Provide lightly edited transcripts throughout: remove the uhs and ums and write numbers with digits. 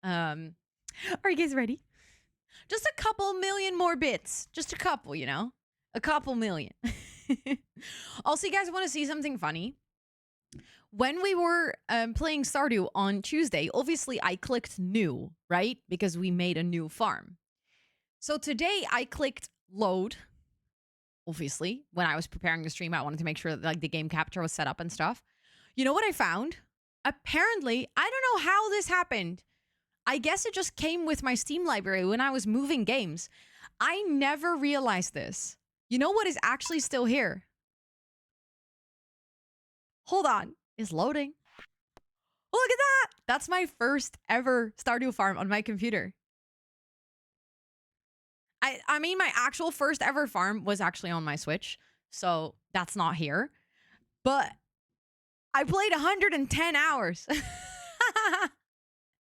Are you guys ready? Just a couple million more bits. Just a couple, you know? A couple million. Also, you guys want to see something funny? When we were playing Stardew on Tuesday, obviously I clicked new, right? Because we made a new farm. So today I clicked load. Obviously, when I was preparing the stream, I wanted to make sure that like the game capture was set up and stuff. You know what I found? Apparently, I don't know how this happened. I guess it just came with my Steam library when I was moving games. I never realized this. You know what is actually still here? Hold on. It's loading. Oh, look at that. That's my first ever Stardew farm on my computer. I mean, my actual first ever farm was actually on my Switch, so that's not here. But I played 110 hours. I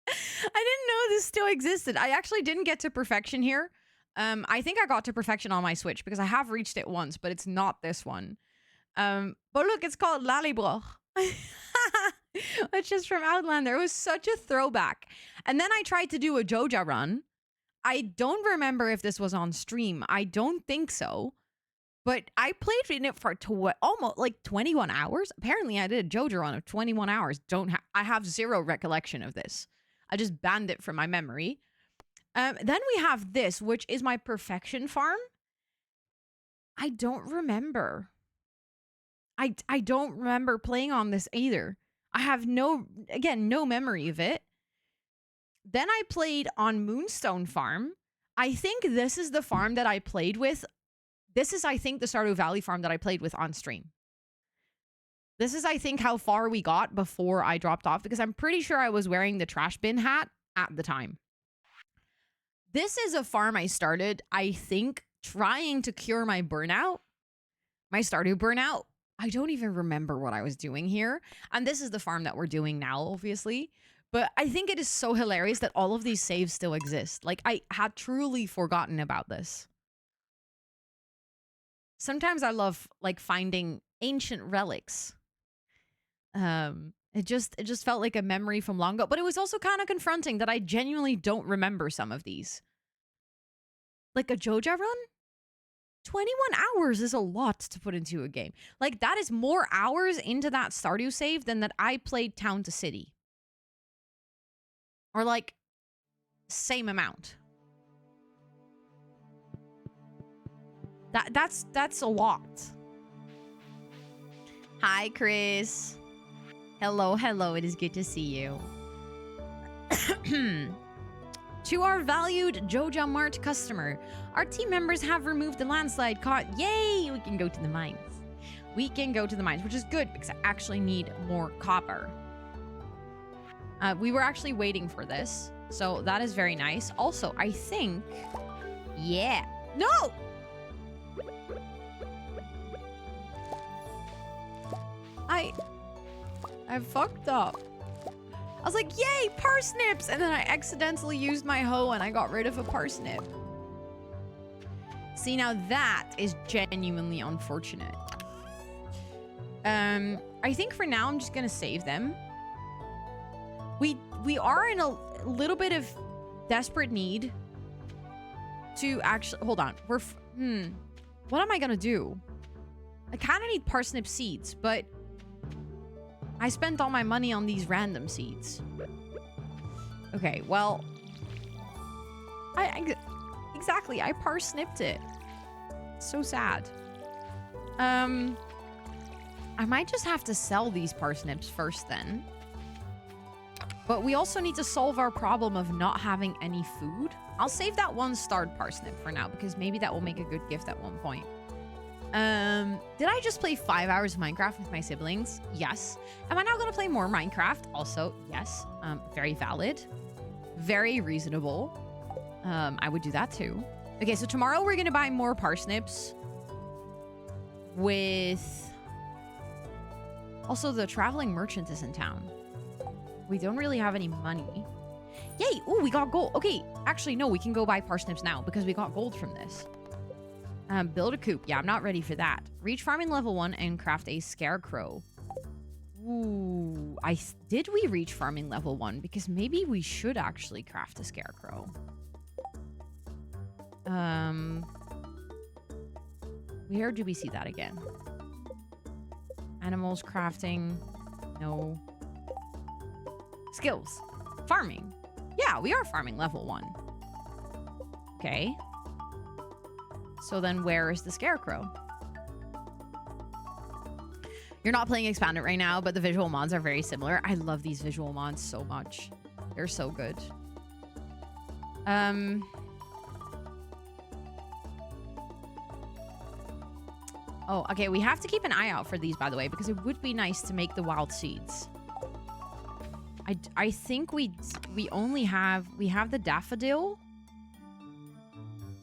didn't know this still existed. I actually didn't get to perfection here. I think I got to perfection on my Switch because I have reached it once, but it's not this one. But look, it's called Lallybroch. It's just from Outlander. It was such a throwback. And then I tried to do a Joja run. I don't remember if this was on stream. I don't think so. But I played in it for almost like 21 hours. Apparently, I did a Joja run of 21 hours. I have zero recollection of this. I just banned it from my memory. Then we have this, which is my perfection farm. I don't remember. I don't remember playing on this either. I have no memory of it. Then I played on Moonstone Farm. I think this is the farm that I played with. This is, I think, the Stardew Valley farm that I played with on stream. This is, I think, how far we got before I dropped off, because I'm pretty sure I was wearing the trash bin hat at the time. This is a farm I started, I think, trying to cure my burnout. My Stardew burnout. I don't even remember what I was doing here. And this is the farm that we're doing now, obviously. But I think it is so hilarious that all of these saves still exist. Like, I had truly forgotten about this. Sometimes I love, like, finding ancient relics. It just felt like a memory from long ago. But it was also kind of confronting that I genuinely don't remember some of these. Like a Joja run? 21 hours is a lot to put into a game. Like, that is more hours into that Stardew save than that I played Town to City. Or, like, same amount. That's a lot. Hi, Chris. Hello, hello. It is good to see you. To our valued Joja Mart customer, our team members have removed the landslide caught. Yay! We can go to the mines. We can go to the mines, which is good because I actually need more copper. We were actually waiting for this, so that is very nice. Also, I think... Yeah. No! I fucked up. I was like, yay, parsnips! And then I accidentally used my hoe and I got rid of a parsnip. See, now that is genuinely unfortunate. I think for now I'm just gonna save them. We are in a little bit of desperate need to actually... Hold on. What am I gonna do? I kind of need parsnip seeds, but I spent all my money on these random seeds. Okay, well... Exactly, I parsnipped it. So sad. I might just have to sell these parsnips first then. But we also need to solve our problem of not having any food. I'll save that one starred parsnip for now, because maybe that will make a good gift at one point. Did I just play 5 hours of Minecraft with my siblings? Yes. Am I now going to play more Minecraft? Also, yes. Very valid. Very reasonable. I would do that too. Okay, so tomorrow we're going to buy more parsnips. With... Also, the traveling merchant is in town. We don't really have any money. Yay! Ooh, we got gold. Okay, actually, no, we can go buy parsnips now because we got gold from this. Build a coop. Yeah, I'm not ready for that. Reach farming level 1 and craft a scarecrow. Ooh, did we reach farming level 1? Because maybe we should actually craft a scarecrow. Where do we see that again? Animals, crafting. No. Skills. Farming. Yeah, we are farming level 1. Okay. So then where is the scarecrow? You're not playing Expanded right now, but the visual mods are very similar. I love these visual mods so much. They're so good. Oh, okay. We have to keep an eye out for these, by the way, because it would be nice to make the wild seeds. I think we only have... We have the daffodil.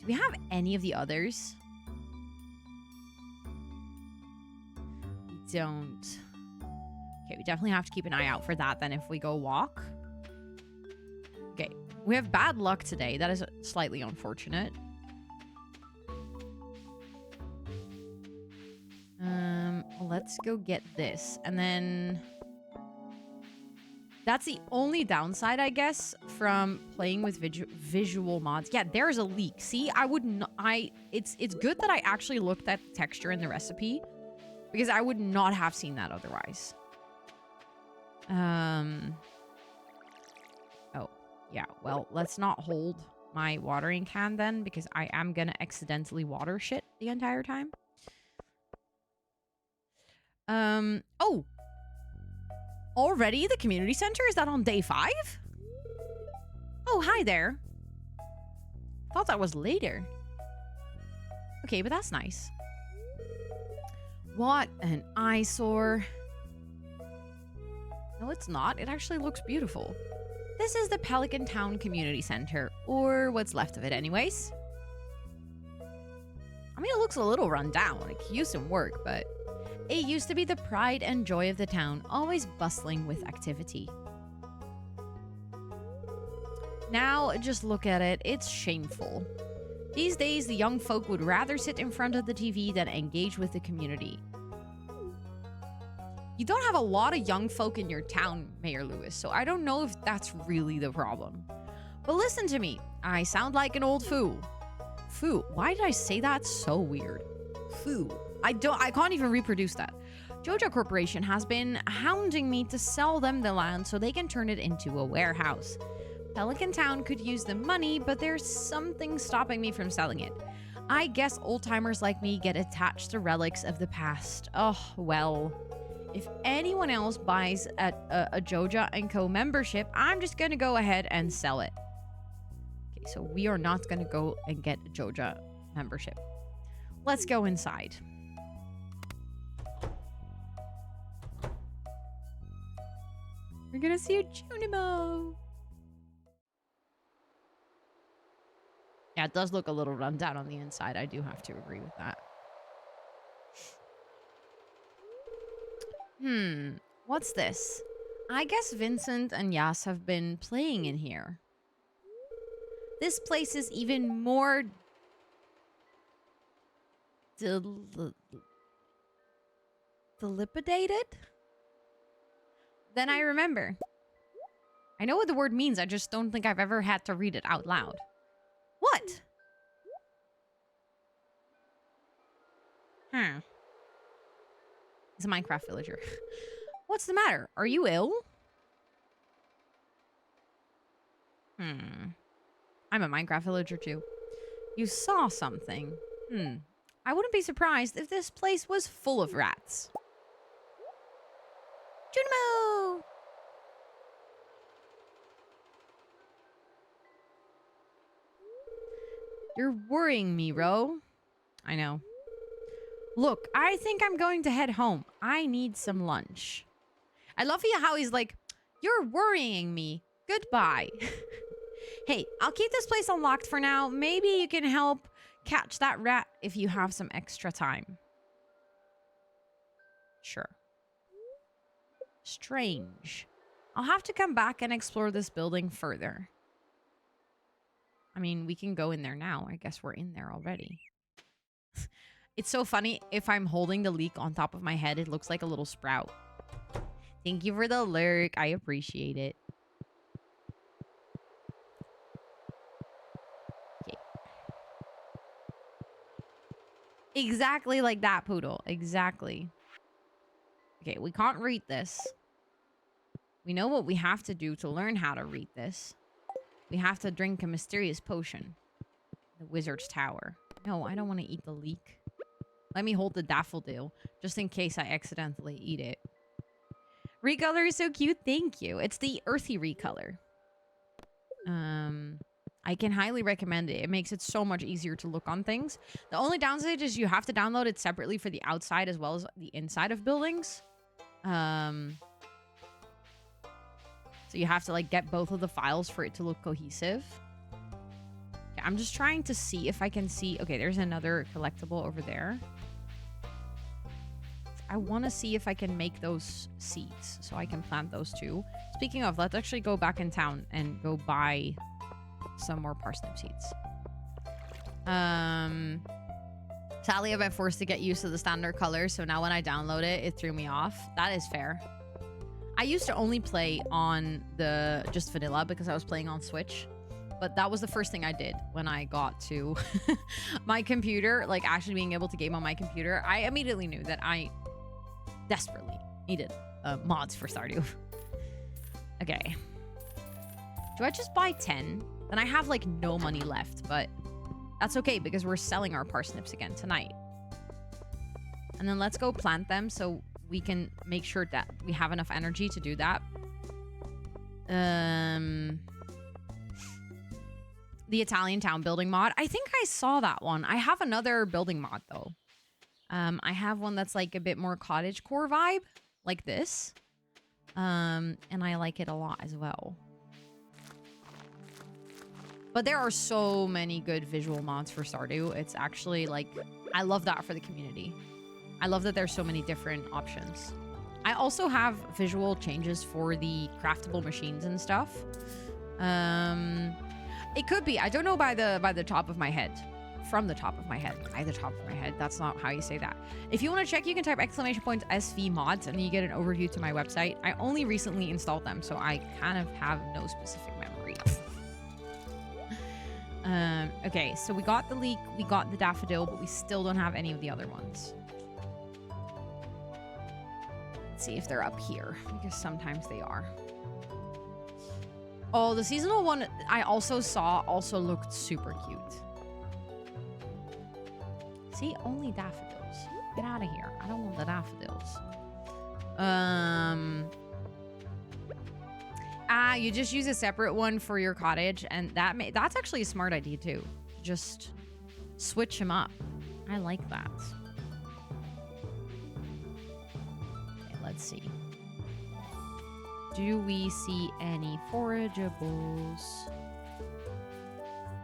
Do we have any of the others? Don't. Okay, we definitely have to keep an eye out for that then if we go walk. Okay, we have bad luck today. That is slightly unfortunate. Let's go get this. And then... That's the only downside, I guess, from playing with visual mods. Yeah, there's a leak. See, I would not... It's good that I actually looked at the texture in the recipe. Because I would not have seen that otherwise. Oh, yeah. Well, let's not hold my watering can then. Because I am going to accidentally water shit the entire time. Oh. Already the community center? Is that on day 5? Oh, hi there. Thought that was later. Okay, but that's nice. What an eyesore. No, it's not. It actually looks beautiful. This is the Pelican Town Community Center, or what's left of it anyways. I mean, it looks a little run down. It could use some work, but it used to be the pride and joy of the town, always bustling with activity. Now, just look at it. It's shameful. These days, the young folk would rather sit in front of the TV than engage with the community. You don't have a lot of young folk in your town, Mayor Lewis, so I don't know if that's really the problem. But listen to me. I sound like an old fool. Foo. Why did I say that so weird? Foo. I can't even reproduce that. Joja Corporation has been hounding me to sell them the land so they can turn it into a warehouse. Pelican Town could use the money, but there's something stopping me from selling it. I guess old-timers like me get attached to relics of the past. Oh, well. If anyone else buys a Joja & Co. membership, I'm just going to go ahead and sell it. Okay, so we are not going to go and get a Joja membership. Let's go inside. We're going to see a Junimo. Yeah, it does look a little run down on the inside. I do have to agree with that. What's this? I guess Vincent and Yas have been playing in here. This place is even more dilapidated than I remember. I know what the word means. I just don't think I've ever had to read it out loud. What? It's a Minecraft villager. What's the matter? Are you ill? I'm a Minecraft villager too. You saw something. I wouldn't be surprised if this place was full of rats. Junimo! You're worrying me, Ro. I know. Look, I think I'm going to head home. I need some lunch. I love how he's like, you're worrying me. Goodbye. Hey, I'll keep this place unlocked for now. Maybe you can help catch that rat if you have some extra time. Sure. Strange. I'll have to come back and explore this building further. I mean, we can go in there now. I guess we're in there already. It's so funny. If I'm holding the leek on top of my head, it looks like a little sprout. Thank you for the lurk. I appreciate it. Okay. Exactly like that, Poodle. Exactly. Okay, we can't read this. We know what we have to do to learn how to read this. We have to drink a mysterious potion. The wizard's tower. No, I don't want to eat the leek. Let me hold the daffodil, just in case I accidentally eat it. Recolor is so cute. Thank you. It's the earthy recolor. I can highly recommend it. It makes it so much easier to look on things. The only downside is you have to download it separately for the outside as well as the inside of buildings. So you have to like get both of the files for it to look cohesive. Okay, I'm just trying to see if I can see. Okay, there's another collectible over there. I want to see if I can make those seeds so I can plant those too. Speaking of, let's actually go back in town and go buy some more parsnip seeds. Sadly, I've been forced to get used to the standard color, so now when I download it, it threw me off. That is fair. I used to only play on the just vanilla because I was playing on Switch. But that was the first thing I did when I got to my computer, like actually being able to game on my computer. I immediately knew that I desperately needed mods for Stardew. Okay. Do I just buy 10? Then I have like no money left, but that's okay because we're selling our parsnips again tonight. And then let's go plant them so we can make sure that we have enough energy to do that. The Italian town building mod. I think I saw that one. I have another building mod though. I have one that's like a bit more cottagecore vibe, like this. And I like it a lot as well. But there are so many good visual mods for Stardew. It's actually like, I love that for the community. I love that there's so many different options. I also have visual changes for the craftable machines and stuff. It could be. I don't know by the top of my head. From the top of my head. By the top of my head. That's not how you say that. If you want to check, you can type !SV mods and you get an overview to my website. I only recently installed them, so I kind of have no specific memory. Okay, so we got the leek, we got the daffodil, but we still don't have any of the other ones. Let's see if they're up here, because sometimes they are. Oh, the seasonal one I also saw also looked super cute. See, only daffodils. Get out of here. I don't want the daffodils. You just use a separate one for your cottage, and that's actually a smart idea too. Just switch them up. I like that. Okay, let's see. Do we see any forageables?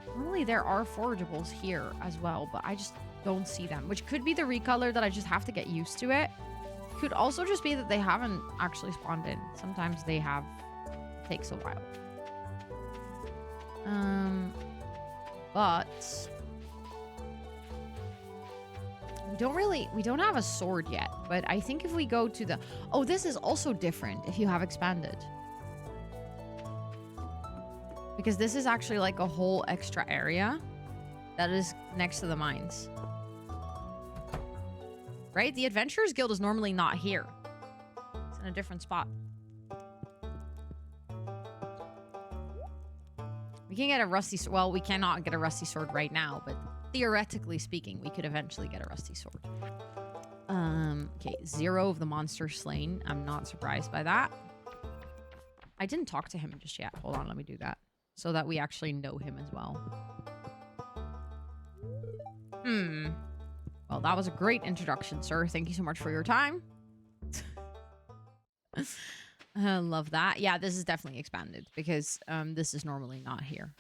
Normally there are forageables here as well, but I just don't see them, which could be the recolor that I just have to get used to it. Could also just be that they haven't actually spawned in. Sometimes they have. It takes a while. But we don't have a sword yet, but I think if we go to the, oh, this is also different if you have expanded. Because this is actually like a whole extra area that is next to the mines. Right? The Adventurers Guild is normally not here. It's in a different spot. We can get a rusty sword. Well, we cannot get a rusty sword right now, but theoretically speaking, we could eventually get a rusty sword. Okay, 0 of the monsters slain. I'm not surprised by that. I didn't talk to him just yet. Hold on, let me do that. So that we actually know him as well. Well, that was a great introduction, sir. Thank you so much for your time. I love that. Yeah, this is definitely expanded because this is normally not here.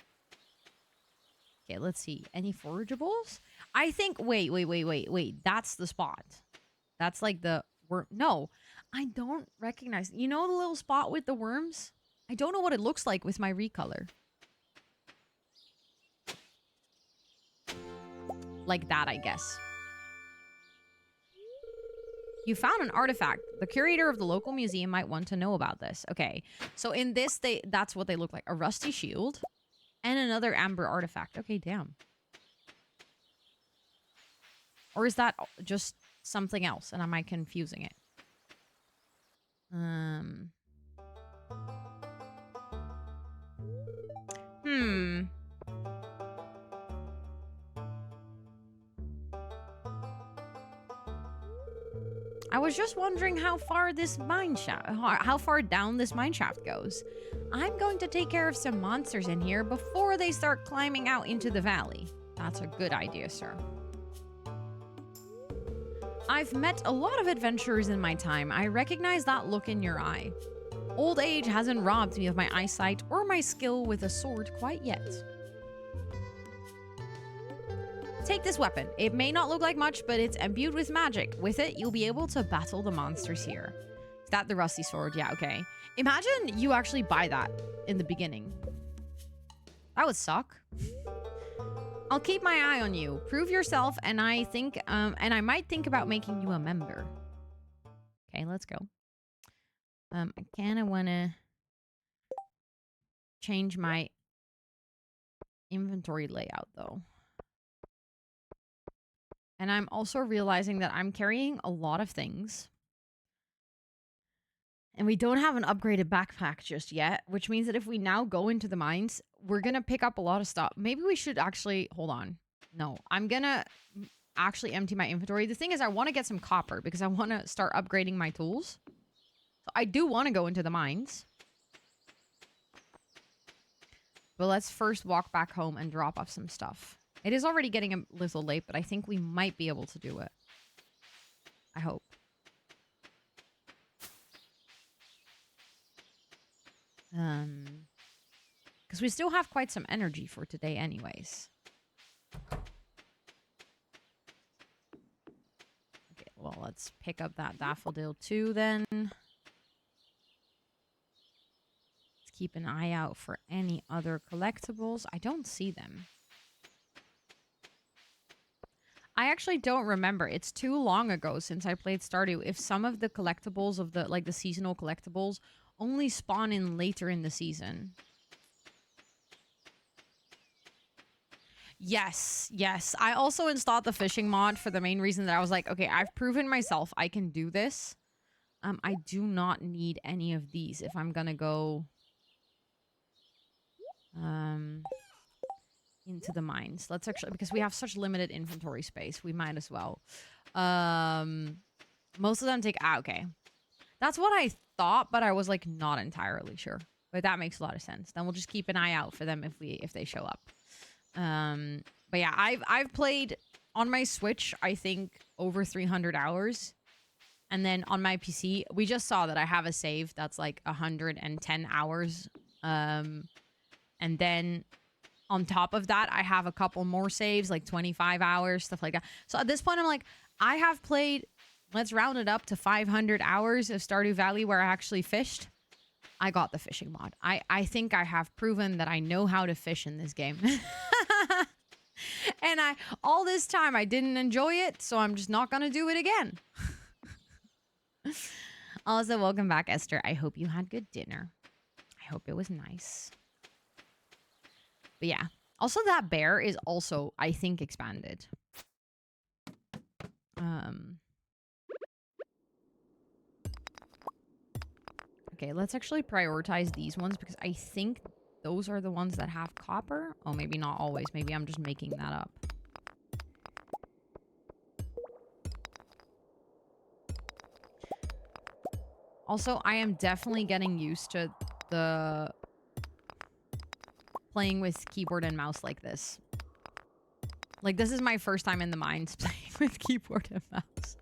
Okay, let's see. Any forageables? I think, wait. That's the spot. That's like the worm. No, I don't recognize. You know the little spot with the worms? I don't know what it looks like with my recolor. Like that, I guess. You found an artifact. The curator of the local museum might want to know about this. Okay. So in this, that's what they look like. A rusty shield and another amber artifact. Okay, damn. Or is that just something else? And am I confusing it? I was just wondering how far this how far down this mine shaft goes. I'm going to take care of some monsters in here before they start climbing out into the valley. That's a good idea, sir. I've met a lot of adventurers in my time. I recognize that look in your eye. Old age hasn't robbed me of my eyesight or my skill with a sword quite yet. Take this weapon. It may not look like much, but it's imbued with magic. With it, you'll be able to battle the monsters here. Is that the rusty sword? Yeah, okay. Imagine you actually buy that in the beginning. That would suck. I'll keep my eye on you. Prove yourself, and I might think about making you a member. Okay, let's go. I kind of want to change my inventory layout, though. And I'm also realizing that I'm carrying a lot of things. And we don't have an upgraded backpack just yet, which means that if we now go into the mines, we're going to pick up a lot of stuff. Maybe we should actually... Hold on. No, I'm going to actually empty my inventory. The thing is, I want to get some copper because I want to start upgrading my tools. So I do want to go into the mines. But let's first walk back home and drop off some stuff. It is already getting a little late, but I think we might be able to do it. I hope. Because we still have quite some energy for today anyways. Okay, well, let's pick up that daffodil too then. Let's keep an eye out for any other collectibles. I don't see them. I actually don't remember. It's too long ago since I played Stardew. If some of the collectibles of the, like the seasonal collectibles only spawn in later in the season. Yes, yes. I also installed the fishing mod for the main reason that I was like, okay, I've proven myself I can do this. I do not need any of these if I'm gonna go into the mines. Let's actually, because we have such limited inventory space, we might as well. Most of them take, okay. That's what I thought, but I was like not entirely sure. But that makes a lot of sense. Then we'll just keep an eye out for them if they show up. But yeah, I've played on my Switch, I think over 300 hours. And then on my PC, we just saw that I have a save that's like 110 hours. And then on top of that, I have a couple more saves, like 25 hours, stuff like that. So at this point, I'm like, I have played, let's round it up to 500 hours of Stardew Valley where I actually fished. I got the fishing mod. I think I have proven that I know how to fish in this game. And all this time, I didn't enjoy it, so I'm just not going to do it again. Also, welcome back, Esther. I hope you had good dinner. I hope it was nice. But yeah. Also, that bear is also, I think, expanded. Okay, let's actually prioritize these ones because I think those are the ones that have copper. Oh, maybe not always. Maybe I'm just making that up. Also, I am definitely getting used to the playing with keyboard and mouse like this. Like, this is my first time in the mines playing with keyboard and mouse.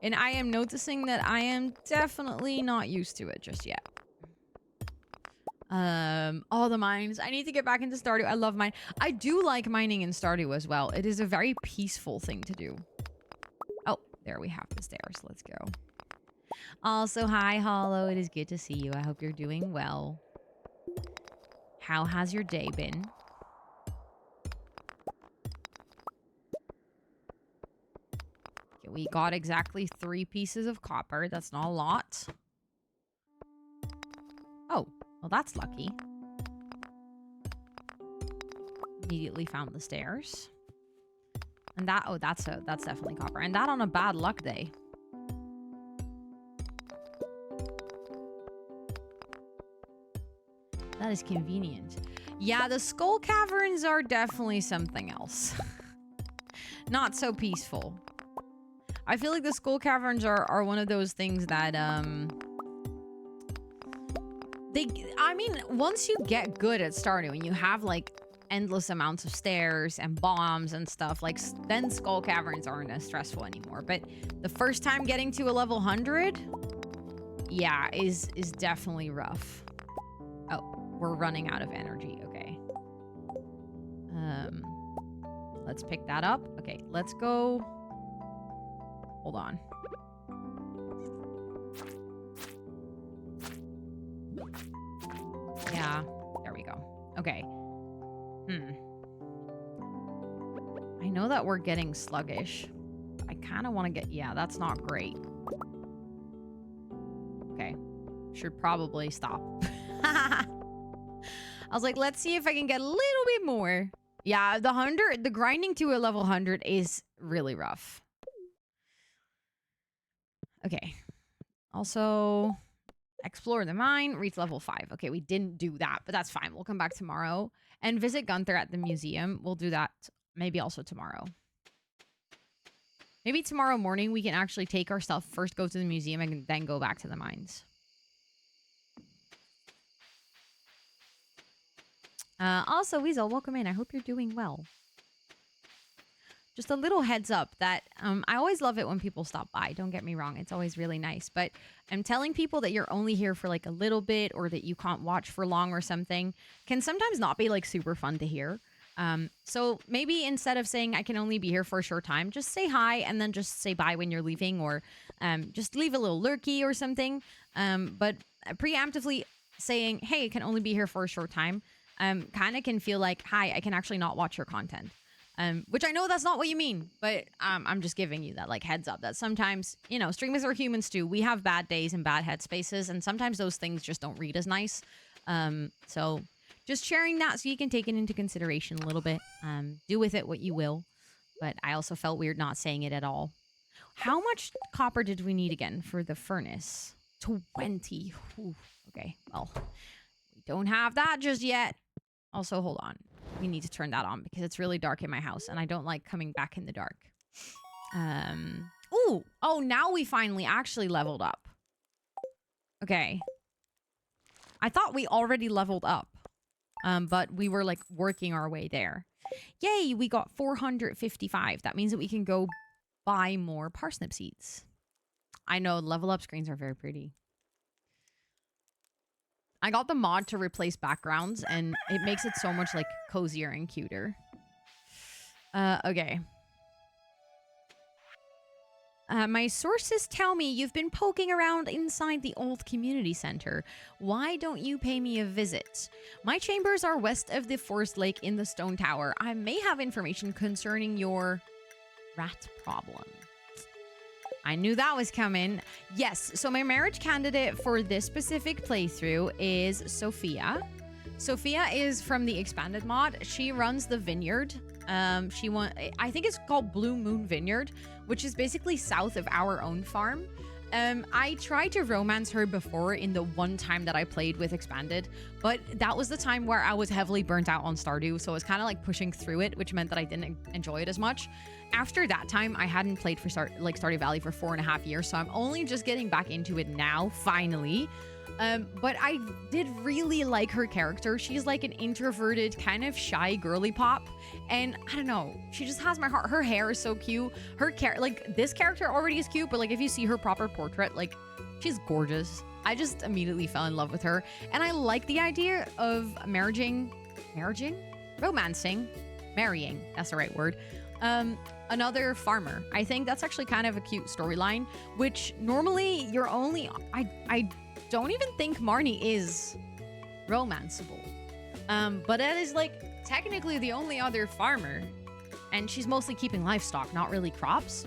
And I am noticing that I am definitely not used to it just yet. Oh, the mines. I need to get back into Stardew. I love mine. I do like mining in Stardew as well. It is a very peaceful thing to do. Oh, there we have the stairs. Let's go. Also, hi, Hollow. It is good to see you. I hope you're doing well. How has your day been? Okay, we got exactly 3 pieces of copper. That's not a lot. Oh, well, that's lucky. Immediately found the stairs. And that, oh, that's definitely copper. And that on a bad luck day. That is convenient. Yeah, the skull caverns are definitely something else. Not so peaceful. I feel like the skull caverns are one of those things that, I mean, once you get good at Stardew and you have, like, endless amounts of stairs and bombs and stuff, like, then skull caverns aren't as stressful anymore. But the first time getting to a level 100, yeah, is definitely rough. Oh, we're running out of energy. Okay. Let's pick that up. Okay, let's go. Hold on. Yeah, there we go. Okay. I know that we're getting sluggish. I kind of want to get... Yeah, that's not great. Okay. Should probably stop. I was like, let's see if I can get a little bit more. Yeah, the grinding to a level 100 is really rough. Okay. Also, explore the mine, reach level 5. Okay, we didn't do that, but that's fine. We'll come back tomorrow and visit Gunther at the museum. We'll do that maybe also tomorrow. Maybe tomorrow morning we can actually take our stuff, first go to the museum, and then go back to the mines. Also, Weasel, welcome in. I hope you're doing well. Just a little heads up that I always love it when people stop by. Don't get me wrong. It's always really nice. But I'm telling people that you're only here for like a little bit or that you can't watch for long or something can sometimes not be like super fun to hear. So maybe instead of saying I can only be here for a short time, just say hi and then just say bye when you're leaving, or just leave a little lurky or something. But preemptively saying, hey, I can only be here for a short time, kind of can feel like, hi, I can actually not watch your content. Which I know that's not what you mean, but I'm just giving you that like heads up that sometimes, you know, streamers are humans too. We have bad days and bad headspaces, and sometimes those things just don't read as nice. So just sharing that so you can take it into consideration a little bit. Do with it what you will. But I also felt weird not saying it at all. How much copper did we need again for the furnace? 20. Ooh, okay, well, we don't have that just yet. Also, hold on. We need to turn that on because it's really dark in my house and I don't like coming back in the dark. Ooh. Oh, now we finally actually leveled up. Okay. I thought we already leveled up. But we were like working our way there. Yay, we got 455. That means that we can go buy more parsnip seeds. I know, level up screens are very pretty. I got the mod to replace backgrounds, and it makes it so much, like, cozier and cuter. Okay. My sources tell me you've been poking around inside the old community center. Why don't you pay me a visit? My chambers are west of the forest lake in the stone tower. I may have information concerning your rat problem. I knew that was coming. Yes, so my marriage candidate for this specific playthrough is Sophia. Sophia is from the Expanded mod. She runs the vineyard. I think it's called Blue Moon Vineyard, which is basically south of our own farm. I tried to romance her before in the one time that I played with Expanded, but that was the time where I was heavily burnt out on Stardew, so I was kind of like pushing through it, which meant that I didn't enjoy it as much. After that time, I hadn't played for Stardew Valley for 4.5 years, so I'm only just getting back into it now, finally. But I did really like her character. She's like an introverted, kind of shy girly pop. And I don't know, she just has my heart. Her hair is so cute. This character already is cute, but like if you see her proper portrait, like she's gorgeous. I just immediately fell in love with her. And I like the idea of marrying, that's the right word. Another farmer. I think that's actually kind of a cute storyline, which normally you're only, I don't even think Marnie is romanceable. But that is like technically the only other farmer, and she's mostly keeping livestock, not really crops.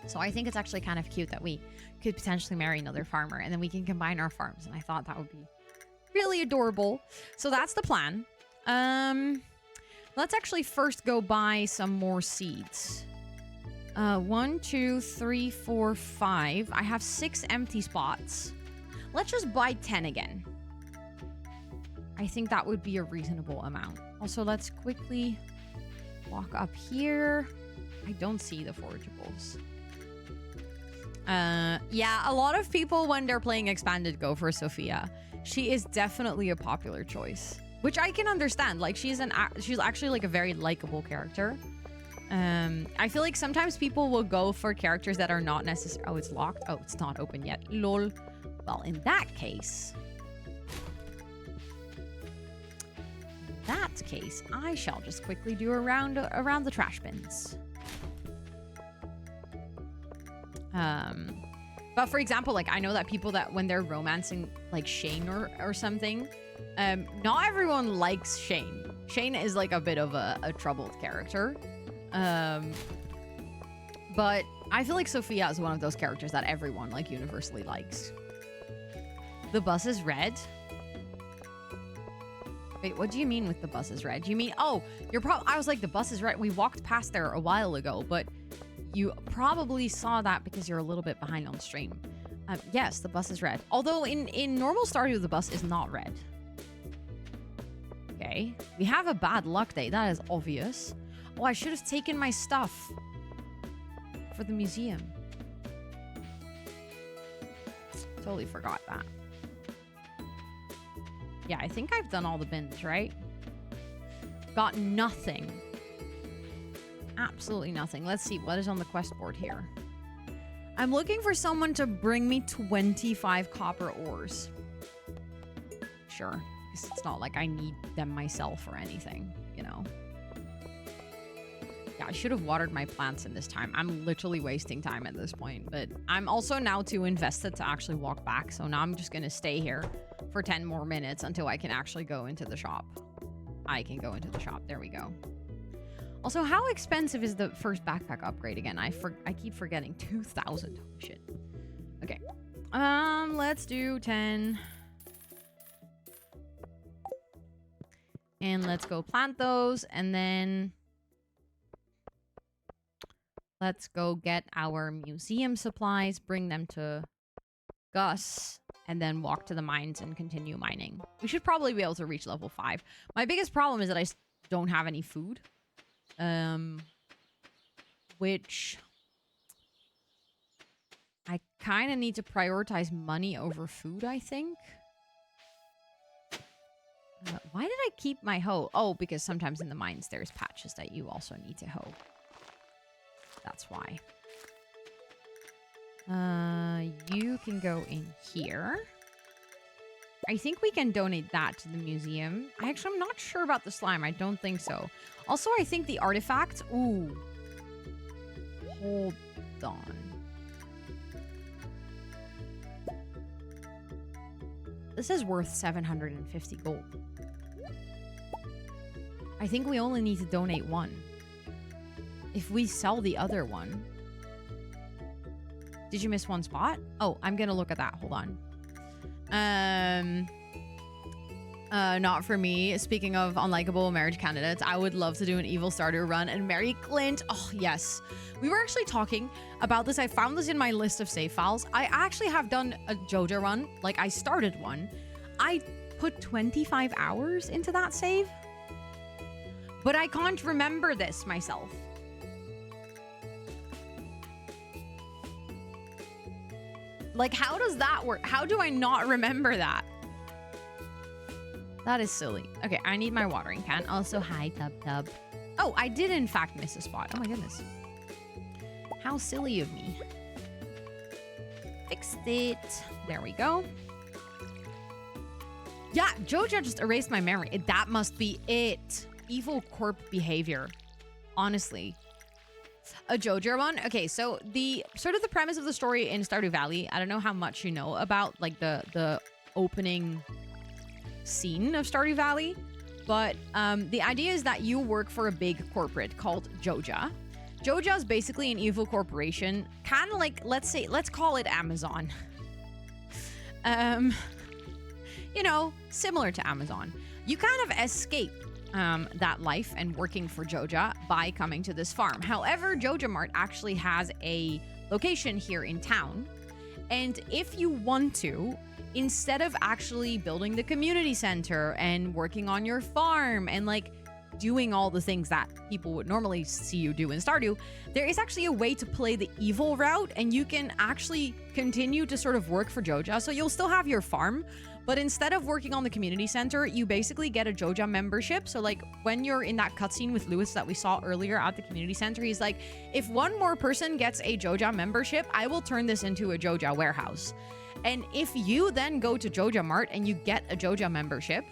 So I think it's actually kind of cute that we could potentially marry another farmer and then we can combine our farms. And I thought that would be really adorable. So that's the plan. Let's actually first go buy some more seeds. 1, 2, 3, 4, 5. I have 6 empty spots. Let's just buy 10 again. I think that would be a reasonable amount. Also, let's quickly walk up here. I don't see the forageables. Yeah, a lot of people when they're playing Expanded go for Sophia. She is definitely a popular choice, which I can understand. Like she's actually like a very likable character. I feel like sometimes people will go for characters that are not necessary. Oh, it's locked. Oh, it's not open yet. Lol. Well, in that case, I shall just quickly do a round around the trash bins. But for example, like I know that people that when they're romancing like Shane or something, not everyone likes Shane. Shane is like a bit of a troubled character. But I feel like Sophia is one of those characters that everyone like universally likes. The bus is red. Wait, what do you mean with the bus is red? Do you mean, oh, I was like, the bus is red. We walked past there a while ago, but you probably saw that because you're a little bit behind on stream. Yes, the bus is red. Although in normal Stardew, the bus is not red. Okay. We have a bad luck day. That is obvious. Oh, I should have taken my stuff for the museum. Totally forgot that. Yeah, I think I've done all the bins, right? Got nothing. Absolutely nothing. Let's see what is on the quest board here. I'm looking for someone to bring me 25 copper ores. Sure, because it's not like I need them myself or anything, you know. Yeah, I should have watered my plants in this time. I'm literally wasting time at this point, but I'm also now too invested to actually walk back. So now I'm just going to stay here for 10 more minutes until I can actually go into the shop. I can go into the shop. There we go. Also, how expensive is the first backpack upgrade again? I keep forgetting. 2,000. Holy shit. Okay. Let's do 10. And let's go plant those. And then let's go get our museum supplies, bring them to Gus, and then walk to the mines and continue mining. We should probably be able to reach level 5. My biggest problem is that I don't have any food. Which I kind of need to prioritize money over food, I think. Why did I keep my hoe? Oh, because sometimes in the mines there's patches that you also need to hoe. That's why. You can go in here. I think we can donate that to the museum. I'm not sure about the slime. I don't think so. Also, I think the artifact... Ooh. Hold on. This is worth 750 gold. I think we only need to donate one. If we sell the other one... Did you miss one spot? Oh, I'm gonna look at that. Hold on. Not for me. Speaking of unlikable marriage candidates, I would love to do an evil Stardew run and marry Clint. Oh, yes. We were actually talking about this. I found this in my list of save files. I actually have done a Joja run. Like, I started one. I put 25 hours into that save. But I can't remember this myself. Like, how does that work? How do I not remember that? That is silly. Okay, I need my watering can. Also, hi, Tub. Oh, I did in fact miss a spot. Oh my goodness. How silly of me. Fixed it. There we go. Yeah, Joja just erased my memory. That must be it. Evil corp behavior. Honestly. A Joja one? Okay, so the premise of the story in Stardew Valley, I don't know how much you know about like the opening scene of Stardew Valley, but the idea is that you work for a big corporate called Joja. Joja is basically an evil corporation, kind of like, let's call it Amazon. You know, similar to Amazon. You kind of escape that life and working for Joja by coming to this farm. However, Joja Mart actually has a location here in town. And if you want to, instead of actually building the community center and working on your farm and like doing all the things that people would normally see you do in Stardew, there is actually a way to play the evil route, and you can actually continue to sort of work for Joja. So you'll still have your farm, but instead of working on the community center, you basically get a Joja membership. So like when you're in that cutscene with Lewis that we saw earlier at the community center, he's like, if one more person gets a Joja membership, I will turn this into a Joja warehouse. And if you then go to Joja Mart and you get a Joja membership,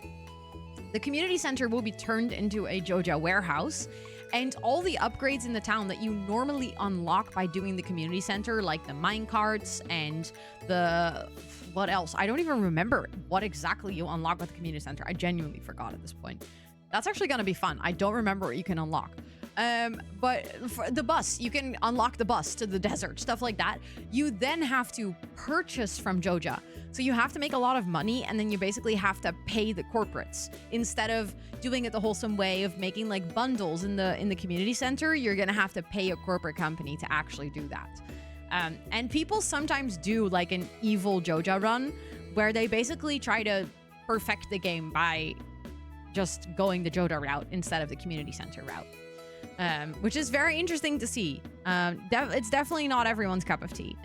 the community center will be turned into a Joja warehouse, and all the upgrades in the town that you normally unlock by doing the community center, like the mine carts and the... what else? I don't even remember what exactly you unlock with the community center. I genuinely forgot at this point. That's actually going to be fun. I don't remember what you can unlock. But for the bus, you can unlock the bus to the desert, stuff like that. You then have to purchase from Joja. So you have to make a lot of money, and then you basically have to pay the corporates. Instead of doing it the wholesome way of making like bundles in the community center, you're going to have to pay a corporate company to actually do that. And people sometimes do like an evil Joja run where they basically try to perfect the game by just going the Joja route instead of the community center route, which is very interesting to see. It's definitely not everyone's cup of tea.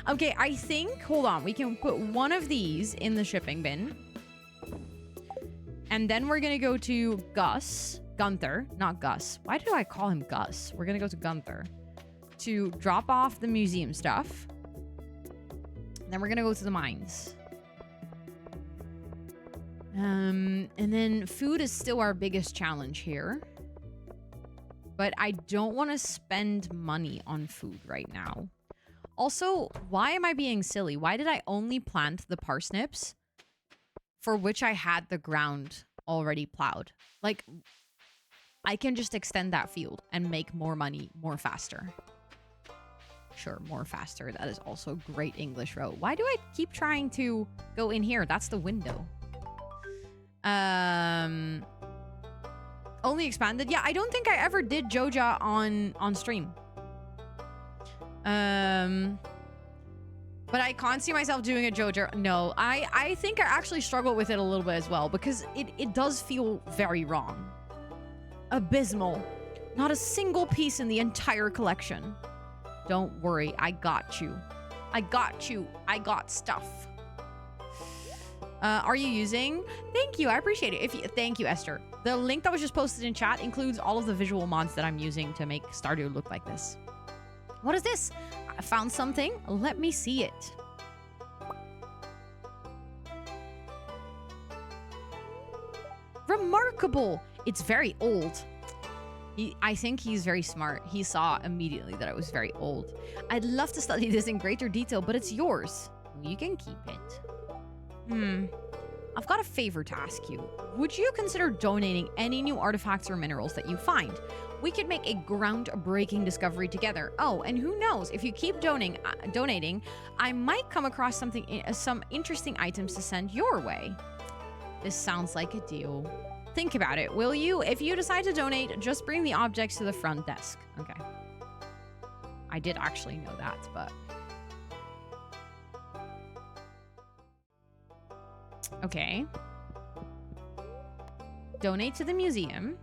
Okay, I think, hold on, we can put one of these in the shipping bin. And then we're going to go to Gunther, not Gus. Why do I call him Gus? We're going to go to Gunther to drop off the museum stuff. Then we're gonna go to the mines. And then food is still our biggest challenge here. But I don't want to spend money on food right now. Also, why am I being silly? Why did I only plant the parsnips for which I had the ground already plowed? Like, I can just extend that field and make more money more faster. Sure, more faster. That is also great English row. Why do I keep trying to go in here? That's the window. Only expanded. Yeah, I don't think I ever did Joja on stream. But I can't see myself doing a Joja. No, I think I actually struggle with it a little bit as well, because it does feel very wrong. Abysmal. Not a single piece in the entire collection. Don't worry, I got you. I got you. I got stuff. Are you using? Thank you, I appreciate it. Thank you, Esther. The link that was just posted in chat includes all of the visual mods that I'm using to make Stardew look like this. What is this? I found something. Let me see it. Remarkable. It's very old. I think he's very smart. He saw immediately that it was very old. I'd love to study this in greater detail, but it's yours. You can keep it. I've got a favor to ask you. Would you consider donating any new artifacts or minerals that you find? We could make a groundbreaking discovery together. Oh, and who knows, if you keep donating, I might come across some interesting items to send your way. This sounds like a deal. Think about it, will you? If you decide to donate, just bring the objects to the front desk. Okay. I did actually know that, but... Okay. Donate to the museum.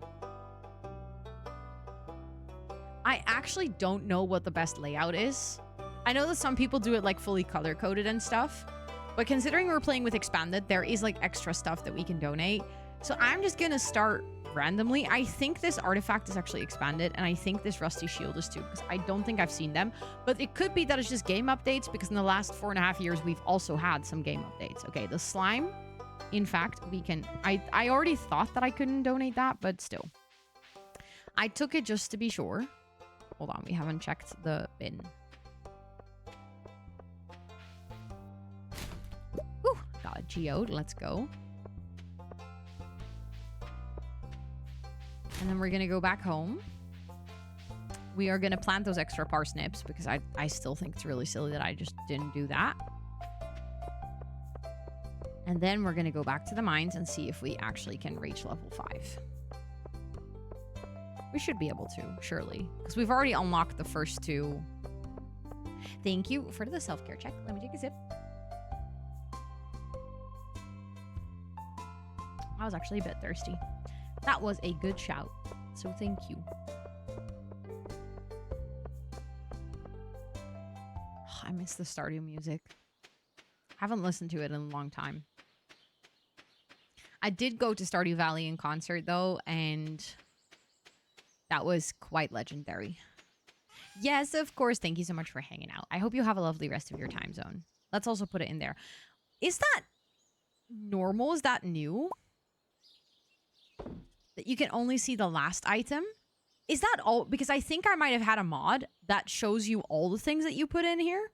I actually don't know what the best layout is. I know that some people do it like fully color-coded and stuff, but considering we're playing with Expanded, there is like extra stuff that we can donate. So I'm just gonna start randomly. I think this artifact is actually Expanded, and I think this rusty shield is too, because I don't think I've seen them. But it could be that it's just game updates, because in the last 4.5 years, we've also had some game updates. Okay, the slime, in fact, we can... I already thought that I couldn't donate that, but still. I took it just to be sure. Hold on, we haven't checked the bin. Whew, got a geode, let's go. And then we're gonna go back home. We are going to plant those extra parsnips because I still think it's really silly that I just didn't do that. And then we're going to go back to the mines and see if we actually can reach level 5. We should be able to, surely. Because we've already unlocked the first 2. Thank you for the self-care check. Let me take a sip. I was actually a bit thirsty. That was a good shout. So thank you. I miss the Stardew music. Haven't listened to it in a long time. I did go to Stardew Valley in concert though, and that was quite legendary. Yes, of course. Thank you so much for hanging out. I hope you have a lovely rest of your time zone. Let's also put it in there. Is that normal? Is that new? That you can only see the last item? Is that all? Because I think I might have had a mod that shows you all the things that you put in here.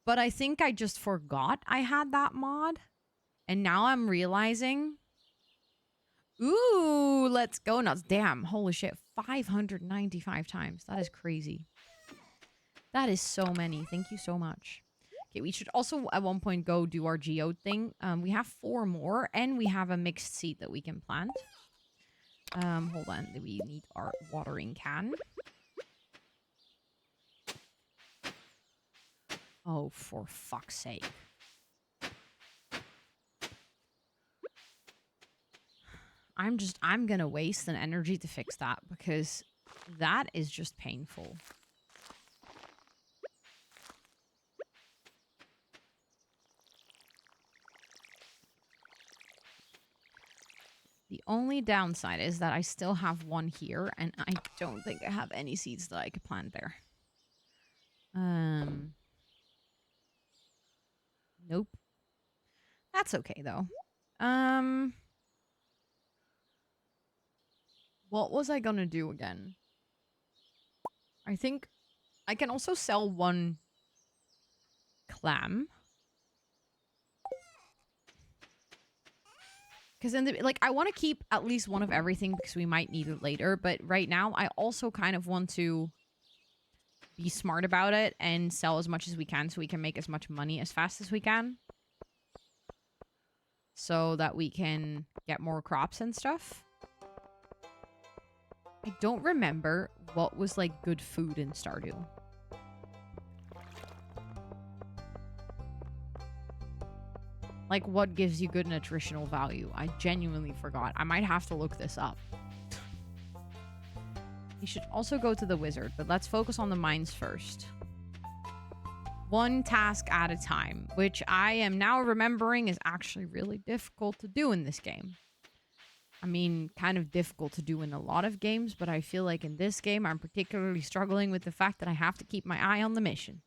But I think I just forgot I had that mod. And now I'm realizing... Ooh, let's go nuts. Damn, holy shit. 595 times. That is crazy. That is so many. Thank you so much. Okay, we should also at one point go do our geode thing. We have 4 more, and we have a mixed seed that we can plant. Hold on. We need our watering can. Oh, for fuck's sake. I'm gonna waste an energy to fix that because that is just painful. The only downside is that I still have one here, and I don't think I have any seeds that I could plant there. Nope. That's okay, though. What was I gonna do again? I think I can also sell 1 clam. Because in the, like, I want to keep at least 1 of everything because we might need it later. But right now, I also kind of want to be smart about it and sell as much as we can so we can make as much money as fast as we can. So that we can get more crops and stuff. I don't remember what was, like, good food in Stardew. Like, what gives you good nutritional value? I genuinely forgot. I might have to look this up. You should also go to the wizard, but let's focus on the mines first. 1 task at a time, which I am now remembering is actually really difficult to do in this game. I mean, kind of difficult to do in a lot of games, but I feel like in this game, I'm particularly struggling with the fact that I have to keep my eye on the mission.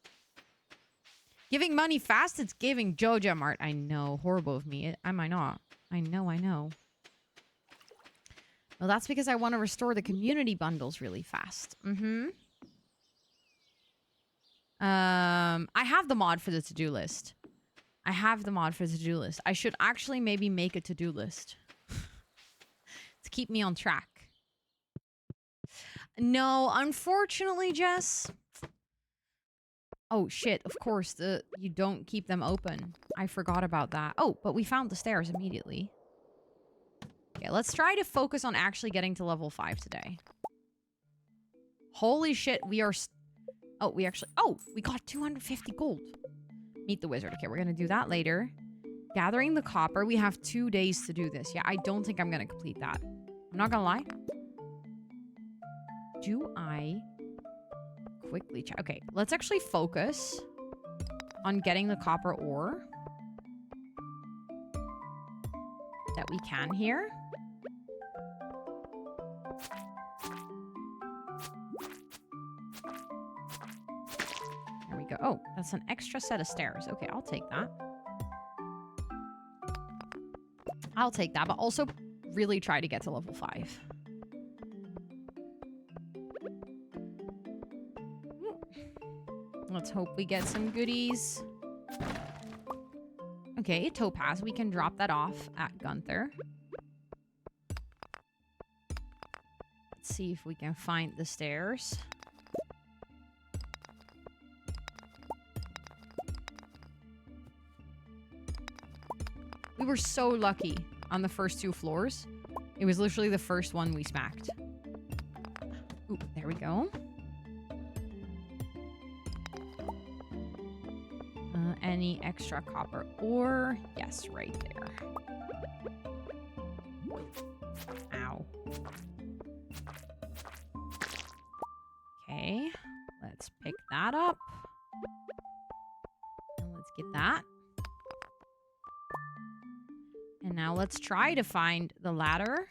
Giving money fast, it's giving Joja Mart. I know, horrible of me. Am I not? I know. Well, that's because I want to restore the community bundles really fast. I have the mod for the to-do list. I should actually maybe make a to-do list. To keep me on track. No, unfortunately, Jess. Oh, shit. Of course, you don't keep them open. I forgot about that. Oh, but we found the stairs immediately. Okay, let's try to focus on actually getting to level 5 today. Holy shit, we are... Oh, we got 250 gold. Meet the wizard. Okay, we're going to do that later. Gathering the copper. We have 2 days to do this. Yeah, I don't think I'm going to complete that. I'm not going to lie. Do I... quickly check. Okay, let's actually focus on getting the copper ore that we can here. There we go. Oh, that's an extra set of stairs. Okay, I'll take that. But also really try to get to level 5. Let's hope we get some goodies. Okay, topaz. We can drop that off at Gunther. Let's see if we can find the stairs. We were so lucky on the first 2 floors. It was literally the first one we smacked. Ooh, there we go. Any extra copper ore? Yes, right there. Ow. Okay, let's pick that up. And let's get that. And now let's try to find the ladder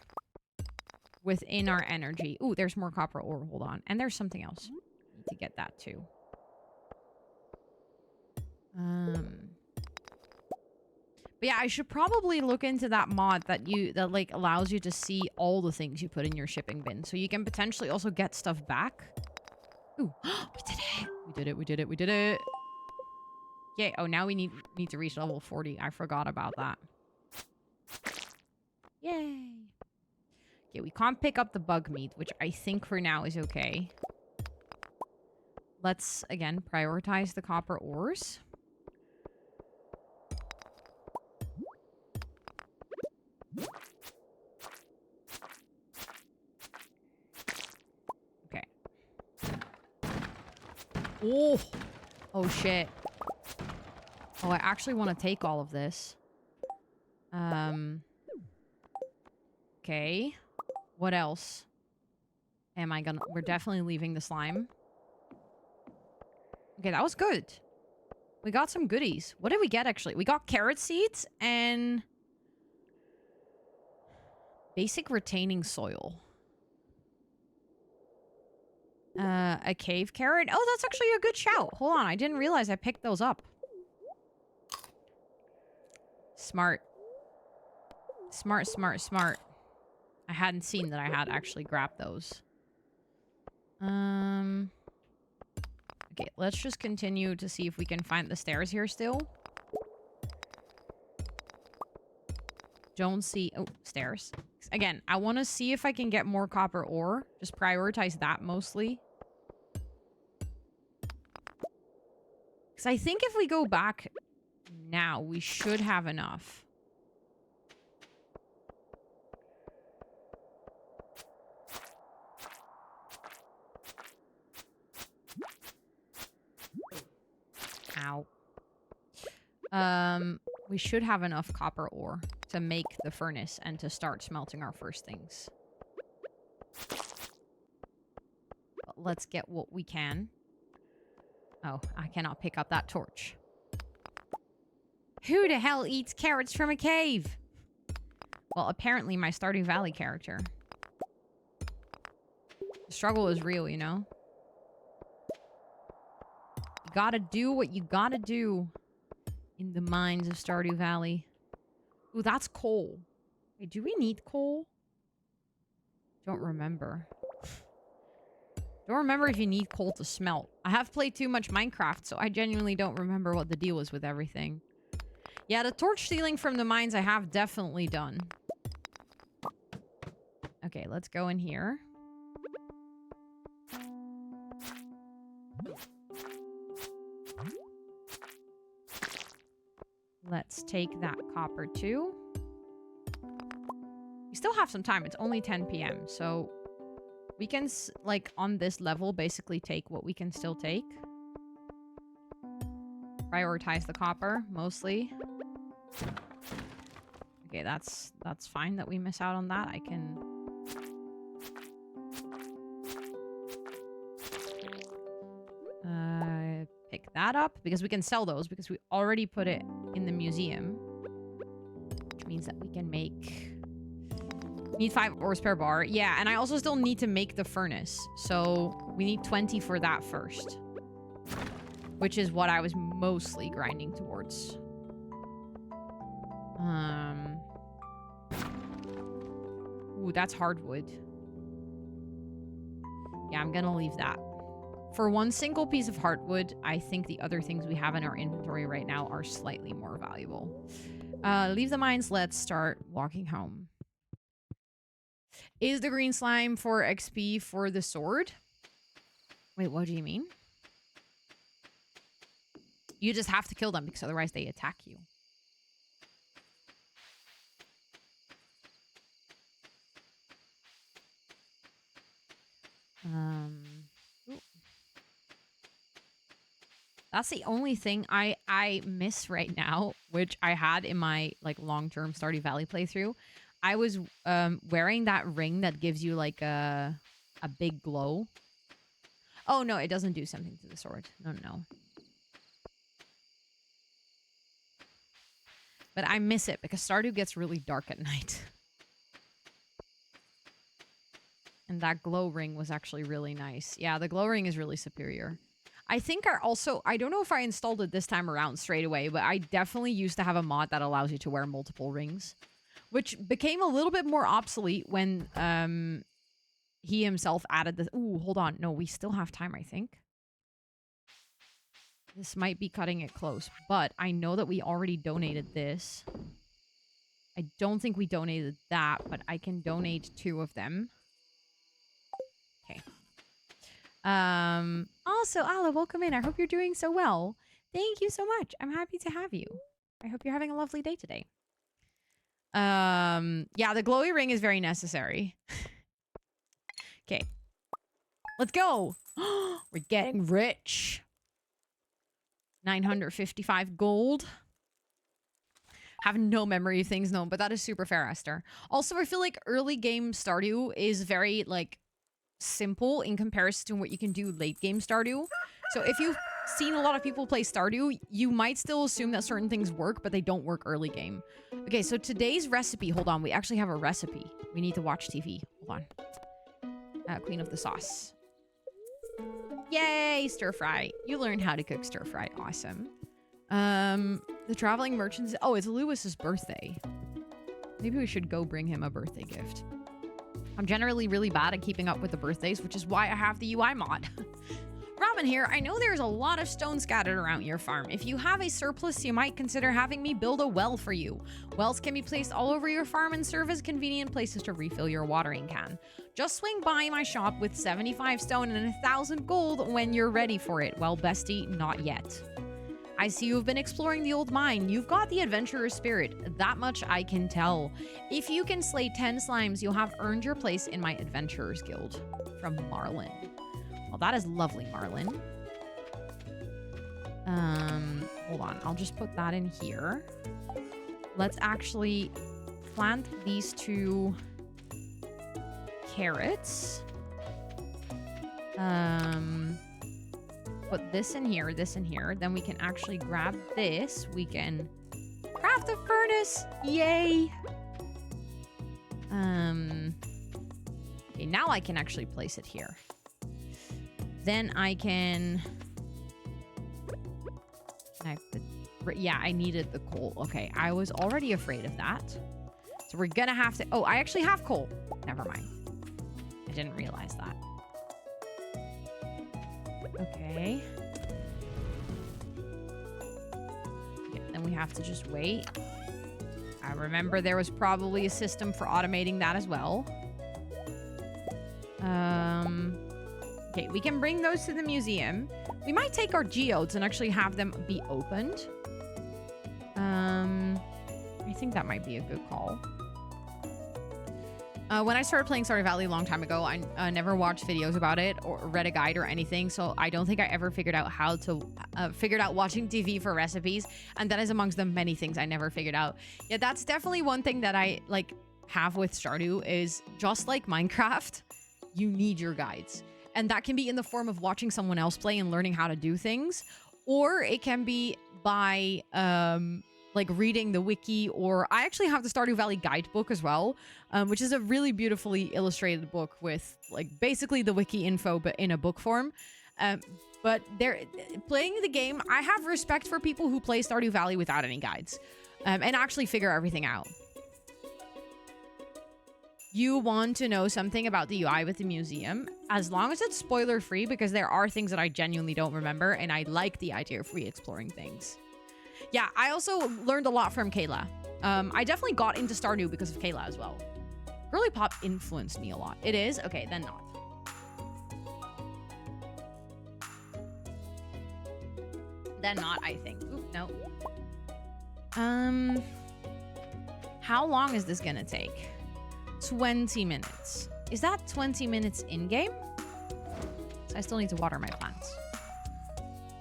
within our energy. Ooh, there's more copper ore. Hold on. And there's something else. Need to get that too. But yeah, I should probably look into that mod that like allows you to see all the things you put in your shipping bin. So you can potentially also get stuff back. Ooh, we did it. We did it. We did it. We did it. Yay. Oh, now we need to reach level 40. I forgot about that. Yay. Okay, we can't pick up the bug meat, which I think for now is okay. Let's, again, prioritize the copper ores. Okay. Oh! Oh, shit. Oh, I actually want to take all of this. Okay. What else? Am I gonna... We're definitely leaving the slime. Okay, that was good. We got some goodies. What did we get, actually? We got carrot seeds and... basic retaining soil. A cave carrot? Oh, that's actually a good shout. Hold on, I didn't realize I picked those up. Smart. Smart, smart, smart. I hadn't seen that I had actually grabbed those. Okay, let's just continue to see if we can find the stairs here still. Don't see... Oh, stairs. Again, I want to see if I can get more copper ore. Just prioritize that mostly. Because I think if we go back now, we should have enough. Ow. We should have enough copper ore to make the furnace and to start smelting our first things. But let's get what we can. Oh, I cannot pick up that torch. Who the hell eats carrots from a cave? Well, apparently my Stardew Valley character. The struggle is real, you know? You gotta do what you gotta do in the mines of Stardew Valley. Ooh, that's coal. Wait, do we need coal? Don't remember. Don't remember if you need coal to smelt. I have played too much Minecraft, so I genuinely don't remember what the deal is with everything. Yeah, the torch stealing from the mines I have definitely done. Okay, let's go in here. Let's take that copper too. We still have some time. It's only 10 p.m. So we can, like, on this level, basically take what we can still take. Prioritize the copper, mostly. Okay, that's fine that we miss out on that. I can... pick that up, because we can sell those, because we already put it in the museum. Which means that we can make... Need 5 ores per bar. Yeah, and I also still need to make the furnace. So we need 20 for that first. Which is what I was mostly grinding towards. Ooh, that's hardwood. Yeah, I'm gonna leave that. For one single piece of hardwood, I think the other things we have in our inventory right now are slightly more valuable. Leave the mines. Let's start walking home. Is the green slime for XP for the sword? Wait, what do you mean? You just have to kill them because otherwise they attack you. Ooh. That's the only thing I miss right now, which I had in my like long-term Stardew Valley playthrough. I was wearing that ring that gives you like a big glow. Oh no, it doesn't do something to the sword. No, no. But I miss it because Stardew gets really dark at night. And that glow ring was actually really nice. Yeah, the glow ring is really superior. I think I don't know if I installed it this time around straight away, but I definitely used to have a mod that allows you to wear multiple rings, which became a little bit more obsolete when he himself added this. Ooh, hold on. No, we still have time, I think. This might be cutting it close, but I know that we already donated this. I don't think we donated that, but I can donate 2 of them. Okay. Also, Ala, welcome in. I hope you're doing so well. Thank you so much. I'm happy to have you. I hope you're having a lovely day today. Yeah, the glowy ring is very necessary. Okay. Let's go. We're getting rich. 955 gold. Have no memory of things known, but that is super fair, Esther. Also, I feel like early game Stardew is very, like, simple in comparison to what you can do late game Stardew. So if you've seen a lot of people play Stardew, you might still assume that certain things work, but they don't work early game. Okay, so today's recipe, hold on, we actually have a recipe. We need to watch TV. Hold on. Queen of the sauce. Yay, stir fry. You learned how to cook stir fry. Awesome. The traveling merchants. Oh, it's Lewis's birthday. Maybe we should go bring him a birthday gift. I'm generally really bad at keeping up with the birthdays, which is why I have the UI mod. Robin here. I know there's a lot of stone scattered around your farm. If you have a surplus, you might consider having me build a well for you. Wells can be placed all over your farm and serve as convenient places to refill your watering can. Just swing by my shop with 75 stone and 1,000 gold when you're ready for it. Well, bestie, not yet. I see you've been exploring the old mine. You've got the adventurer spirit. That much I can tell. If you can slay 10 slimes, you'll have earned your place in my adventurers guild. From Marlin. Well, that is lovely, Marlin. Hold on. I'll just put that in here. Let's actually plant these 2 carrots. Put this in here, this in here. Then we can actually grab this. We can craft a furnace. Yay! Okay, now I can actually place it here. Then I can... Yeah, I needed the coal. Okay, I was already afraid of that. So we're gonna have to... Oh, I actually have coal. Never mind. I didn't realize that. Okay. Then we have to just wait. I remember there was probably a system for automating that as well. Okay, we can bring those to the museum. We might take our geodes and actually have them be opened. I think that might be a good call. When I started playing Stardew Valley a long time ago, I never watched videos about it or read a guide or anything, so I don't think I ever figured out how to figured out watching TV for recipes, and that is amongst the many things I never figured out. Yeah, that's definitely one thing that I like have with Stardew is just like Minecraft, you need your guides, and that can be in the form of watching someone else play and learning how to do things, or it can be by like reading the wiki, or I actually have the Stardew Valley guidebook as well, which is a really beautifully illustrated book with like basically the wiki info but in a book form. But playing the game, I have respect for people who play Stardew Valley without any guides and actually figure everything out. You want to know something about the UI with the museum, as long as it's spoiler free, because there are things that I genuinely don't remember, and I like the idea of re-exploring things. Yeah, I also learned a lot from Kayla. I definitely got into Stardew because of Kayla as well. Girly Pop influenced me a lot. It is? Okay, then not. Then not, I think. Oop, no. How long is this gonna take? 20 minutes. Is that 20 minutes in-game? I still need to water my plants.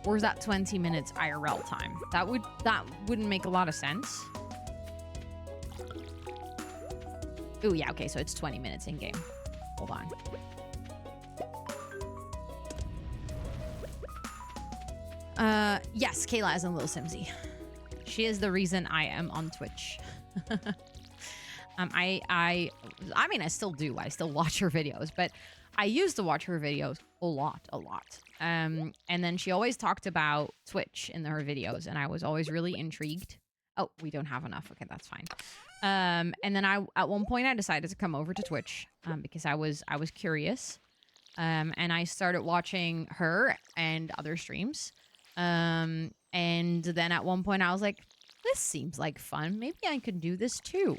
Or is that 20 minutes IRL time? That wouldn't make a lot of sense. Oh yeah, okay, so it's 20 minutes in-game. Hold on. Yes, Kayla is a little Simsy. She is the reason I am on Twitch. I mean, I still do. I still watch her videos, but I used to watch her videos a lot. And then she always talked about Twitch in her videos, and I was always really intrigued. Oh, we don't have enough. Okay, that's fine. And then at one point I decided to come over to Twitch because I was curious. And I started watching her and other streams. And then at one point I was like, this seems like fun. Maybe I could do this too.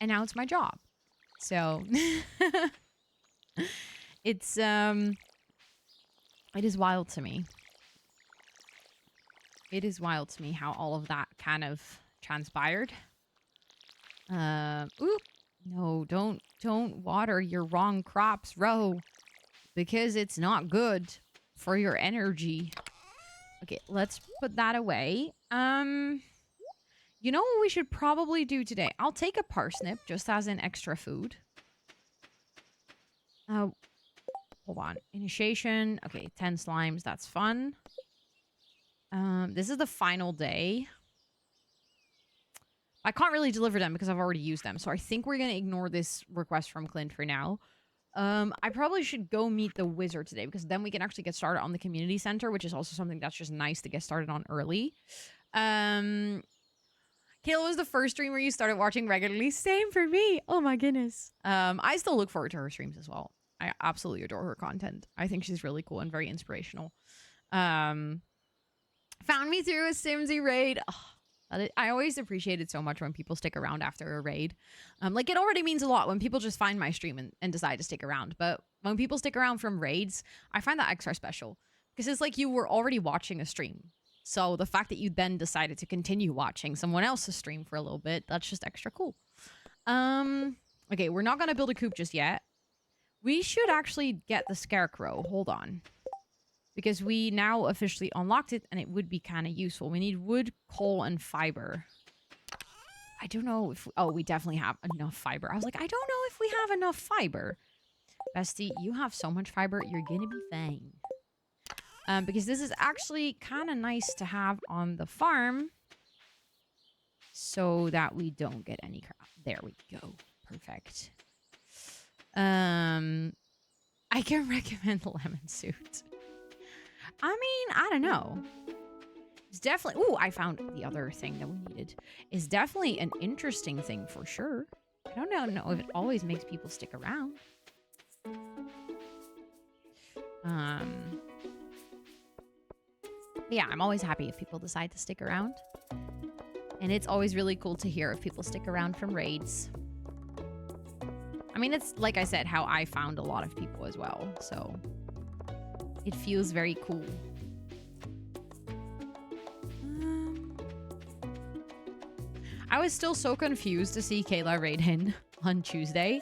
And now it's my job. So it is wild to me. It is wild to me how all of that kind of transpired. Oop. No, don't water your wrong crops, Ro. Because it's not good for your energy. Okay, let's put that away. You know what we should probably do today? I'll take a parsnip just as an extra food. Hold on. Initiation. Okay, 10 slimes. That's fun. This is the final day. I can't really deliver them because I've already used them. So I think we're going to ignore this request from Clint for now. I probably should go meet the wizard today because then we can actually get started on the community center, which is also something that's just nice to get started on early. Kayla was the first streamer you started watching regularly. Same for me. Oh my goodness. I still look forward to her streams as well. I absolutely adore her content. I think she's really cool and very inspirational. Found me through a Simsy raid. Oh, I always appreciate it so much when people stick around after a raid. Like, it already means a lot when people just find my stream and decide to stick around. But when people stick around from raids, I find that extra special. Because it's like you were already watching a stream. So the fact that you then decided to continue watching someone else's stream for a little bit, that's just extra cool. Okay, we're not going to build a coop just yet. We should actually get the scarecrow. Hold on. Because we now officially unlocked it, and it would be kind of useful. We need wood, coal, and fiber. I don't know if... Oh, we definitely have enough fiber. I was like, I don't know if we have enough fiber. Bestie, you have so much fiber, you're gonna be fine. Because this is actually kind of nice to have on the farm. So that we don't get any crap. There we go. Perfect. I can recommend lemon suit. I mean, I don't know. It's definitely... Ooh, I found the other thing that we needed. It's definitely an interesting thing for sure. I don't know if it always makes people stick around. Yeah, I'm always happy if people decide to stick around. And it's always really cool to hear if people stick around from raids. I mean, it's, like I said, how I found a lot of people as well. So... it feels very cool. I was still so confused to see Kayla raid in on Tuesday.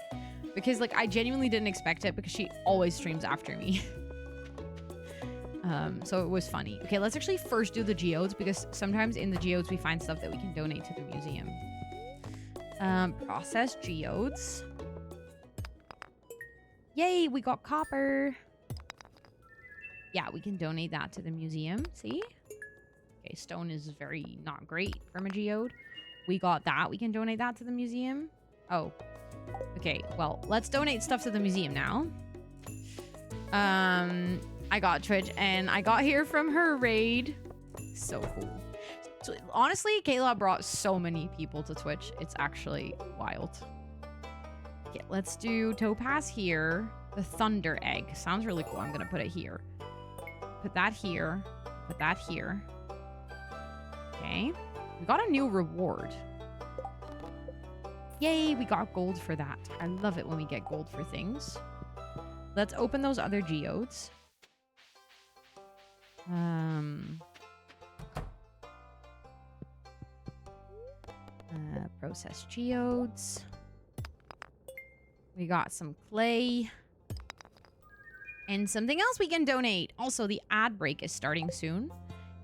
Because, like, I genuinely didn't expect it because she always streams after me. So it was funny. Okay, let's actually first do the geodes because sometimes in the geodes we find stuff that we can donate to the museum. Process geodes. Yay, we got copper. Yeah, we can donate that to the museum. See? Okay, stone is very not great from a geode. We got that. We can donate that to the museum. Oh. Okay, well, let's donate stuff to the museum now. I got Twitch, and I got here from her raid. So cool. So, honestly, Kayla brought so many people to Twitch. It's actually wild. Okay, let's do Topaz here. The Thunder Egg. Sounds really cool. I'm going to put it here. Put that here. Put that here. Okay. We got a new reward. Yay, we got gold for that. I love it when we get gold for things. Let's open those other geodes. Process geodes. We got some clay. And something else we can donate. Also, the ad break is starting soon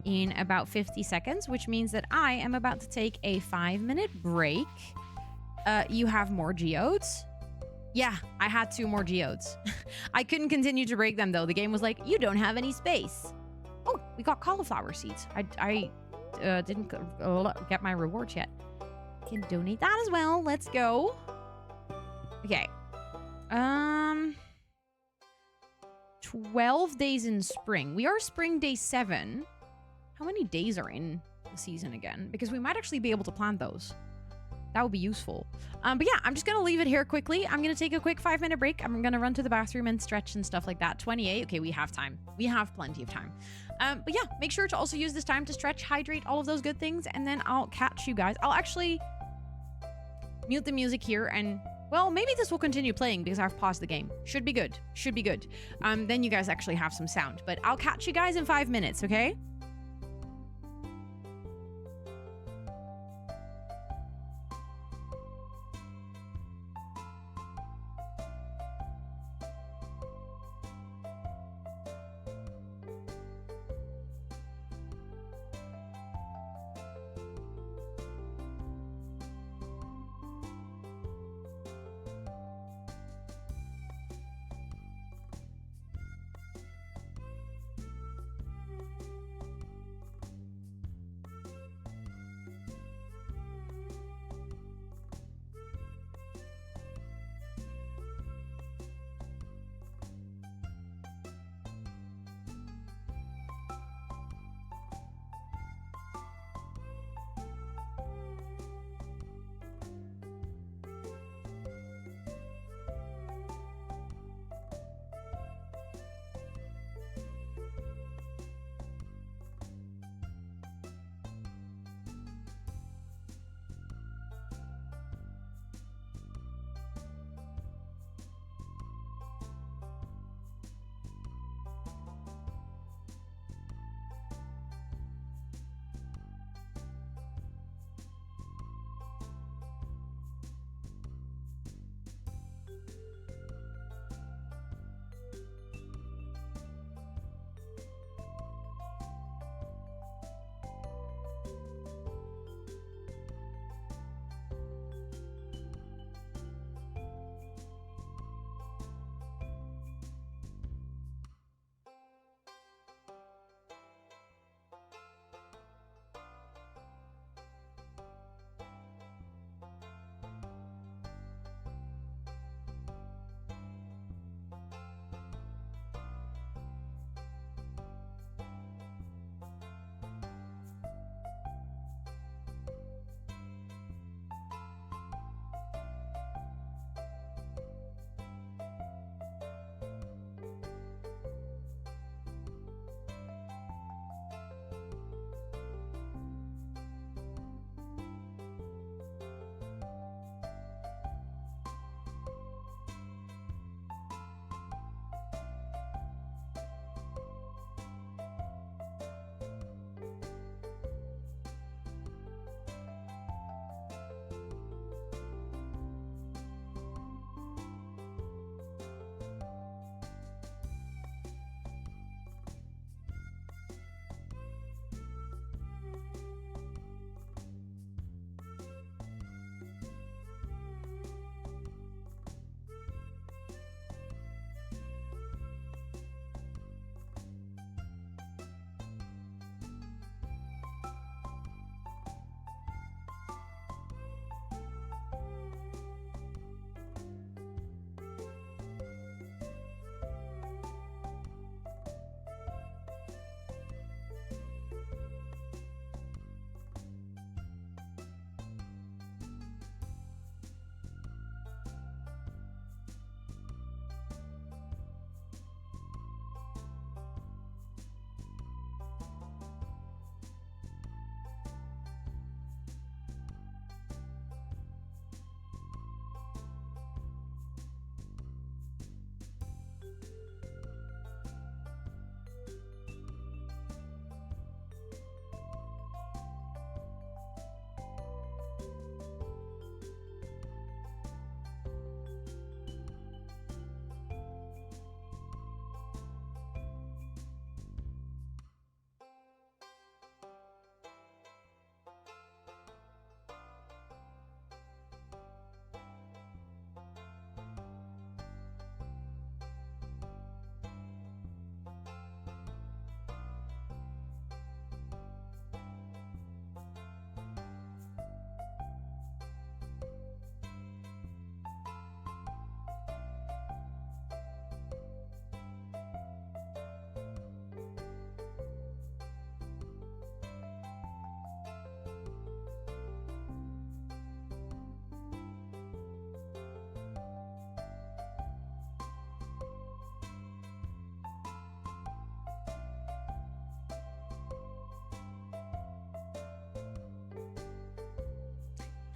in about 50 seconds, which means that I am about to take a 5-minute break. You have more geodes? Yeah, I had 2 more geodes. I couldn't continue to break them, though. The game was like, you don't have any space. Oh, we got cauliflower seeds. I didn't get my rewards yet. Can donate that as well. Let's go. Okay. 12 days in spring. We are spring day 7. How many days are in the season again? Because we might actually be able to plant those. That would be useful. But yeah, I'm just going to leave it here quickly. I'm going to take a quick 5-minute break. I'm going to run to the bathroom and stretch and stuff like that. 28. Okay, we have time. We have plenty of time. But yeah, make sure to also use this time to stretch, hydrate, all of those good things. And then I'll catch you guys. I'll actually mute the music here and... Well, maybe this will continue playing because I've paused the game. Should be good. Should be good. Then you guys actually have some sound. But I'll catch you guys in 5 minutes, okay?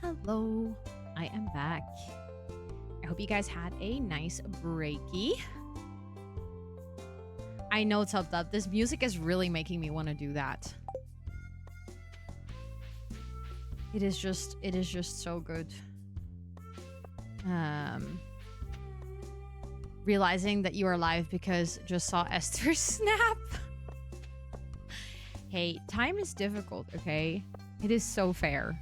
Hello. I am back. I hope you guys had a nice breaky. I know it's up. This music is really making me want to do that. It is just so good. Realizing that you are live because just saw Esther snap. Hey, time is difficult, okay? It is so fair.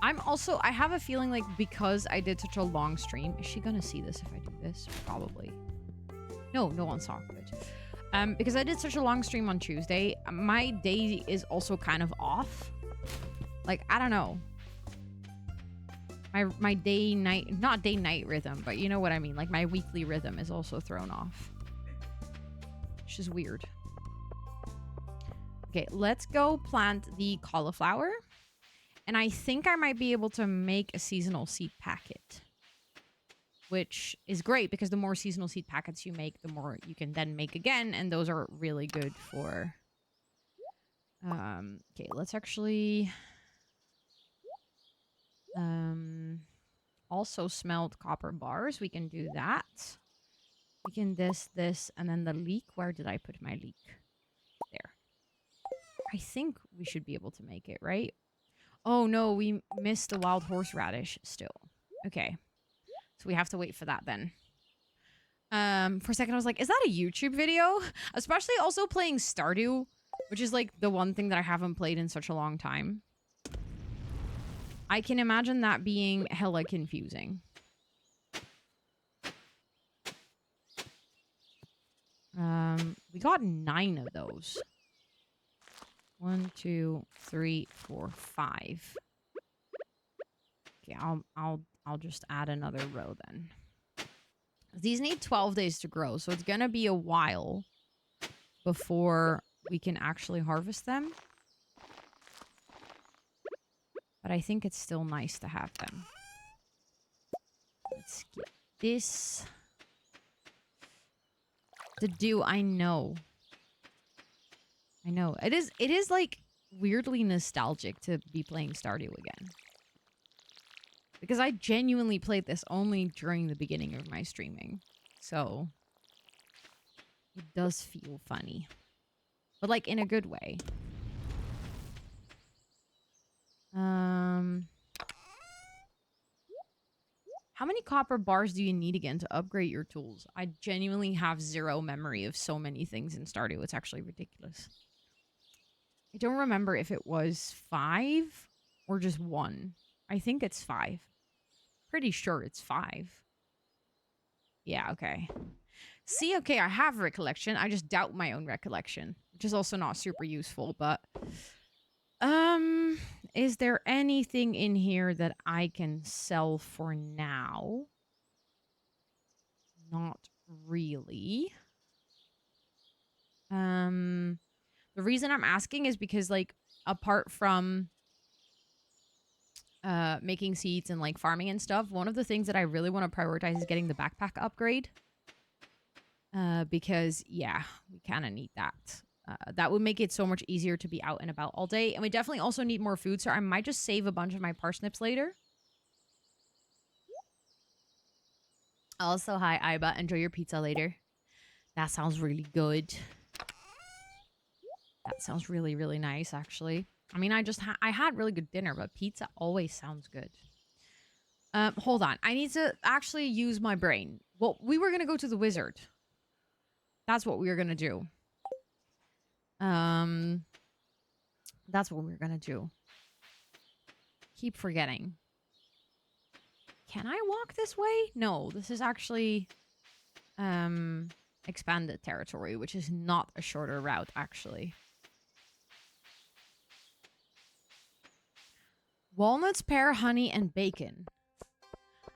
I have a feeling like because I did such a long stream, is she gonna see this if I do this? Probably. No one saw it. Because I did such a long stream on Tuesday, my day is also kind of off. Like, I don't know. My day-night, not day-night rhythm, but you know what I mean. Like, my weekly rhythm is also thrown off. Which is weird. Okay, let's go plant the cauliflower. And I think I might be able to make a seasonal seed packet. Which is great because the more seasonal seed packets you make, the more you can then make again. And those are really good for... okay, let's actually... also smelt copper bars. We can do that. We can this, and then the leek. Where did I put my leek? There. I think we should be able to make it, right? Oh no, we missed the wild horseradish still. Okay. So we have to wait for that then. For a second I was like, is that a YouTube video? Especially also playing Stardew, which is like the one thing that I haven't played in such a long time. I can imagine that being hella confusing. We got 9 of those. 1, 2, 3, 4, 5. Okay, I'll just add another row then. These need 12 days to grow, so it's gonna be a while before we can actually harvest them. But I think it's still nice to have them. Let's get this. The dew, I know. I know. It is like weirdly nostalgic to be playing Stardew again. Because I genuinely played this only during the beginning of my streaming. So it does feel funny. But like in a good way. How many copper bars do you need again to upgrade your tools? I genuinely have zero memory of so many things in Stardew. It's actually ridiculous. I don't remember if it was 5 or just 1. I think it's 5. Pretty sure it's 5. Yeah, okay. See, okay, I have recollection. I just doubt my own recollection, which is also not super useful, but... is there anything in here that I can sell for now? Not really. The reason I'm asking is because, like, apart from making seeds and like farming and stuff, one of the things that I really want to prioritize is getting the backpack upgrade. Because yeah, we kind of need that. That would make it so much easier to be out and about all day. And we definitely also need more food, so I might just save a bunch of my parsnips later. Also, hi, Iba. Enjoy your pizza later. That sounds really good. That sounds really, really nice, actually. I mean, I had really good dinner, but pizza always sounds good. Hold on. I need to actually use my brain. Well, we were going to go to the wizard. That's what we were going to do. That's what we're gonna do. Keep forgetting. Can I walk this way? No, this is actually expanded territory, which is not a shorter route, actually. Walnuts, pear, honey, and bacon.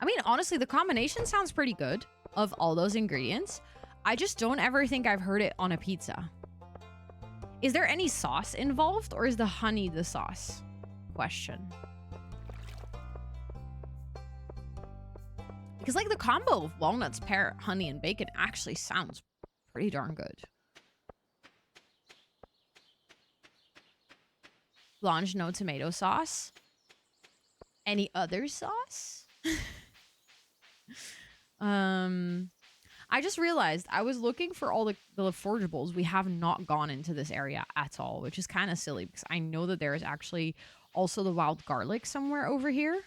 I mean, honestly, the combination sounds pretty good of all those ingredients. I just don't ever think I've heard it on a pizza. Is there any sauce involved, or is the honey the sauce? Question. Because, like, the combo of walnuts, pear, honey, and bacon actually sounds pretty darn good. Blanche, no tomato sauce. Any other sauce? I just realized I was looking for all the forgeables. We have not gone into this area at all, which is kind of silly because I know that there is actually also the wild garlic somewhere over here.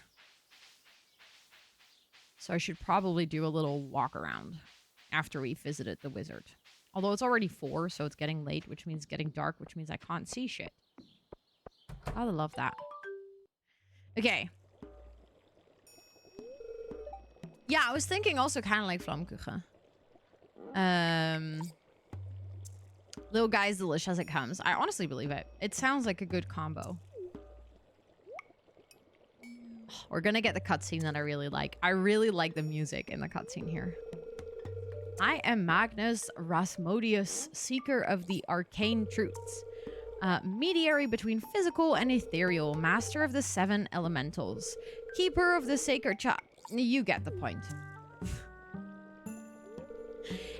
So I should probably do a little walk around after we visited the wizard. Although it's already 4, so it's getting late, which means getting dark, which means I can't see shit. I love that. Okay. Yeah, I was thinking also kind of like Flammkuchen. Little guy's delish as it comes. I honestly believe it. It sounds like a good combo. We're gonna get the cutscene that I really like. I really like the music in the cutscene here. I am Magnus Rasmodius, seeker of the arcane truths. Mediary between physical and ethereal, master of the 7 elementals. Keeper of the sacred you get the point.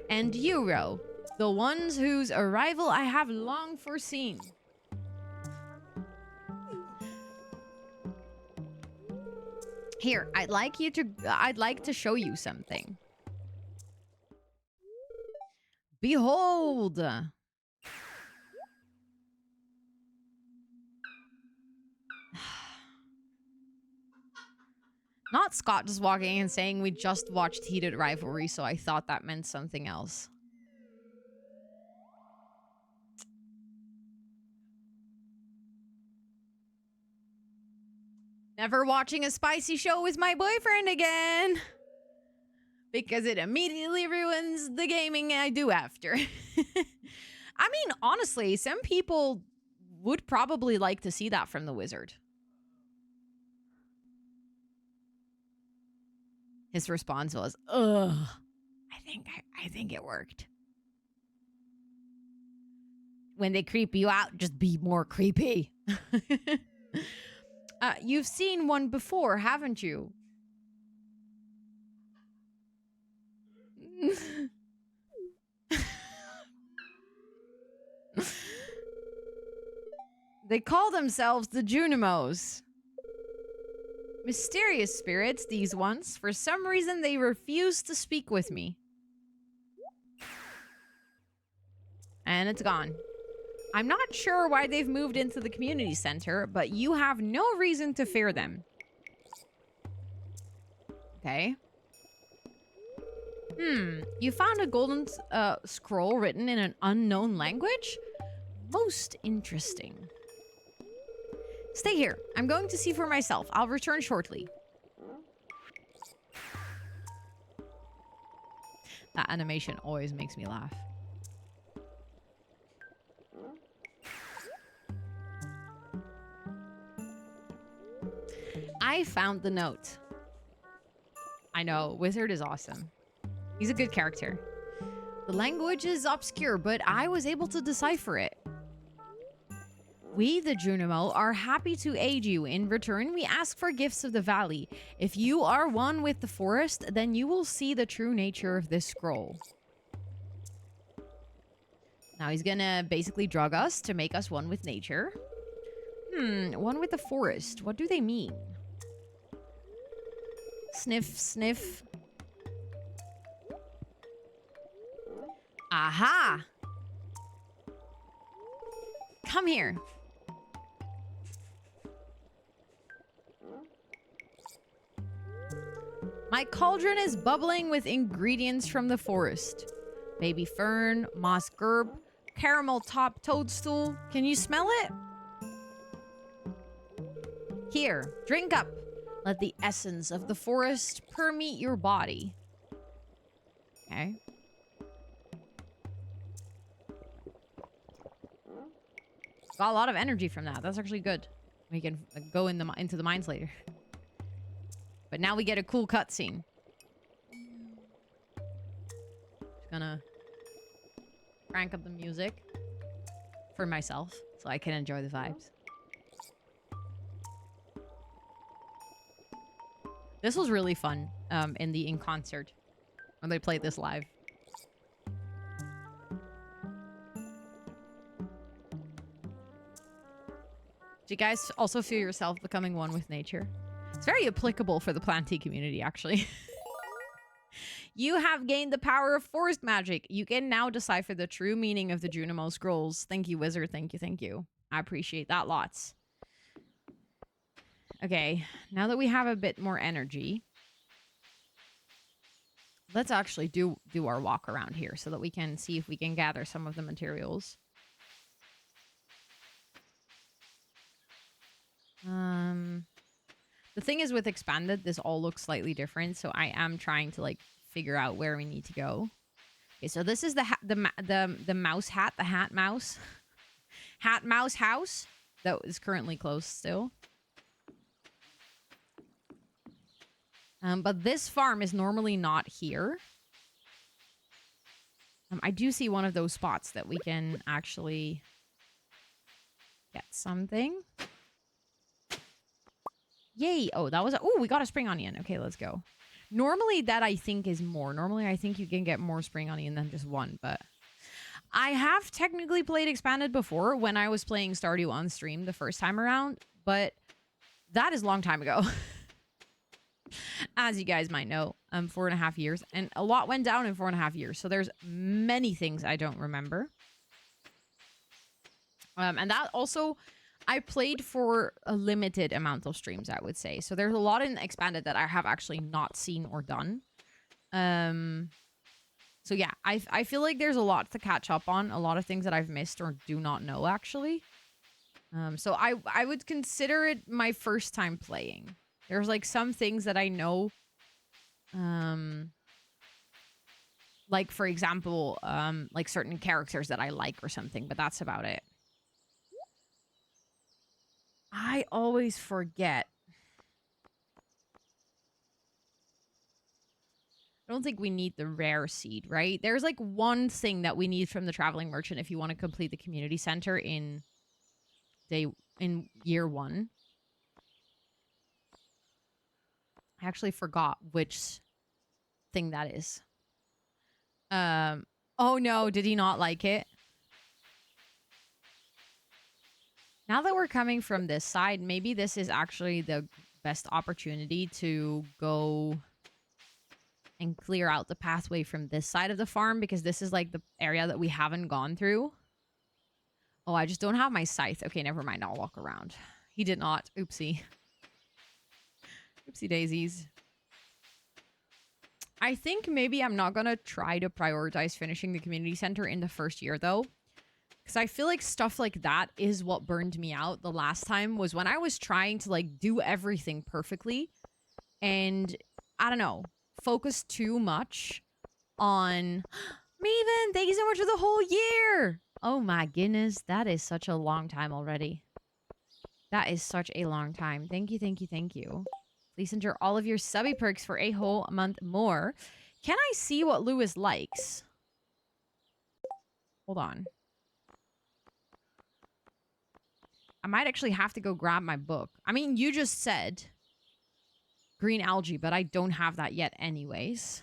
And Euro, the ones whose arrival I have long foreseen. Here, I'd like to show you something. Behold! Not Scott just walking and saying we just watched Heated Rivalry, so I thought that meant something else. Never watching a spicy show with my boyfriend again. Because it immediately ruins the gaming I do after. I mean, honestly, some people would probably like to see that from the wizard. His response was, ugh, I think it worked. When they creep you out, just be more creepy. You've seen one before, haven't you? They call themselves the Junimos. Mysterious spirits, these ones. For some reason, they refuse to speak with me. And it's gone. I'm not sure why they've moved into the community center, but you have no reason to fear them. Okay. You found a golden scroll written in an unknown language? Most interesting. Stay here. I'm going to see for myself. I'll return shortly. That animation always makes me laugh. I found the note. I know, Wizard is awesome. He's a good character. The language is obscure, but I was able to decipher it. We, the Junimo, are happy to aid you. In return, we ask for gifts of the valley. If you are one with the forest, then you will see the true nature of this scroll. Now he's gonna basically drug us to make us one with nature. One with the forest. What do they mean? Sniff, sniff. Aha! Come here. My cauldron is bubbling with ingredients from the forest. Baby fern, moss gerb, caramel top toadstool. Can you smell it? Here, drink up. Let the essence of the forest permeate your body. Okay. Got a lot of energy from that. That's actually good. We can go into the mines later. But now we get a cool cutscene. Just gonna crank up the music for myself so I can enjoy the vibes. This was really fun in concert when they played this live. Do you guys also feel yourself becoming one with nature? It's very applicable for the plantee community, actually. You have gained the power of forest magic. You can now decipher the true meaning of the Junimo scrolls. Thank you, wizard. Thank you, thank you. I appreciate that lots. Okay, now that we have a bit more energy, let's actually do our walk around here so that we can see if we can gather some of the materials. The thing is with Expanded, this all looks slightly different, so I am trying to like figure out where we need to go. Okay, so this is the mouse hat, the hat mouse. Hat mouse house that is currently closed still. But this farm is normally not here. I do see one of those spots that we can actually get something. Yay. Oh, that was oh, we got a spring onion. Okay, let's go. Normally that I think is more. Normally I think you can get more spring onion than just one, but I have technically played Expanded before when I was playing Stardew on stream the first time around, but that is a long time ago. As you guys might know, 4.5 years, and a lot went down in 4.5 years. So there's many things I don't remember. And that also, I played for a limited amount of streams, I would say. So there's a lot in Expanded that I have actually not seen or done. So yeah, I feel like there's a lot to catch up on, a lot of things that I've missed or do not know actually. So I would consider it my first time playing. There's like some things that I know, like for example, like certain characters that I like or something, but that's about it. I always forget. I don't think we need the rare seed, right? There's like one thing that we need from the traveling merchant if you want to complete the community center in year 1. I actually forgot which thing that is. Oh no, did he not like it? Now that we're coming from this side, maybe this is actually the best opportunity to go and clear out the pathway from this side of the farm, because this is like the area that we haven't gone through. Oh, I just don't have my scythe. Okay, never mind. I'll walk around. He did not. Oopsie. Oopsie daisies. I think maybe I'm not going to try to prioritize finishing the community center in the first year, though. Because I feel like stuff like that is what burned me out the last time, was when I was trying to, like, do everything perfectly. And, I don't know, focus too much on... Maven, thank you so much for the whole year! Oh my goodness, that is such a long time already. That is such a long time. Thank you, thank you, thank you. Please enter all of your subby perks for a whole month more. Can I see what Lewis likes? Hold on. I might actually have to go grab my book. I mean, you just said green algae, but I don't have that yet anyways.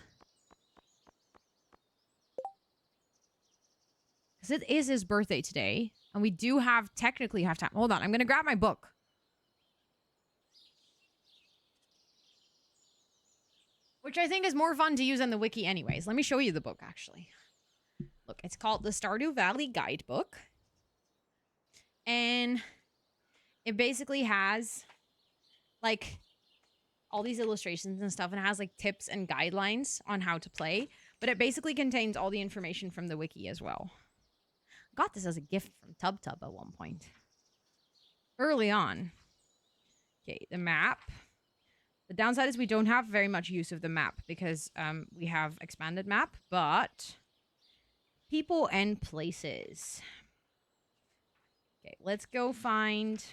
Because it is his birthday today. And we do technically have time. Hold on, I'm going to grab my book. Which I think is more fun to use on the wiki anyways. Let me show you the book, actually. Look, it's called the Stardew Valley Guidebook. And it basically has, like, all these illustrations and stuff. And it has, like, tips and guidelines on how to play. But it basically contains all the information from the wiki as well. I got this as a gift from TubTub at one point. Early on. Okay, the map. The downside is we don't have very much use of the map because we have expanded map, but people and places. Okay, let's go find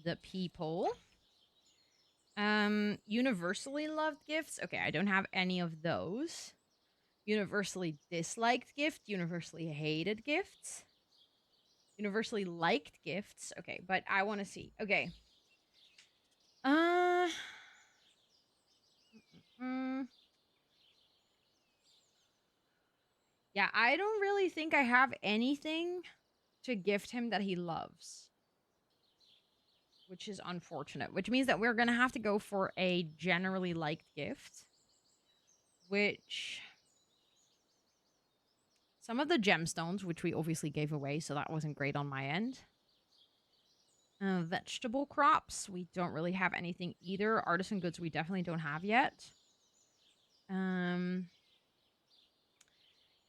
the people. Universally loved gifts. Okay, I don't have any of those. Universally disliked gift, universally hated gifts. Universally liked gifts. Okay, but I want to see. Okay. Yeah, I don't really think I have anything to gift him that he loves, which is unfortunate, which means that we're going to have to go for a generally liked gift, which some of the gemstones, which we obviously gave away, so that wasn't great on my end. Vegetable crops, we don't really have anything either. Artisan goods, we definitely don't have yet.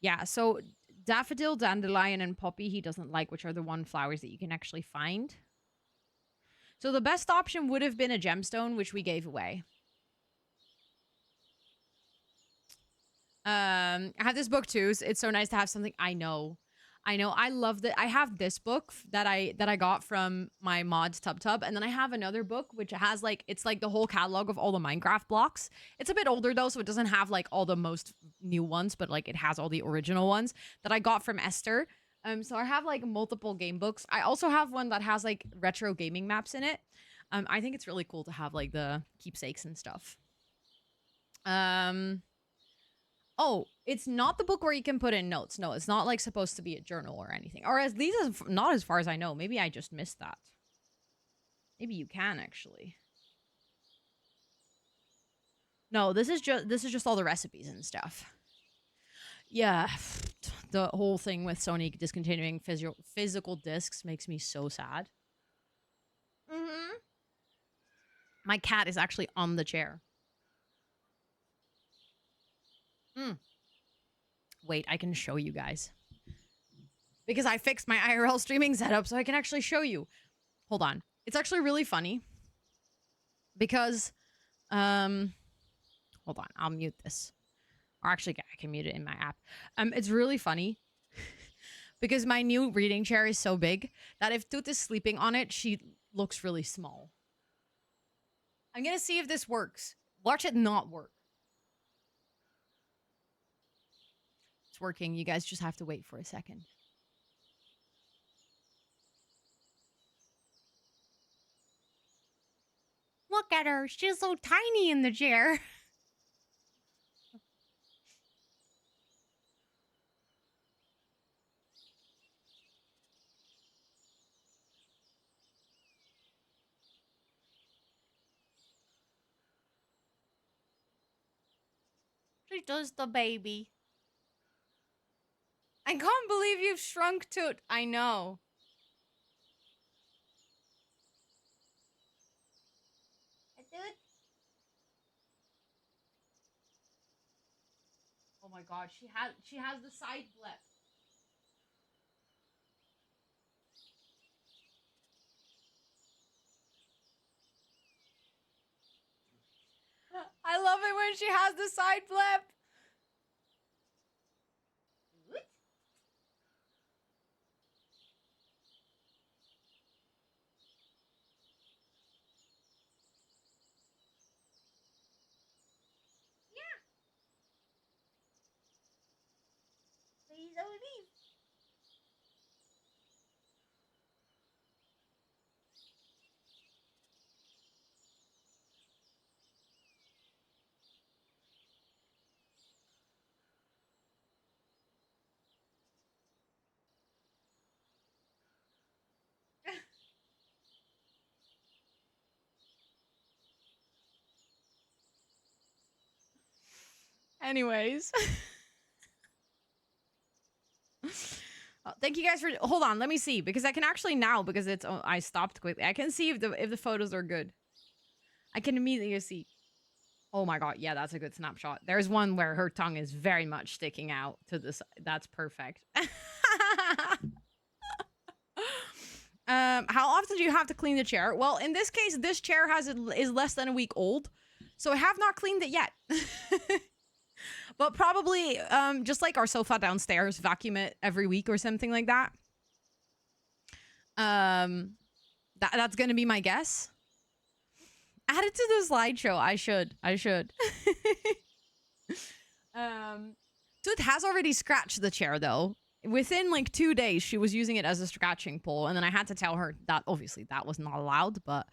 Yeah, so daffodil, dandelion, and poppy he doesn't like, which are the one flowers that you can actually find. So the best option would have been a gemstone, which we gave away. I have this book too. So it's so nice to have something. I know. I love that. I have this book that I got from my mods Tub, and then I have another book which has like it's like the whole catalog of all the Minecraft blocks. It's a bit older though, so it doesn't have like all the most new ones, but like it has all the original ones that I got from Esther. So I have like multiple game books. I also have one that has like retro gaming maps in it. I think it's really cool to have like the keepsakes and stuff. Oh, it's not the book where you can put in notes. No, it's not like supposed to be a journal or anything. Or at least not as far as I know. Maybe I just missed that. Maybe you can actually. No, this is just all the recipes and stuff. Yeah, the whole thing with Sony discontinuing physical discs makes me so sad. My cat is actually on the chair. Wait, I can show you guys. Because I fixed my IRL streaming setup so I can actually show you. Hold on. It's actually really funny. Because, hold on, I'll mute this. Or actually, I can mute it in my app. It's really funny. Because my new reading chair is so big that if Toot is sleeping on it, she looks really small. I'm gonna see if this works. Watch it not work. It's working. You guys just have to wait for a second. Look at her. She's so tiny in the chair. She's just a baby. I can't believe you've shrunk Toot. I know. Oh my god, she has the side flip. I love it when she has the side flip. Please don't leave. Anyways. Thank you guys for hold on, let me see because I can actually now because it's I stopped quickly. I can see if the photos are good. I can immediately see. Oh my god, yeah, that's a good snapshot. There's one where her tongue is very much sticking out to this. That's perfect. How often do you have to clean the chair? Well, in this case, this chair is less than a week old, so I have not cleaned it yet. But probably, just like our sofa downstairs, vacuum it every week or something like that. That's gonna be my guess. Add it to the slideshow. I should. Tooth has already scratched the chair though. Within like 2 days, she was using it as a scratching pole, and then I had to tell her that obviously that was not allowed. But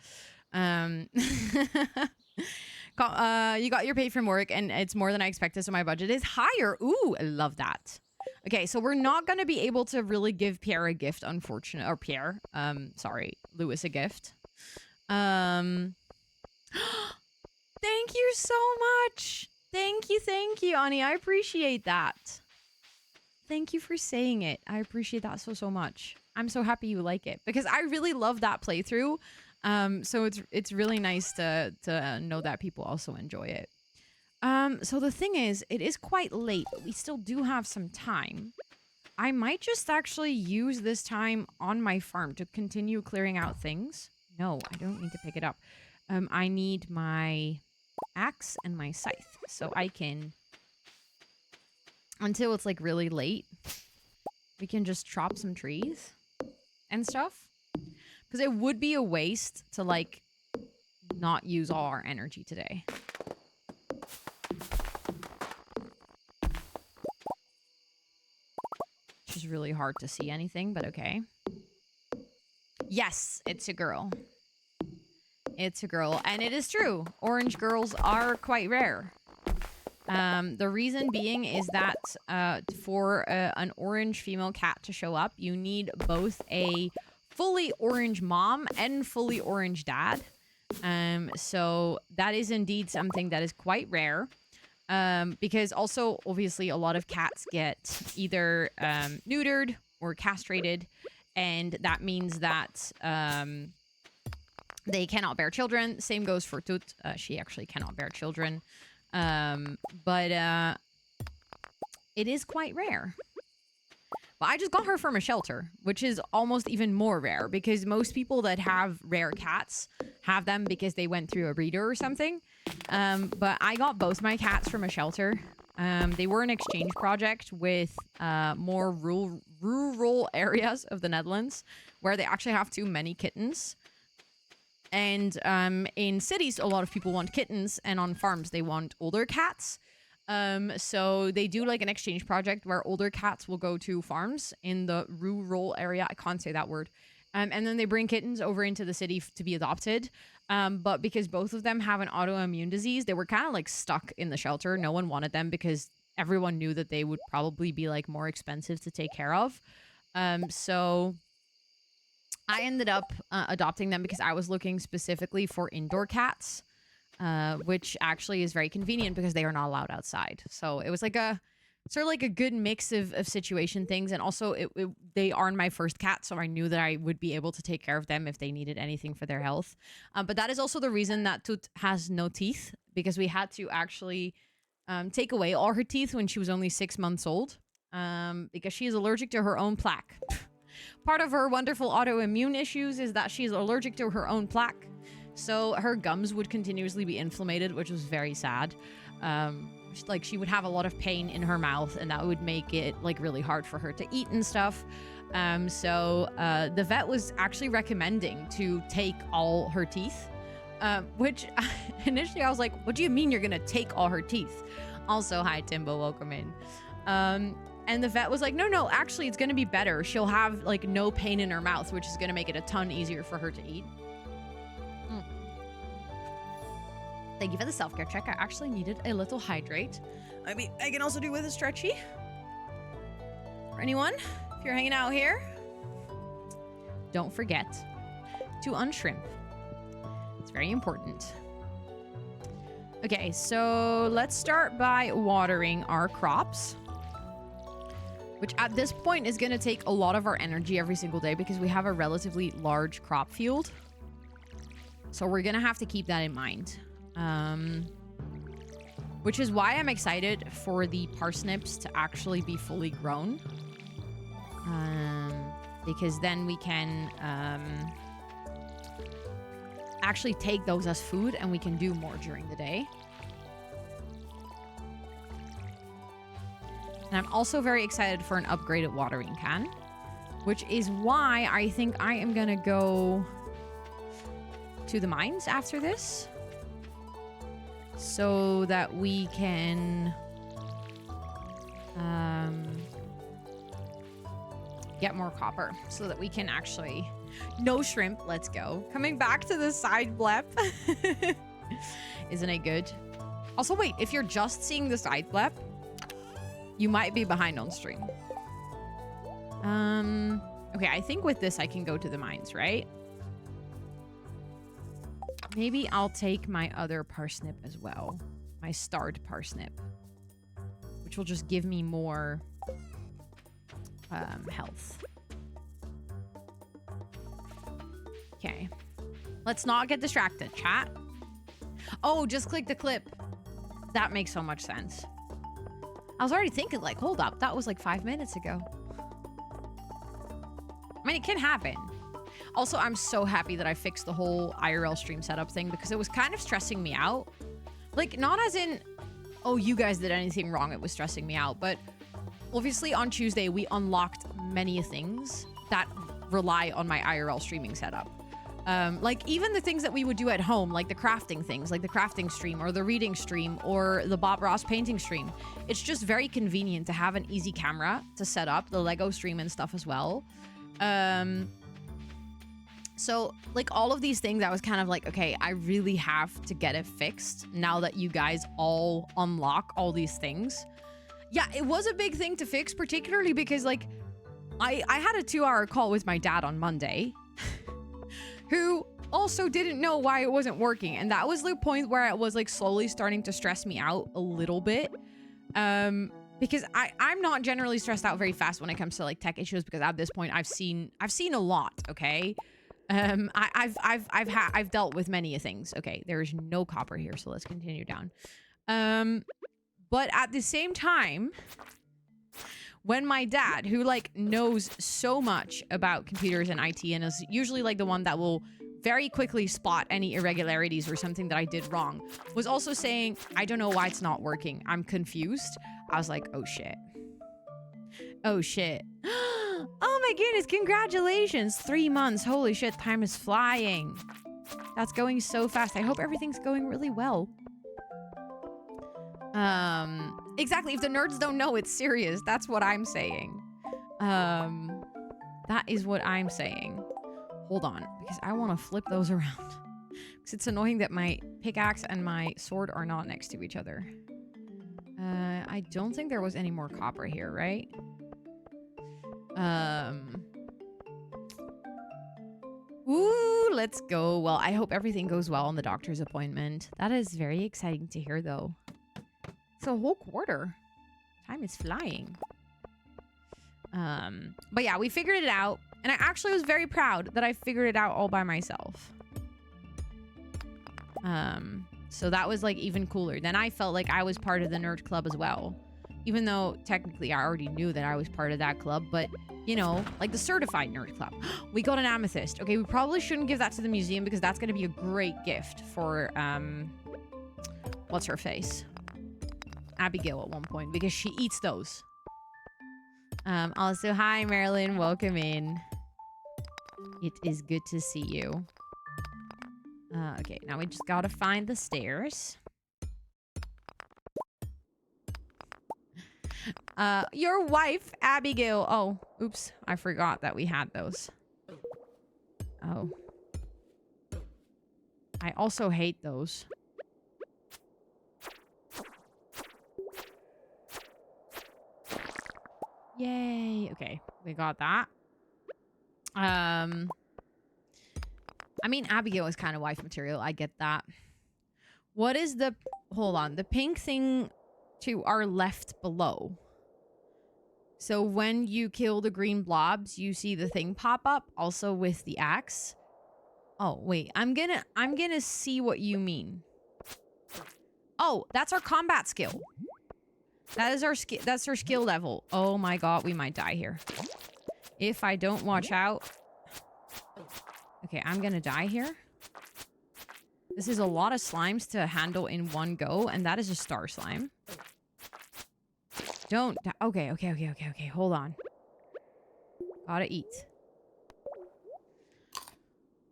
you got your pay from work, and it's more than I expected, so my budget is higher. Ooh, I love that. Okay, so we're not going to be able to really give Pierre a gift, Lewis a gift. Thank you so much. Thank you, Ani. I appreciate that. Thank you for saying it. I appreciate that so much. I'm so happy you like it because I really love that playthrough. So it's really nice to know that people also enjoy it. So the thing is, it is quite late, but we still do have some time. I might just actually use this time on my farm to continue clearing out things. No, I don't need to pick it up. I need my axe and my scythe, so I can, until it's like really late, we can just chop some trees and stuff. Because it would be a waste to like not use all our energy today. Which is really hard to see anything, but okay. Yes, it's a girl. It's a girl, and it is true. Orange girls are quite rare. The reason being is that for an orange female cat to show up, you need both a fully orange mom and fully orange dad. So that is indeed something that is quite rare. Because also, obviously, a lot of cats get either neutered or castrated, and that means that they cannot bear children. Same goes for Toot. She actually cannot bear children. But it is quite rare. But I just got her from a shelter, which is almost even more rare because most people that have rare cats have them because they went through a breeder or something. But I got both my cats from a shelter. They were an exchange project with more rural areas of the Netherlands where they actually have too many kittens. And in cities, a lot of people want kittens, and on farms, they want older cats. So they do like an exchange project where older cats will go to farms in the rural area. I can't say that word. And then they bring kittens over into the city to be adopted. But because both of them have an autoimmune disease, they were kind of like stuck in the shelter. No one wanted them because everyone knew that they would probably be like more expensive to take care of. So I ended up adopting them because I was looking specifically for indoor cats, which actually is very convenient because they are not allowed outside. So it was like a sort of like a good mix of situation things. And also they aren't my first cat, so I knew that I would be able to take care of them if they needed anything for their health. But that is also the reason that Toot has no teeth, because we had to actually take away all her teeth when she was only 6 months old, because she is allergic to her own plaque. Part of her wonderful autoimmune issues is that she's allergic to her own plaque. So her gums would continuously be inflamed, which was very sad. Like she would have a lot of pain in her mouth, and that would make it like really hard for her to eat and stuff. So the vet was actually recommending to take all her teeth, which initially I was like, what do you mean you're going to take all her teeth? Also, hi, Timbo, welcome in. And the vet was like, no, actually, it's going to be better. She'll have like no pain in her mouth, which is going to make it a ton easier for her to eat. Thank you for the self-care check. I actually needed a little hydrate. I mean, I can also do with a stretchy. For anyone, if you're hanging out here, don't forget to unshrimp. It's very important. Okay, so let's start by watering our crops, which at this point is going to take a lot of our energy every single day because we have a relatively large crop field. So we're going to have to keep that in mind. Which is why I'm excited for the parsnips to actually be fully grown. Because then we can actually take those as food and we can do more during the day. And I'm also very excited for an upgraded watering can, which is why I think I am going to go to the mines after this so that we can get more copper so that we can actually... No shrimp, let's go. Coming back to the side blep. Isn't it good? Also, wait, if you're just seeing the side blep, you might be behind on stream. Okay, I think with this I can go to the mines, right? Maybe I'll take my other parsnip as well. My starred parsnip. Which will just give me more health. Okay. Let's not get distracted, chat. Oh, just click the clip. That makes so much sense. I was already thinking, like, hold up. That was like 5 minutes ago. I mean, it can happen. Also, I'm so happy that I fixed the whole IRL stream setup thing because it was kind of stressing me out. Like, not as in, oh, you guys did anything wrong. It was stressing me out. But obviously on Tuesday, we unlocked many things that rely on my IRL streaming setup. Like even the things that we would do at home, like the crafting things, like the crafting stream or the reading stream or the Bob Ross painting stream. It's just very convenient to have an easy camera to set up, the Lego stream and stuff as well. So like all of these things, I was kind of like, okay, I really have to get it fixed now that you guys all unlock all these things. Yeah, it was a big thing to fix, particularly because like I had a 2-hour call with my dad on Monday who also didn't know why it wasn't working. And that was the point where it was like slowly starting to stress me out a little bit. Because I'm not generally stressed out very fast when it comes to like tech issues because at this point I've seen a lot, okay? I've dealt with many things. Okay, there is no copper here, so let's continue down. But at the same time, when my dad, who like knows so much about computers and IT and is usually like the one that will very quickly spot any irregularities or something that I did wrong, was also saying, I don't know why it's not working. I'm confused. I was like, oh shit. Oh shit. Oh my goodness, congratulations. 3 months. Holy shit, time is flying. That's going so fast. I hope everything's going really well. Exactly. If the nerds don't know, it's serious. That's what I'm saying. That is what I'm saying. Hold on, because I want to flip those around. Because it's annoying that my pickaxe and my sword are not next to each other. I don't think there was any more copper here, right? Ooh, let's go. Well, I hope everything goes well on the doctor's appointment. That is very exciting to hear, though. It's a whole quarter. Time is flying. But yeah, we figured it out. And I actually was very proud that I figured it out all by myself. So that was like even cooler. Then I felt like I was part of the nerd club as well. Even though technically I already knew that I was part of that club, but you know, like the certified nerd club. We got an amethyst. Okay, we probably shouldn't give that to the museum because that's going to be a great gift for, what's her face? Abigail at one point, because she eats those. Also, hi Marilyn, welcome in. It is good to see you. Okay, now we just gotta find the stairs. Your wife, Abigail. Oh, oops. I forgot that we had those. Oh. I also hate those. Yay. Okay, we got that. I mean, Abigail is kind of wife material. I get that. What is the... Hold on. The pink thing to our left below. So when you kill the green blobs, you see the thing pop up. Also with the axe. Oh, wait. I'm gonna see what you mean. Oh, that's our combat skill. That is our skill. That's our skill level. Oh my god, we might die here. If I don't watch out. Okay, I'm gonna die here. This is a lot of slimes to handle in one go, and that is a star slime. Don't die. Okay. Hold on. Gotta eat.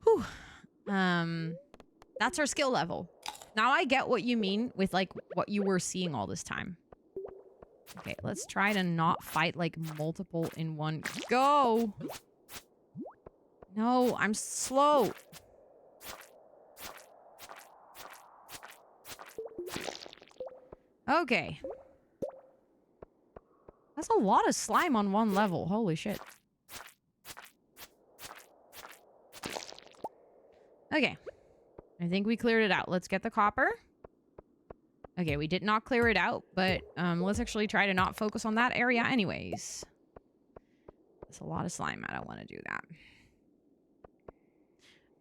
Whew. That's our skill level. Now I get what you mean with, like, what you were seeing all this time. Okay, let's try to not fight, like, multiple in one go. No, I'm slow. Okay. That's a lot of slime on one level. Holy shit. Okay. I think we cleared it out. Let's get the copper. Okay, we did not clear it out, but let's actually try to not focus on that area anyways. That's a lot of slime. I don't want to do that.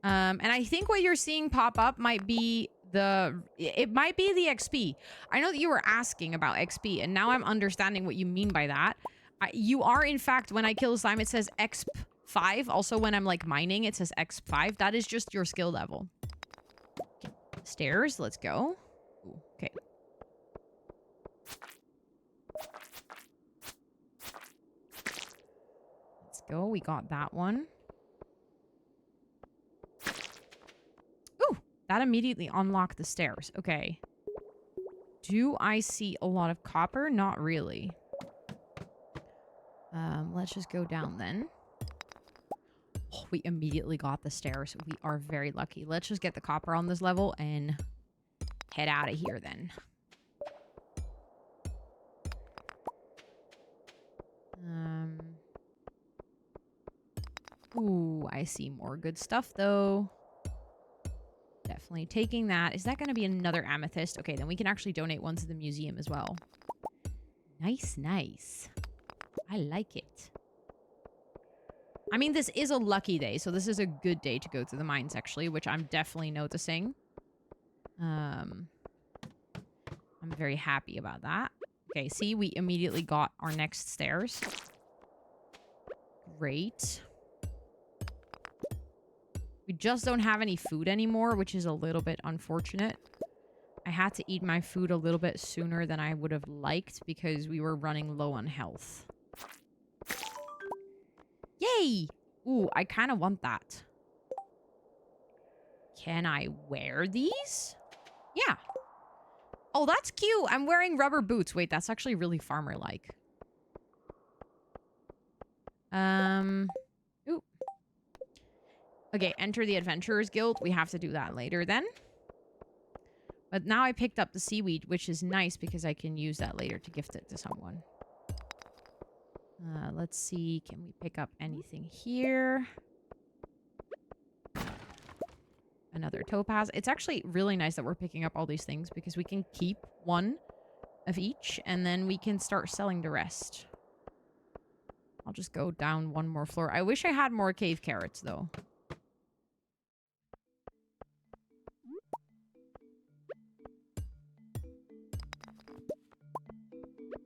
And I think what you're seeing pop up might be it might be the XP. I know that you were asking about XP, and now I'm understanding what you mean by that. You are, in fact, when I kill slime, it says XP5. Also, when I'm, like, mining, it says XP5. That is just your skill level. Okay. Stairs, let's go. Ooh, okay. Let's go. We got that one. Ooh, that immediately unlocked the stairs. Okay. Do I see a lot of copper? Not really. Let's just go down then. Oh, we immediately got the stairs. We are very lucky. Let's just get the copper on this level and head out of here then. Ooh, I see more good stuff though. Definitely taking that. Is that going to be another amethyst? Okay, then we can actually donate one to the museum as well. Nice, nice. I like it. I mean, this is a lucky day, so this is a good day to go to the mines, actually, which I'm definitely noticing. I'm very happy about that. Okay, see, we immediately got our next stairs. Great. We just don't have any food anymore, which is a little bit unfortunate. I had to eat my food a little bit sooner than I would have liked because we were running low on health. Yay! Ooh, I kind of want that. Can I wear these? Yeah. Oh, that's cute. I'm wearing rubber boots. Wait, that's actually really farmer-like. Ooh. Okay, enter the Adventurers Guild. We have to do that later then. But now I picked up the seaweed, which is nice because I can use that later to gift it to someone. Let's see. Can we pick up anything here? Another topaz. It's actually really nice that we're picking up all these things because we can keep one of each and then we can start selling the rest. I'll just go down one more floor. I wish I had more cave carrots though.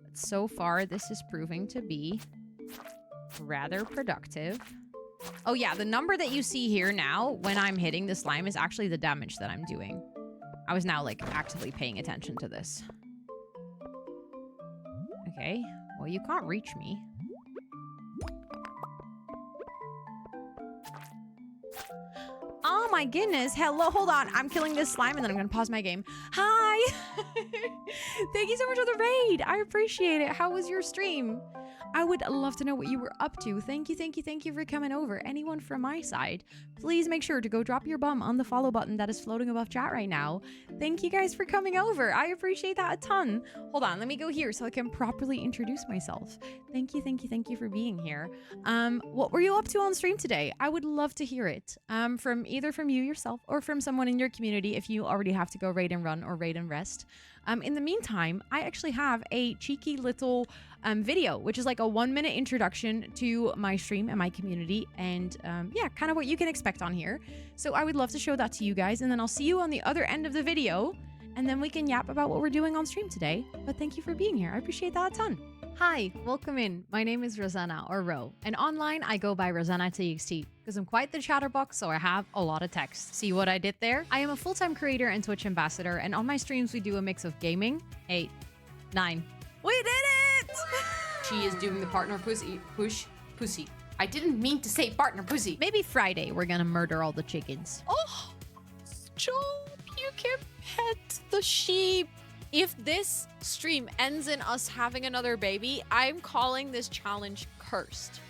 But so far, this is proving to be rather productive. Oh yeah, the number that you see here now when I'm hitting the slime is actually the damage that I'm doing. I was now like actively paying attention to this. Okay, well you can't reach me. Oh my goodness, hello, hold on. I'm killing this slime and then I'm gonna pause my game. Hi! Thank you so much for the raid. I appreciate it. How was your stream? I would love to know what you were up to. Thank you for coming over. Anyone from my side, please make sure to go drop your bum on the follow button that is floating above chat right now. Thank you guys for coming over. I appreciate that a ton. Hold on, let me go here so I can properly introduce myself. Thank you for being here. What were you up to on stream today? I would love to hear it. From either from you yourself or from someone in your community if you already have to go raid and run or raid and rest. In the meantime, I actually have a cheeky little video, which is like a 1-minute introduction to my stream and my community and yeah, kind of what you can expect on here. So I would love to show that to you guys and then I'll see you on the other end of the video and then we can yap about what we're doing on stream today. But thank you for being here. I appreciate that a ton. Hi, welcome in. My name is Rosanna, or Ro, and online I go by rosannatxt because I'm quite the chatterbox, so I have a lot of text. See what I did there? I am a full-time creator and Twitch ambassador, and on my streams we do a mix of gaming. 8, 9. We did it! She is doing the partner pussy. I didn't mean to say partner pussy. Maybe Friday we're gonna murder all the chickens. Oh, stop! You can pet the sheep. If this stream ends in us having another baby, I'm calling this challenge cursed.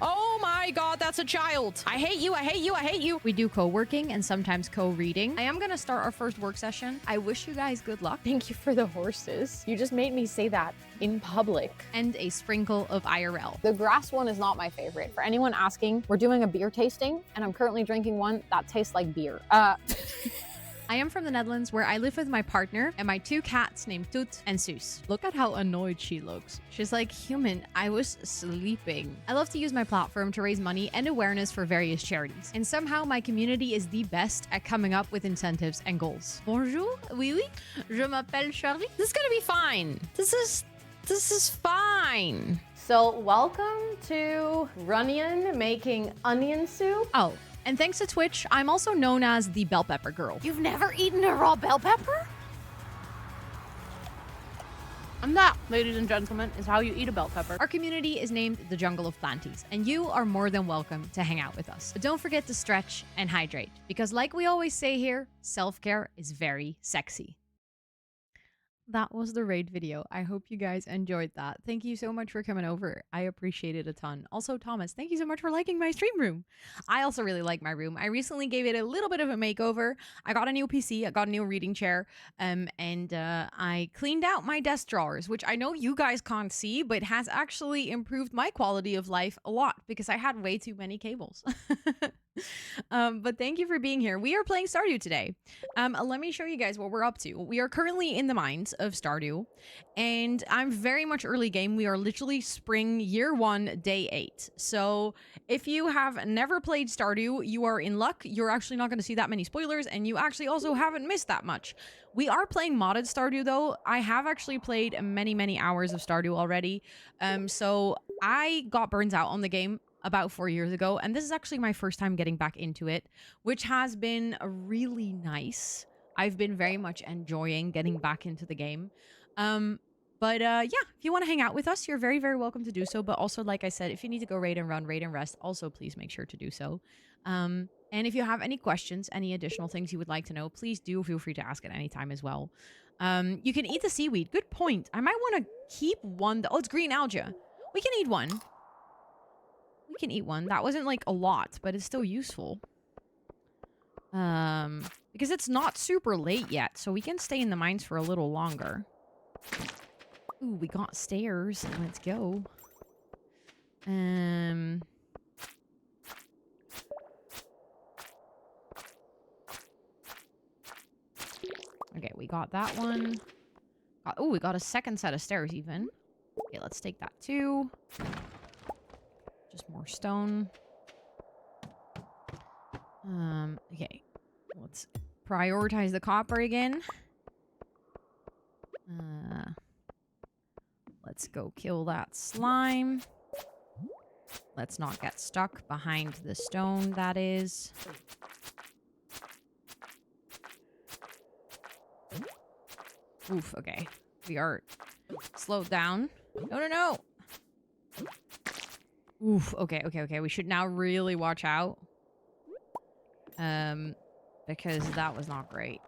Oh my god, that's a child. I hate you, I hate you, I hate you. We do co-working and sometimes co-reading. I am gonna start our first work session. I wish you guys good luck. Thank you for the horses. You just made me say that in public. And a sprinkle of IRL. The grass one is not my favorite. For anyone asking, we're doing a beer tasting, and I'm currently drinking one that tastes like beer. I am from the Netherlands, where I live with my partner and my 2 cats named Toot and Suus. Look at how annoyed she looks. She's like, human, I was sleeping. I love to use my platform to raise money and awareness for various charities. And somehow my community is the best at coming up with incentives and goals. Bonjour, oui, oui, je m'appelle Charlie. This is gonna be fine. This is fine. So welcome to Runyon making onion soup. Oh. And thanks to Twitch, I'm also known as the bell pepper girl. You've never eaten a raw bell pepper? And that, ladies and gentlemen, is how you eat a bell pepper. Our community is named the Jungle of Planties, and you are more than welcome to hang out with us. But don't forget to stretch and hydrate, because like we always say here, self-care is very sexy. That was the raid video. I hope you guys enjoyed that. Thank you so much for coming over. I appreciate it a ton. Also, Thomas, thank you so much for liking my stream room. I also really like my room. I recently gave it a little bit of a makeover. I got a new PC, I got a new reading chair, and I cleaned out my desk drawers, which I know you guys can't see, but has actually improved my quality of life a lot because I had way too many cables. But thank you for being here. We are playing Stardew today. Let me show you guys what we're up to. We are currently in the mines of Stardew, and I'm very much early game. We are literally spring year 1, day 8. So if you have never played Stardew, you are in luck. You're actually not going to see that many spoilers, and you actually also haven't missed that much. We are playing modded Stardew though. I have actually played many hours of Stardew already. So I got burnt out on the game about 4 years ago, and this is actually my first time getting back into it, which has been really nice. I've been very much enjoying getting back into the game. But yeah, if you want to hang out with us, you're very welcome to do so. But also, like I said, if you need to go raid and run, raid and rest, also please make sure to do so. And if you have any questions, any additional things you would like to know, please do feel free to ask at any time as well. You can eat the seaweed. Good point. I might want to keep one. Oh, it's green algae. We can eat one. We can eat one. That wasn't like a lot, but it's still useful. Because it's not super late yet, so we can stay in the mines for a little longer. Ooh, we got stairs. Let's go. Okay, we got that one. Oh, we got a second set of stairs even. Okay, let's take that too. Just more stone. Okay. Let's prioritize the copper again. Let's go kill that slime. Let's not get stuck behind the stone, that is. Oof, okay. We are slowed down. No. Oof, okay. We should now really watch out. Because that was not great.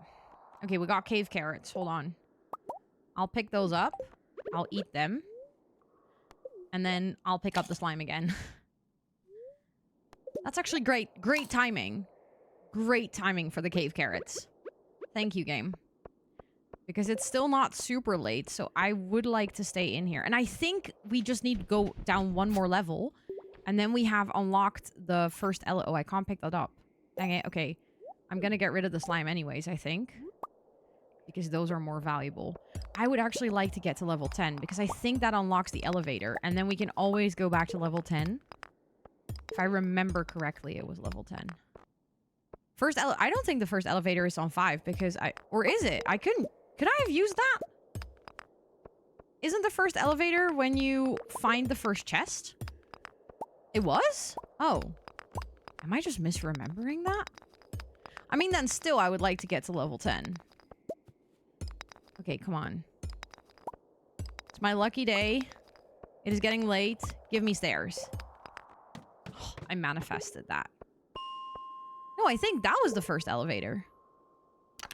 Okay, we got cave carrots. Hold on. I'll pick those up. I'll eat them. And then I'll pick up the slime again. That's actually great. Great timing. Great timing for the cave carrots. Thank you, game. Because it's still not super late, so I would like to stay in here. And I think we just need to go down one more level. And then we have unlocked the first Oh, I can't pick that up. Dang it. Okay. I'm gonna get rid of the slime anyways, I think. Because those are more valuable. I would actually like to get to level 10, because I think that unlocks the elevator. And then we can always go back to level 10. If I remember correctly, it was level 10. I don't think the first elevator is on 5, because or is it? I couldn't... Could I have used that? Isn't the first elevator when you find the first chest? It was? Oh. Am I just misremembering that? I mean, then still, I would like to get to level 10. Okay, come on. It's my lucky day. It is getting late. Give me stairs. Oh, I manifested that. No, I think that was the first elevator.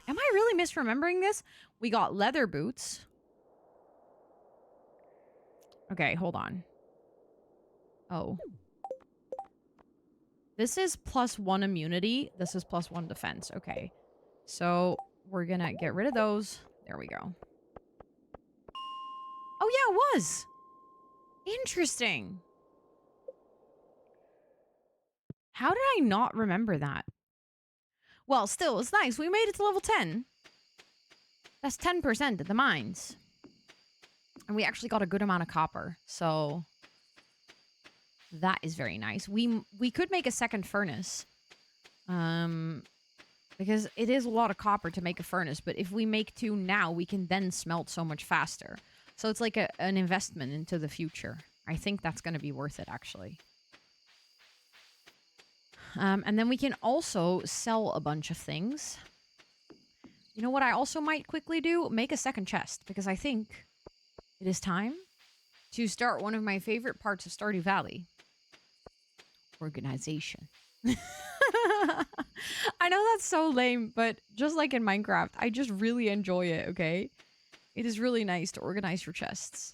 Am I really misremembering this? We got leather boots. Okay, hold on. Oh. This is +1 immunity. This is +1 defense. Okay. So we're gonna get rid of those. There we go. Oh yeah, it was. Interesting. How did I not remember that? Well, still, it's nice. We made it to level 10. That's 10% at the mines. And we actually got a good amount of copper. So that is very nice. We could make a second furnace. Because it is a lot of copper to make a furnace, but if we make 2 now, we can then smelt so much faster. So it's like an investment into the future. I think that's going to be worth it, actually. And then we can also sell a bunch of things. You know what I also might quickly do? Make a second chest, because I think it is time to start one of my favorite parts of Stardew Valley. Organization. I know that's so lame, but just like in Minecraft, I just really enjoy it, okay? It is really nice to organize your chests.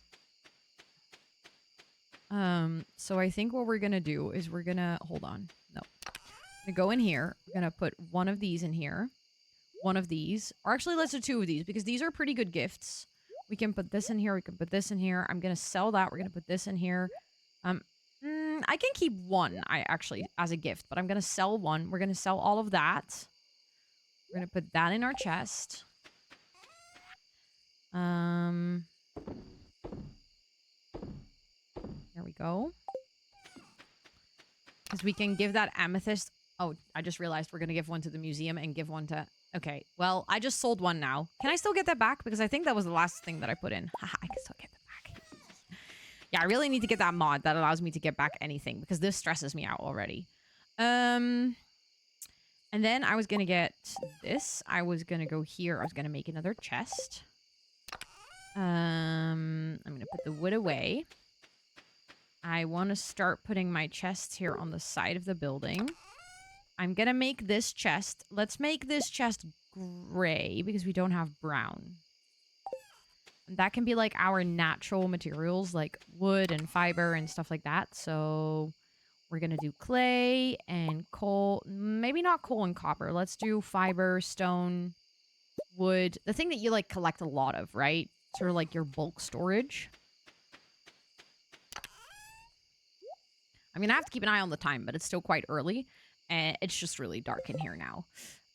So I think what we're gonna do is we're gonna... Hold on. No. I'm gonna go in here. We're gonna put one of these in here. One of these. Or actually, let's do 2 of these, because these are pretty good gifts. We can put this in here. We can put this in here. I'm gonna sell that. We're gonna put this in here. I can keep 1, actually, as a gift, but I'm gonna sell 1. We're gonna sell all of that. We're gonna put that in our chest. There we go. Because we can give that amethyst... Oh, I just realized we're gonna give 1 to the museum and give 1 to... Okay, well, I just sold 1 now. Can I still get that back? Because I think that was the last thing that I put in. Haha, I can still get that back. Yeah, I really need to get that mod that allows me to get back anything, because this stresses me out already. And then I was gonna get this. I was gonna go here. I was gonna make another chest. I'm gonna put the wood away. I want to start putting my chests here on the side of the building. I'm gonna make this chest. Let's make this chest gray, because we don't have brown. That can be like our natural materials, like wood and fiber and stuff like that. So we're going to do clay and coal. Maybe not coal and copper. Let's do fiber, stone, wood. The thing that you like collect a lot of, right? Sort of like your bulk storage. I'm going to have to keep an eye on the time, but it's still quite early. And it's just really dark in here now.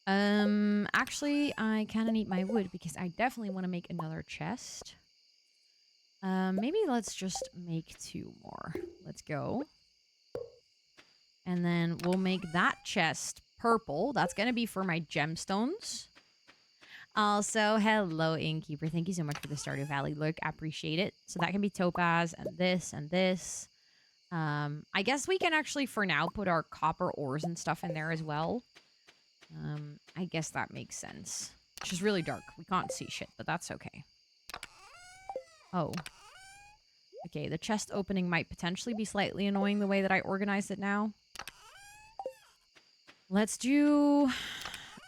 Actually, I kind of need my wood because I definitely want to make another chest. Maybe let's just make 2 more. Let's go. And then we'll make that chest purple. That's going to be for my gemstones. Also, hello, Innkeeper. Thank you so much for the Stardew Valley look. I appreciate it. So that can be topaz and this and this. I guess we can actually, for now, put our copper ores and stuff in there as well. I guess that makes sense. Which is really dark. We can't see shit, but that's okay. Oh. Okay, the chest opening might potentially be slightly annoying the way that I organized it now. Let's do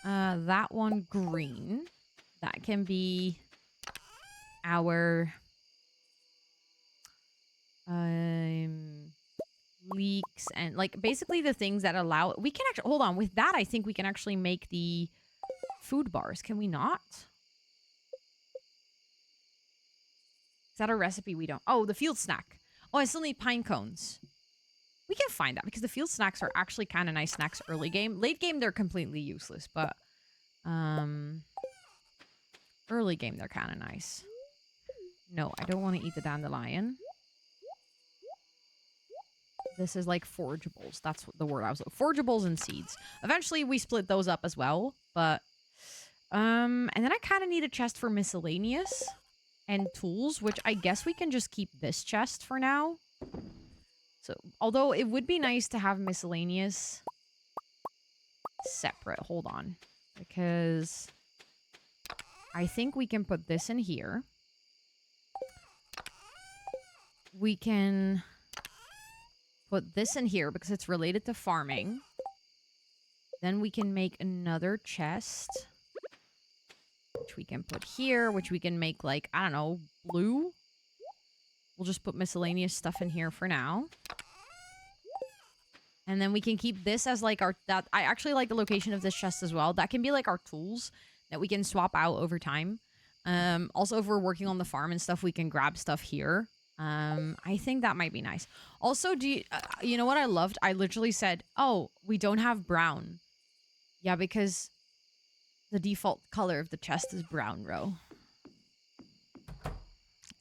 that one green. That can be our leeks and like basically the things that allow... We can actually... Hold on. With that, I think we can actually make the food bars. Can we not? Is that a recipe we don't... Oh, the field snack. Oh, I still need pine cones. We can find that because the field snacks are actually kind of nice snacks early game. Late game, they're completely useless, but early game, they're kind of nice. No, I don't want to eat the dandelion. This is like forageables. That's the word I was... Forageables and seeds. Eventually, we split those up as well, but... And then I kind of need a chest for miscellaneous and tools, which I guess we can just keep this chest for now. So, although it would be nice to have miscellaneous separate. Hold on. Because I think we can put this in here. We can put this in here because it's related to farming. Then we can make another chest, which we can put here, which we can make like, I don't know, blue. We'll just put miscellaneous stuff in here for now. And then we can keep this as like our, that I actually like the location of this chest as well. That can be like our tools that we can swap out over time. Also, if we're working on the farm and stuff, we can grab stuff here. I think that might be nice. Also, do you, you know what I loved? I literally said, oh, we don't have brown. Yeah, because the default color of the chest is brown, Ro.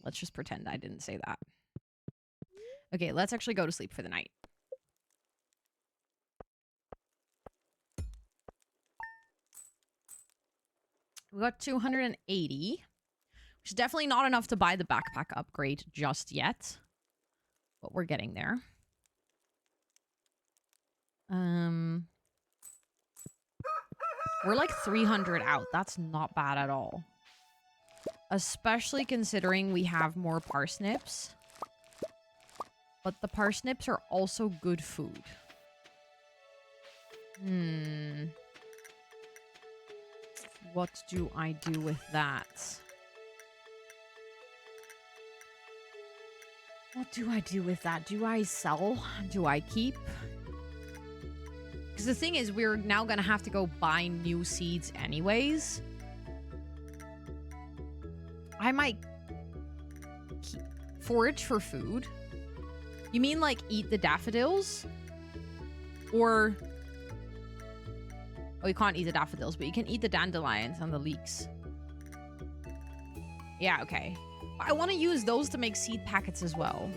Let's just pretend I didn't say that. Okay, let's actually go to sleep for the night. We got 280, which is definitely not enough to buy the backpack upgrade just yet, but we're getting there. We're like 300 out. That's not bad at all. Especially considering we have more parsnips. But the parsnips are also good food. What do I do with that? What do I do with that? Do I sell? Do I keep? Because the thing is, we're now going to have to go buy new seeds anyways. I might forage for food. You mean like eat the daffodils? Or... oh, you can't eat the daffodils, but you can eat the dandelions and the leeks. Yeah, okay. I want to use those to make seed packets as well.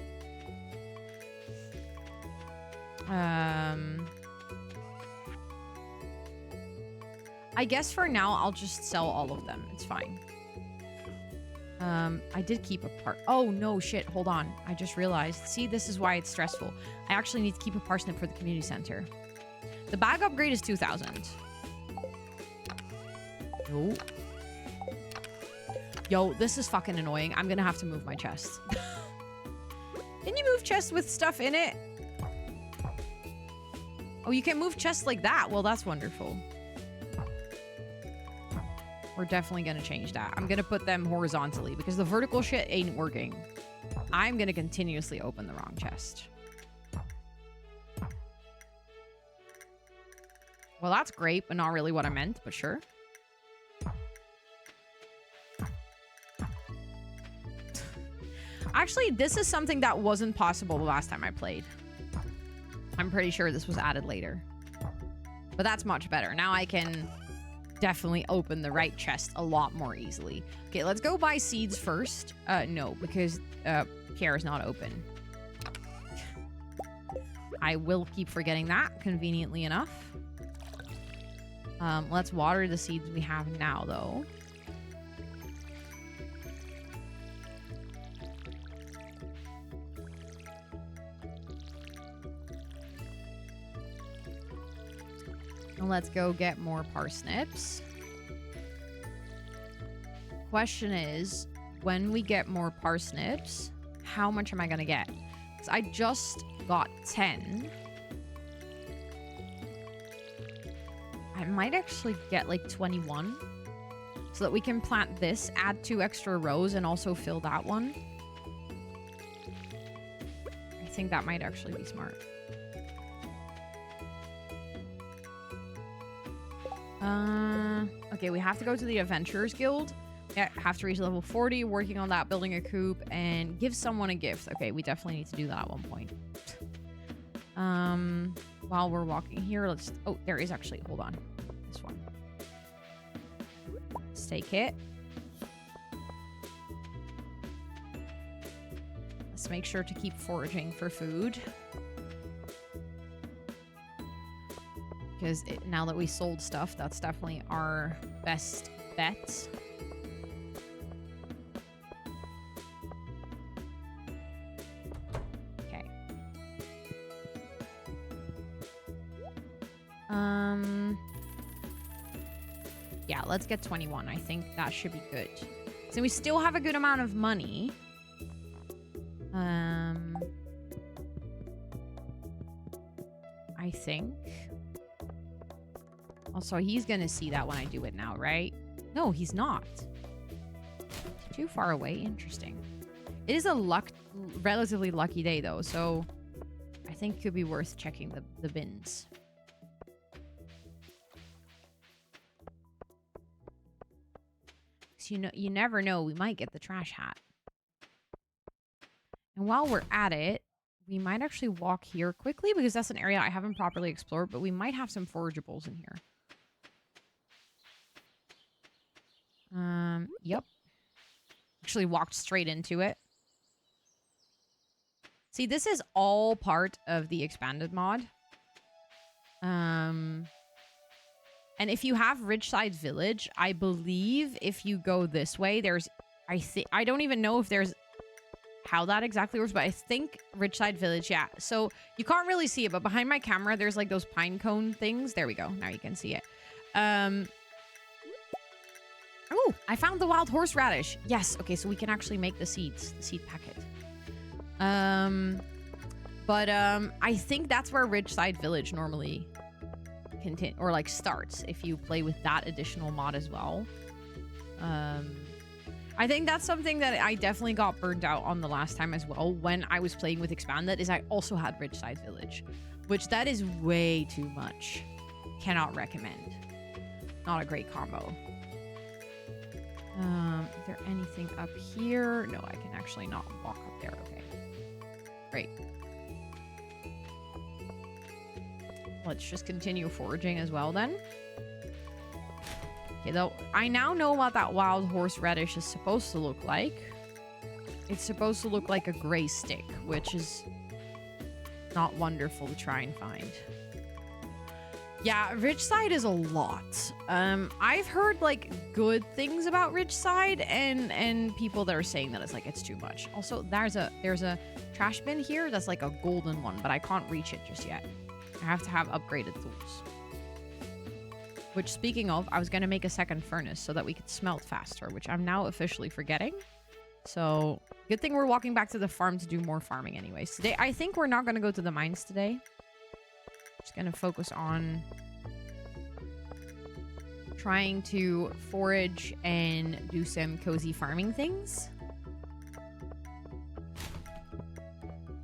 I guess for now, I'll just sell all of them. It's fine. I did keep a part. Oh, no, shit. Hold on. I just realized. See, this is why it's stressful. I actually need to keep a parsnip for the community center. The bag upgrade is 2,000. No. Yo, this is fucking annoying. I'm gonna have to move my chest. Can you move chests with stuff in it? Oh, you can move chests like that. Well, that's wonderful. We're definitely gonna change that. I'm gonna put them horizontally because the vertical shit ain't working. I'm gonna continuously open the wrong chest. Well, that's great, but not really what I meant, but sure. Actually, this is something that wasn't possible the last time I played. I'm pretty sure this was added later. But that's much better. Now I can definitely open the right chest a lot more easily. Okay, let's go buy seeds first. No, because care is not open. I will keep forgetting that, conveniently enough. Let's water the seeds we have now, though. And let's go get more parsnips. Question is, when we get more parsnips, how much am I gonna get? Because I just got 10. I might actually get like 21. So that we can plant this, add 2 extra rows, and also fill that one. I think that might actually be smart. Okay, we have to go to the Adventurers Guild. Yeah, have to reach level 40, working on that, building a coop, and give someone a gift. Okay, we definitely need to do that at one point. While we're walking here, let's... oh, there is actually... hold on. This one. Let's take it. Let's make sure to keep foraging for food. Because now that we sold stuff, that's definitely our best bet. Okay. Yeah, let's get 21. I think that should be good. So we still have a good amount of money. I think. Also, he's gonna see that when I do it now, right? No, he's not. Too far away. Interesting. It is a relatively lucky day, though, so I think it could be worth checking the bins. So you never know, we might get the trash hat. And while we're at it, we might actually walk here quickly because that's an area I haven't properly explored, but we might have some forageables in here. Yep. Actually walked straight into it. See, this is all part of the expanded mod. And if you have Ridgeside Village, I believe if you go this way, there's... I don't even know if there's... how that exactly works, but I think Ridgeside Village, yeah. So you can't really see it, but behind my camera, there's like those pine cone things. There we go. Now you can see it. Oh, I found the wild horseradish. Yes. Okay, so we can actually make the seeds, the seed packet. I think that's where Ridgeside Village normally or like starts if you play with that additional mod as well. I think that's something that I definitely got burned out on the last time as well when I was playing with Expanded, is I also had Ridgeside Village, which that is way too much. Cannot recommend. Not a great combo. Is there anything up here? No, I can actually not walk up there. Okay. Great. Let's just continue foraging as well then. Okay, though, I now know what that wild horseradish is supposed to look like. It's supposed to look like a gray stick, which is not wonderful to try and find. Yeah, Ridgeside is a lot. I've heard like good things about Ridgeside and people that are saying that it's too much. Also, there's a trash bin here that's like a golden one, but I can't reach it just yet. I have to have upgraded tools. Which, speaking of, I was going to make a second furnace so that we could smelt faster, which I'm now officially forgetting. So, good thing we're walking back to the farm to do more farming anyways. Today, I think we're not going to go to the mines today. Just going to focus on trying to forage and do some cozy farming things.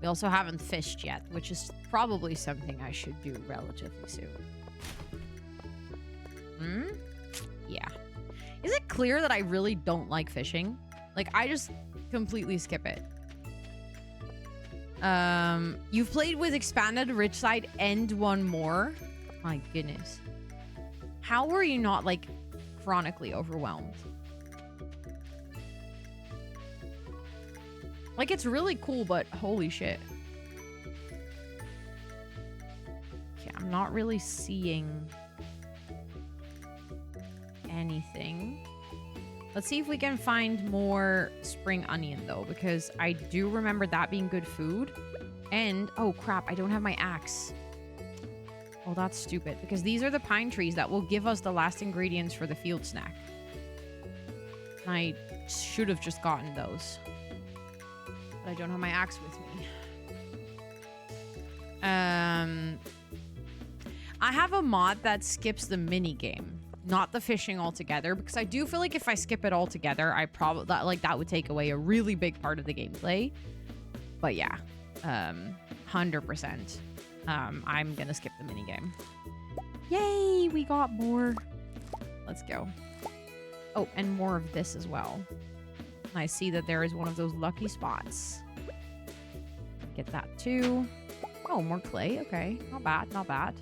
We also haven't fished yet, which is probably something I should do relatively soon. Yeah. Is it clear that I really don't like fishing? Like, I just completely skip it. You've played with Expanded, Ridgeside, and one more? My goodness. How were you not, like, chronically overwhelmed? Like, it's really cool, but holy shit. Okay, I'm not really seeing anything. Let's see if we can find more spring onion, though, because I do remember that being good food. And, oh, crap, I don't have my axe. Oh, that's stupid, because these are the pine trees that will give us the last ingredients for the field snack. I should have just gotten those. But I don't have my axe with me. I have a mod that skips the mini game, not the fishing altogether, because I do feel like if I skip it altogether, I probably that would take away a really big part of the gameplay. But yeah, 100%. I'm gonna skip the mini game. Yay, we got more. Let's go. Oh, and more of this as well. I see that there is one of those lucky spots. Get that too. Oh, more clay. Okay, not bad, not bad.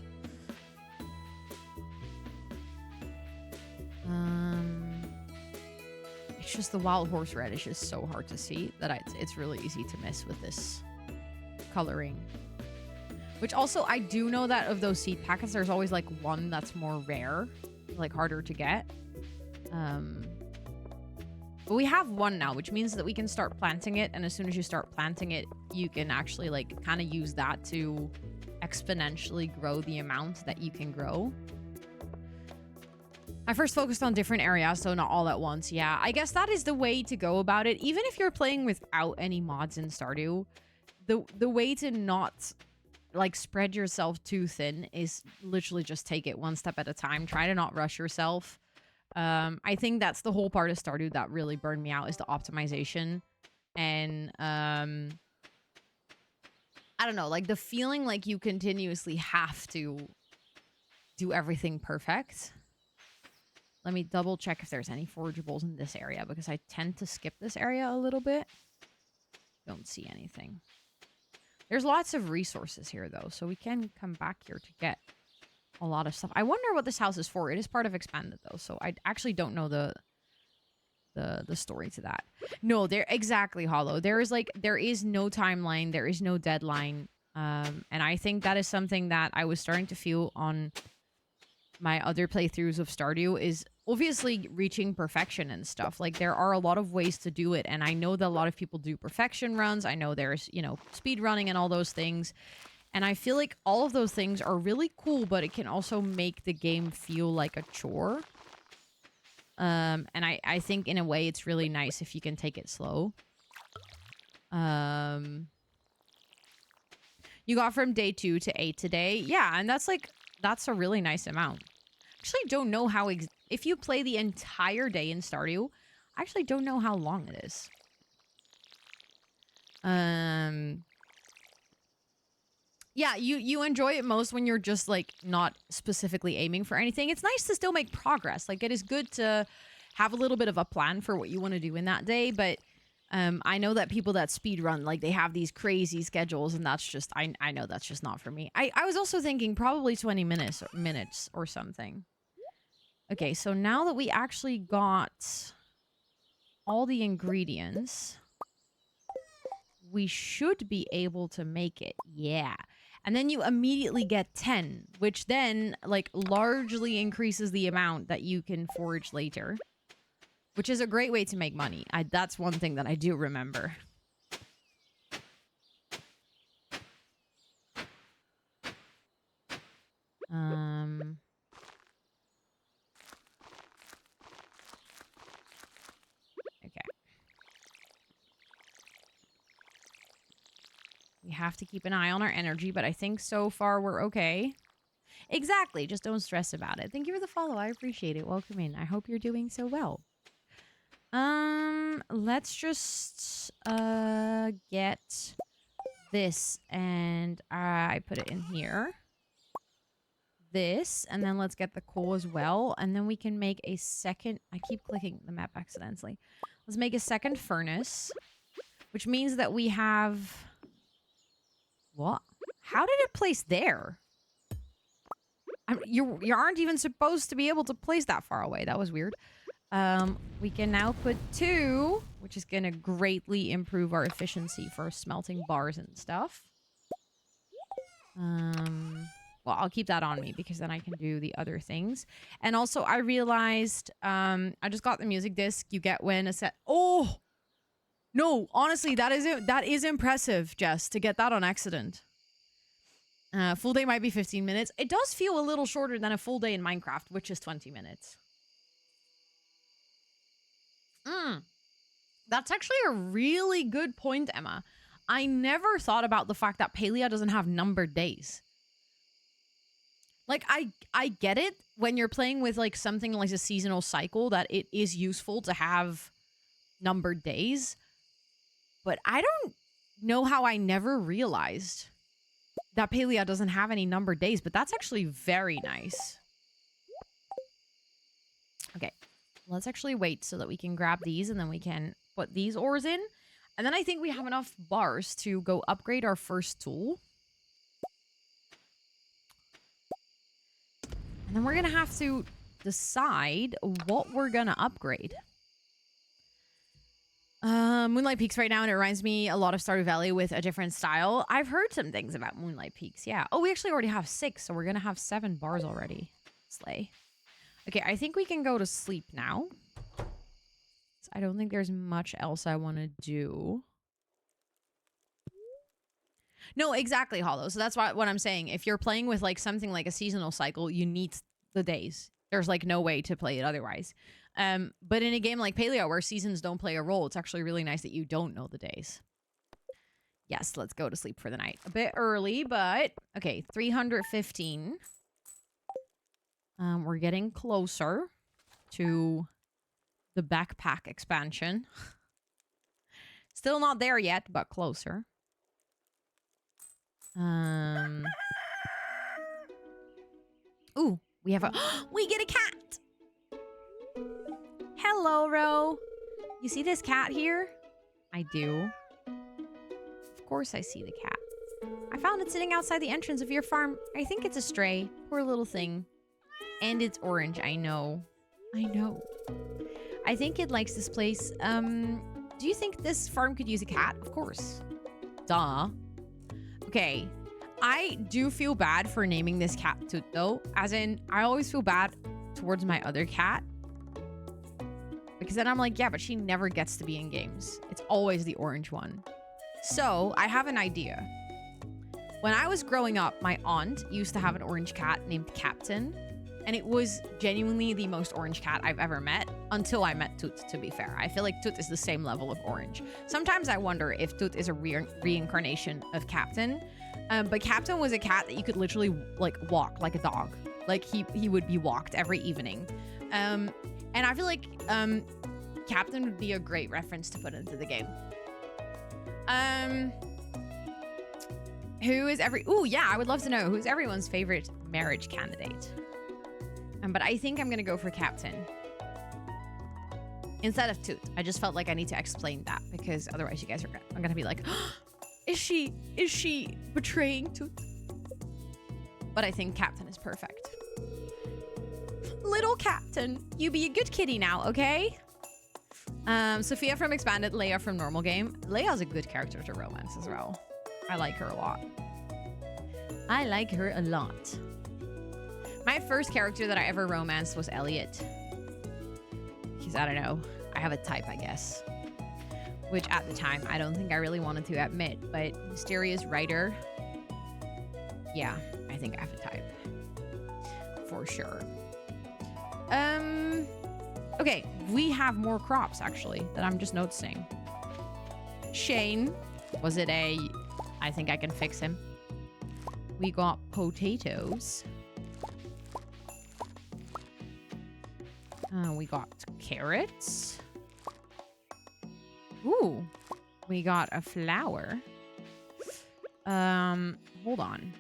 It's just the wild horseradish is so hard to see that it's really easy to miss with this coloring. Which also, I do know that of those seed packets, there's always like one that's more rare, like harder to get. But we have one now, which means that we can start planting it. And as soon as you start planting it, you can actually like kind of use that to exponentially grow the amount that you can grow. I first focused on different areas, so not all at once. Yeah, I guess that is the way to go about it. Even if you're playing without any mods in Stardew, the way to not like spread yourself too thin is literally just take it one step at a time. Try to not rush yourself. I think that's the whole part of Stardew that really burned me out, is the optimization. And I I don't know, like the feeling like you continuously have to do everything perfect. Let me double check if there's any forageables in this area because I tend to skip this area a little bit. Don't see anything. There's lots of resources here though, so we can come back here to get a lot of stuff. I wonder what this house is for. It is part of Expanded though, so I actually don't know the story to that. No, there exactly, Hollow. There is no timeline, there is no deadline. And I think that is something that I was starting to feel on my other playthroughs of Stardew is obviously reaching perfection and stuff. Like there are a lot of ways to do it, and I know that a lot of people do perfection runs. I know there's, you know, speed running and all those things. And I feel like all of those things are really cool, but it can also make the game feel like a chore. And I think in a way it's really nice if you can take it slow. You got from day 2 to 8 today. Yeah, and that's a really nice amount. Actually don't know how if you play the entire day in Stardew, I actually don't know how long it is. Yeah, you enjoy it most when you're just like not specifically aiming for anything. It's nice to still make progress. Like it is good to have a little bit of a plan for what you want to do in that day, but I know that people that speed run, like they have these crazy schedules, and that's just I know that's just not for me. I was also thinking probably 20 minutes or something. Okay, so now that we actually got all the ingredients, we should be able to make it. Yeah. And then you immediately get 10, which then like largely increases the amount that you can forage later, which is a great way to make money. That's one thing that I do remember. Okay. We have to keep an eye on our energy, but I think so far we're okay. Exactly. Just don't stress about it. Thank you for the follow. I appreciate it. Welcome in. I hope you're doing so well. Let's just get this, and I put it in here. This, and then let's get the coal as well, and then we can make a second. I keep clicking the map accidentally. Let's make a second furnace, which means that we have. What? How did it place there? You aren't even supposed to be able to place that far away. That was weird. We can now put 2, which is going to greatly improve our efficiency for smelting bars and stuff. Well, I'll keep that on me because then I can do the other things. And also, I realized, I just got the music disc you get when a set. Oh! No, honestly, that is impressive, Jess, to get that on accident. Full day might be 15 minutes. It does feel a little shorter than a full day in Minecraft, which is 20 minutes. That's actually a really good point, Emma. I never thought about the fact that Palia doesn't have numbered days. Like, I get it when you're playing with, like, something like a seasonal cycle that it is useful to have numbered days. But I don't know how I never realized that Palia doesn't have any numbered days, but that's actually very nice. Okay, let's actually wait so that we can grab these, and then we can put these ores in. And then I think we have enough bars to go upgrade our first tool. And then we're going to have to decide what we're going to upgrade. Moonlight Peaks right now, and it reminds me a lot of Stardew Valley with a different style. I've heard some things about Moonlight Peaks, yeah. Oh, we actually already have 6, so we're going to have 7 bars already. Slay. Okay, I think we can go to sleep now. I don't think there's much else I want to do. No, exactly, Hollow. So that's what I'm saying. If you're playing with like something like a seasonal cycle, you need the days. There's like no way to play it otherwise. But in a game like Paleo, where seasons don't play a role, it's actually really nice that you don't know the days. Yes, let's go to sleep for the night. A bit early, but okay, 315. We're getting closer to the backpack expansion. Still not there yet, but closer. Ooh, we have a we get a cat. Hello, Ro. You see this cat here? I do. Of course I see the cat. I found it sitting outside the entrance of your farm. I think it's a stray. Poor little thing. And it's orange. I know. I know. I think it likes this place. Do you think this farm could use a cat? Of course. Duh. Okay. I do feel bad for naming this cat Toot, though. As in, I always feel bad towards my other cat. Because then I'm like, yeah, but she never gets to be in games. It's always the orange one. So, I have an idea. When I was growing up, my aunt used to have an orange cat named Captain. And it was genuinely the most orange cat I've ever met. Until I met Toot, to be fair. I feel like Toot is the same level of orange. Sometimes I wonder if Toot is a reincarnation of Captain. But Captain was a cat that you could literally, like, walk like a dog. Like, he would be walked every evening. And I feel like Captain would be a great reference to put into the game. Who is Ooh, yeah, I would love to know. Who's everyone's favorite marriage candidate? But I think I'm going to go for Captain. Instead of Toot. I just felt like I need to explain that. Because otherwise you guys are going to be like, oh, is she betraying Toot? But I think Captain is perfect. Little Captain, you be a good kitty now, okay? Sophia from Expanded, Leia from normal game. Leia's a good character to romance as well. I like her a lot. I like her a lot. My first character that I ever romanced was Elliot. Because, I don't know, I have a type, I guess. Which, at the time, I don't think I really wanted to admit. But mysterious writer. Yeah, I think I have a type. For sure. Okay, we have more crops, actually, that I'm just noticing. Shane. Was it a... I think I can fix him. We got potatoes. We got carrots. Ooh. We got a flower. Hold on.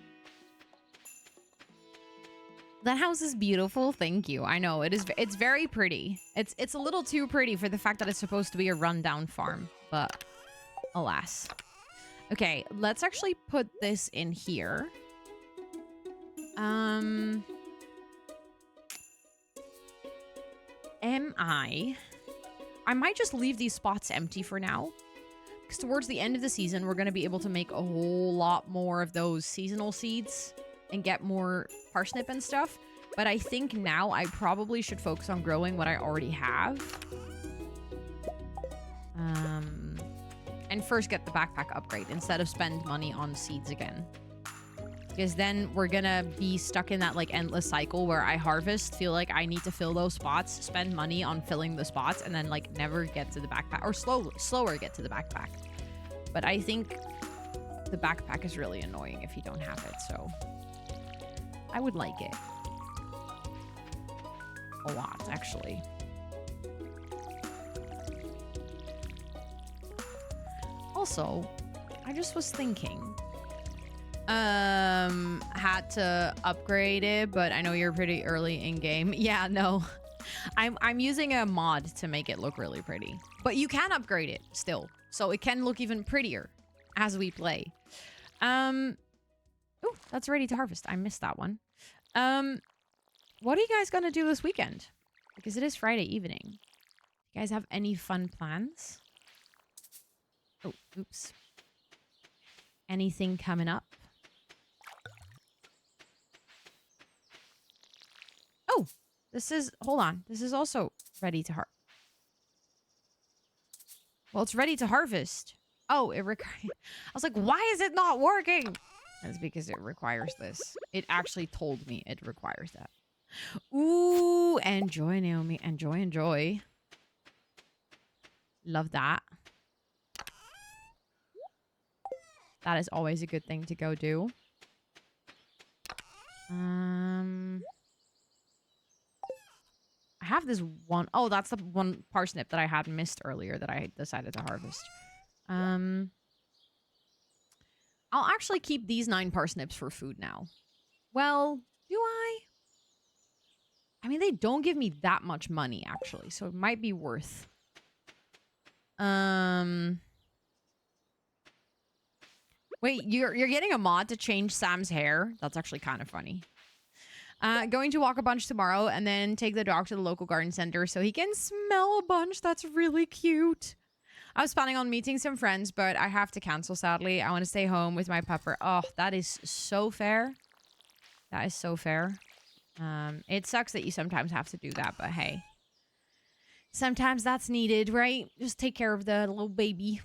That house is beautiful. Thank you. I know it is. It's very pretty. It's a little too pretty for the fact that it's supposed to be a rundown farm, but alas. Okay, let's actually put this in here. I might just leave these spots empty for now. Because towards the end of the season, we're going to be able to make a whole lot more of those seasonal seeds and get more parsnip and stuff. But I think now I probably should focus on growing what I already have. And first get the backpack upgrade instead of spend money on seeds again. Because then we're gonna be stuck in that like endless cycle where I harvest, feel like I need to fill those spots, spend money on filling the spots, and then like never get to the backpack, or slower get to the backpack. But I think the backpack is really annoying if you don't have it, so I would like it. A lot, actually. Also, I just was thinking, had to upgrade it, but I know you're pretty early in game. Yeah, no, I'm using a mod to make it look really pretty, but you can upgrade it still, so it can look even prettier as we play. Oh, that's ready to harvest. I missed that one. What are you guys gonna do this weekend? Because it is Friday evening. You guys have any fun plans? Oh, oops. Anything coming up? Oh, this is, hold on. This is also ready to harvest. Well, it's ready to harvest. Oh, it requires, I was like, why is it not working? That's because it requires this. It actually told me it requires that. Ooh, enjoy, Naomi. Enjoy, enjoy. Love that. That is always a good thing to go do. I have this one. Oh, that's the one parsnip that I had missed earlier that I decided to harvest. I'll actually keep these 9 parsnips for food now. Well, do I? I mean, they don't give me that much money, actually, so it might be worth. Wait, you're getting a mod to change Sam's hair? That's actually kind of funny. Going to walk a bunch tomorrow and then take the dog to the local garden center so he can smell a bunch. That's really cute. I was planning on meeting some friends, but I have to cancel, sadly. I want to stay home with my pupper. Oh, that is so fair. That is so fair. It sucks that you sometimes have to do that, but hey. Sometimes that's needed, right? Just take care of the little baby.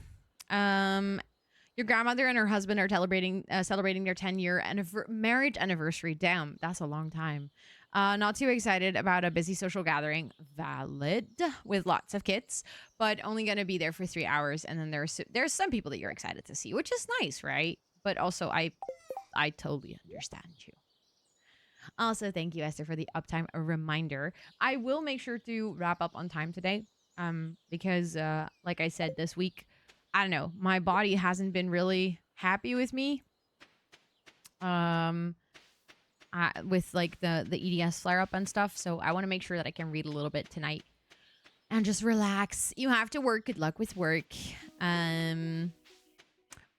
Your grandmother and her husband are celebrating their 10-year marriage anniversary. Damn, that's a long time. Not too excited about a busy social gathering. Valid. With lots of kids, but only going to be there for 3 hours. And then there's some people that you're excited to see, which is nice, right? But also, I totally understand you. Also, thank you, Esther, for the uptime reminder. I will make sure to wrap up on time today. Because, like I said, this week, I don't know, my body hasn't been really happy with me. With like the EDS flare up and stuff. So I want to make sure that I can read a little bit tonight and just relax. You have to work. Good luck with work.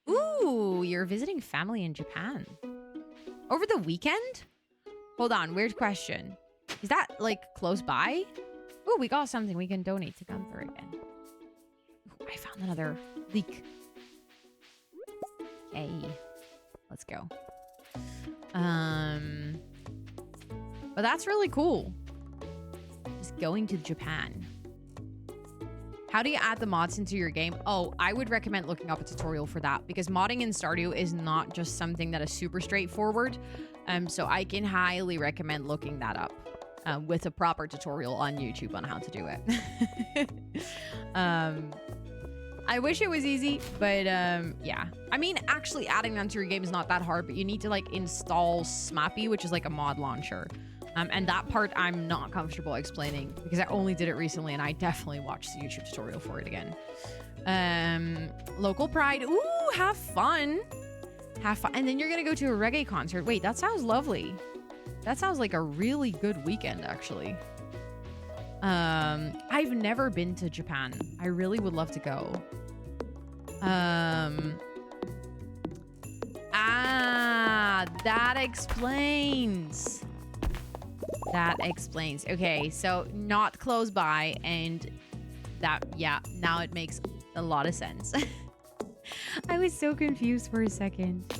Ooh, you're visiting family in Japan over the weekend? Hold on, weird question. Is that like close by? Ooh, we got something we can donate to Gunther again. Ooh, I found another leak. Okay, let's go. But that's really cool. Just going to Japan. How do you add the mods into your game? Oh, I would recommend looking up a tutorial for that because modding in Stardew is not just something that is super straightforward. So I can highly recommend looking that up with a proper tutorial on YouTube on how to do it. I wish it was easy, but yeah. I mean, actually adding them to your game is not that hard, but you need to like install Smappy, which is like a mod launcher. And that part I'm not comfortable explaining because I only did it recently and I definitely watched the YouTube tutorial for it again. Local pride. Ooh, have fun. Have fun. And then you're going to go to a reggae concert. Wait, that sounds lovely. That sounds like a really good weekend, actually. I've never been to Japan. I really would love to go. That explains. That explains. Okay, so not close by, and that, yeah, now it makes a lot of sense. I was so confused for a second.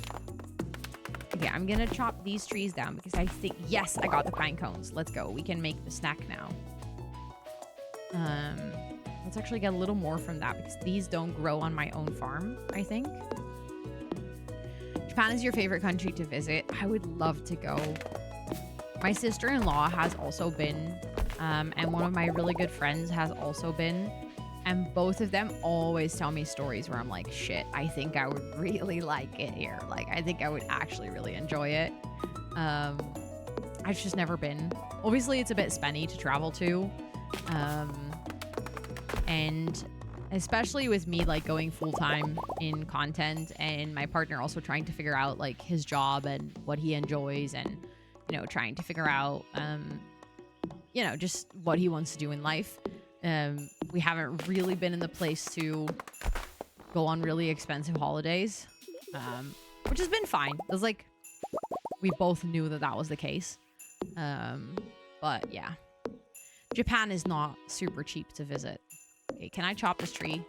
Okay, I'm gonna chop these trees down because I think, yes, I got the pine cones. Let's go. We can make the snack now. Let's actually get a little more from that because these don't grow on my own farm, I think. Japan is your favorite country to visit. I would love to go. My sister-in-law has also been, and one of my really good friends has also been. And both of them always tell me stories where I'm like, shit, I think I would really like it here. Like, I think I would actually really enjoy it. I've just never been. Obviously, it's a bit spenny to travel to. And especially with me, like, going full-time in content and my partner also trying to figure out, like, his job and what he enjoys and, you know, trying to figure out, you know, just what he wants to do in life. We haven't really been in the place to go on really expensive holidays, which has been fine. It was like, we both knew that that was the case. But yeah, Japan is not super cheap to visit. Okay, can I chop this tree?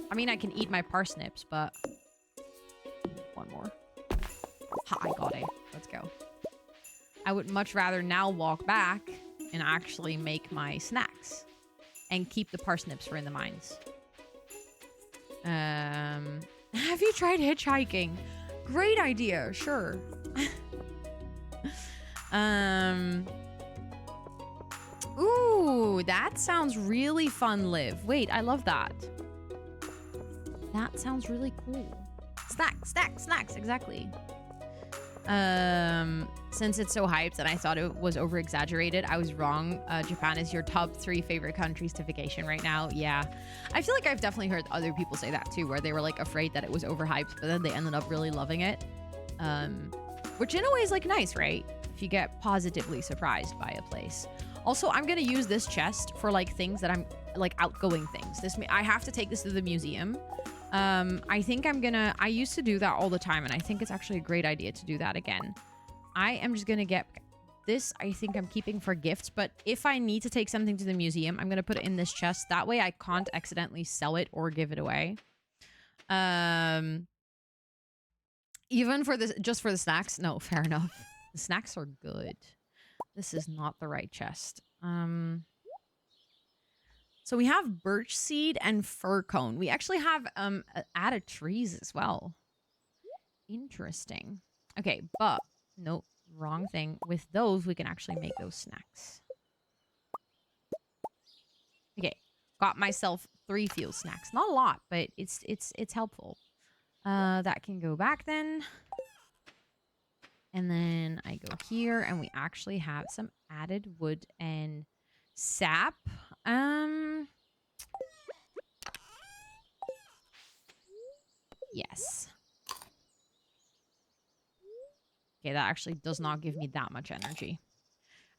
I mean, I can eat my parsnips, but one more. Ha, I got it. Let's go. I would much rather now walk back and actually make my snacks and keep the parsnips for in the mines. Have you tried hitchhiking? Great idea. Sure. Ooh, that sounds really fun, Liv. Wait, I love that. That sounds really cool. Snacks, exactly. Since it's so hyped and I thought it was over exaggerated, I was wrong. Japan is your top 3 favorite countries to vacation right now. Yeah, I feel like I've definitely heard other people say that too, where they were like afraid that it was overhyped, but then they ended up really loving it. Which in a way is like nice, right? If you get positively surprised by a place. Also, I'm gonna use this chest for like things that I'm like outgoing things. I have to take this to the museum. I think I used to do that all the time, and I think it's actually a great idea to do that again. I am just gonna get this. I think I'm keeping for gifts, but if I need to take something to the museum, I'm gonna put it in this chest. That way I can't accidentally sell it or give it away. Even for this, just for the snacks? No, fair enough. The snacks are good. This is not the right chest. So we have birch seed and fir cone. We actually have added trees as well. Interesting. Okay, but nope, wrong thing. With those, we can actually make those snacks. Okay, got myself 3 field snacks. Not a lot, but it's helpful. That can go back then. And then I go here, and we actually have some added wood and sap. Yes. Okay, that actually does not give me that much energy.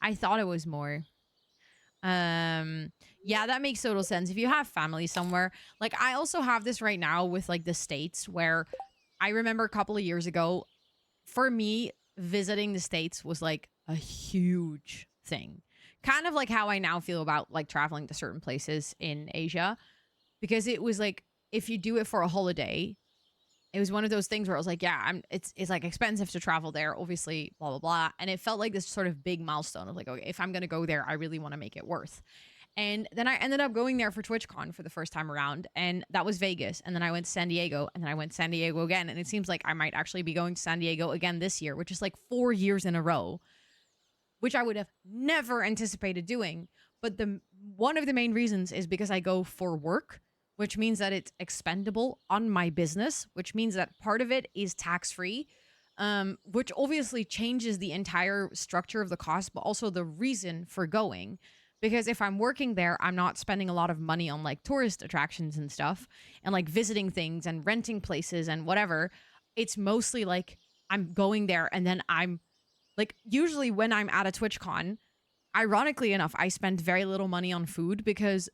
I thought it was more. Yeah, that makes total sense. If you have family somewhere, like I also have this right now with like the States, where I remember a couple of years ago, for me, visiting the States was like a huge thing. Kind of like how I now feel about like traveling to certain places in Asia, because it was like, if you do it for a holiday, it was one of those things where I was like, yeah, it's like expensive to travel there, obviously, blah, blah, blah. And it felt like this sort of big milestone of like, okay, if I'm going to go there, I really want to make it worth. And then I ended up going there for TwitchCon for the first time around, and that was Vegas. And then I went to San Diego, and then I went to San Diego again. And it seems like I might actually be going to San Diego again this year, which is like 4 years in a row, which I would have never anticipated doing. But one of the main reasons is because I go for work, which means that it's expendable on my business, which means that part of it is tax-free, which obviously changes the entire structure of the cost, but also the reason for going. Because if I'm working there, I'm not spending a lot of money on like tourist attractions and stuff and like visiting things and renting places and whatever. It's mostly like I'm going there, and then I'm like, usually when I'm at a TwitchCon, ironically enough, I spend very little money on food, because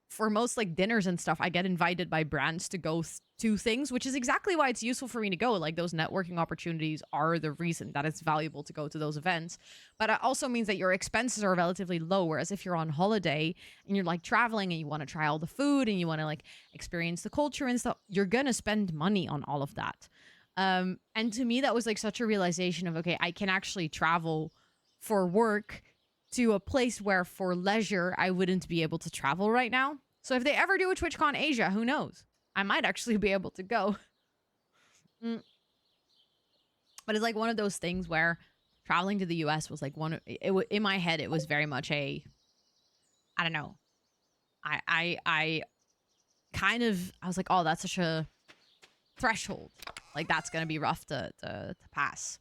for most like dinners and stuff, I get invited by brands to go to things, which is exactly why it's useful for me to go. Like, those networking opportunities are the reason that it's valuable to go to those events. But it also means that your expenses are relatively low. Whereas if you're on holiday and you're like traveling and you want to try all the food and you want to like experience the culture and stuff, you're going to spend money on all of that. And to me, that was like such a realization of, okay, I can actually travel for work to a place where for leisure, I wouldn't be able to travel right now. So if they ever do a TwitchCon Asia, who knows? I might actually be able to go. But it's like one of those things where traveling to the US was like in my head, it was very much I don't know. I was like, oh, that's such a threshold. Like, that's going to be rough to pass.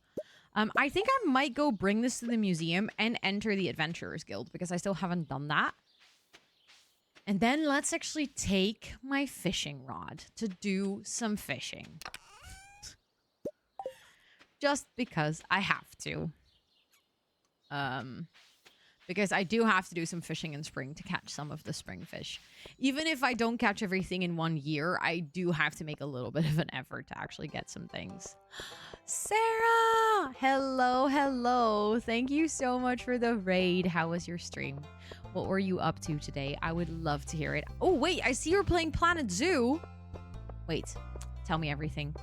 I think I might go bring this to the museum and enter the Adventurers Guild, because I still haven't done that. And then let's actually take my fishing rod to do some fishing. Just because I have to. Because I do have to do some fishing in spring to catch some of the spring fish. Even if I don't catch everything in 1 year, I do have to make a little bit of an effort to actually get some things. Sarah! Hello. Thank you so much for the raid. How was your stream? What were you up to today? I would love to hear it. Oh, wait, I see you're playing Planet Zoo. Wait, tell me everything.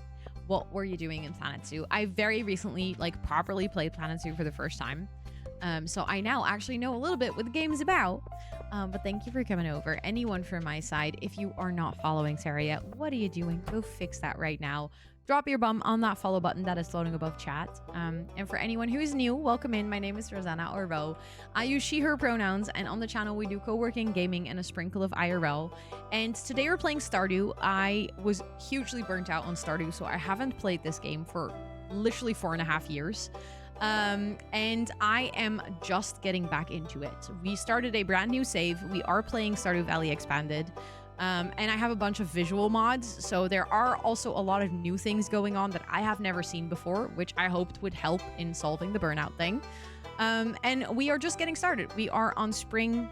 What were you doing in Planet Zoo? I very recently, like, properly played Planet Zoo for the first time. So I now actually know a little bit what the game is about. But thank you for coming over. Anyone from my side, if you are not following Sarah yet, what are you doing? Go fix that right now. Drop your bum on that follow button that is floating above chat. And for anyone who is new, welcome in. My name is Rosanna or Ro. I use she, her pronouns, and on the channel we do co-working, gaming, and a sprinkle of IRL. And today we're playing Stardew. I was hugely burnt out on Stardew, so I haven't played this game for literally 4.5 years. And I am just getting back into it. We started a brand new save. We are playing Stardew Valley Expanded. And I have a bunch of visual mods. So there are also a lot of new things going on that I have never seen before, which I hoped would help in solving the burnout thing. And we are just getting started. We are on spring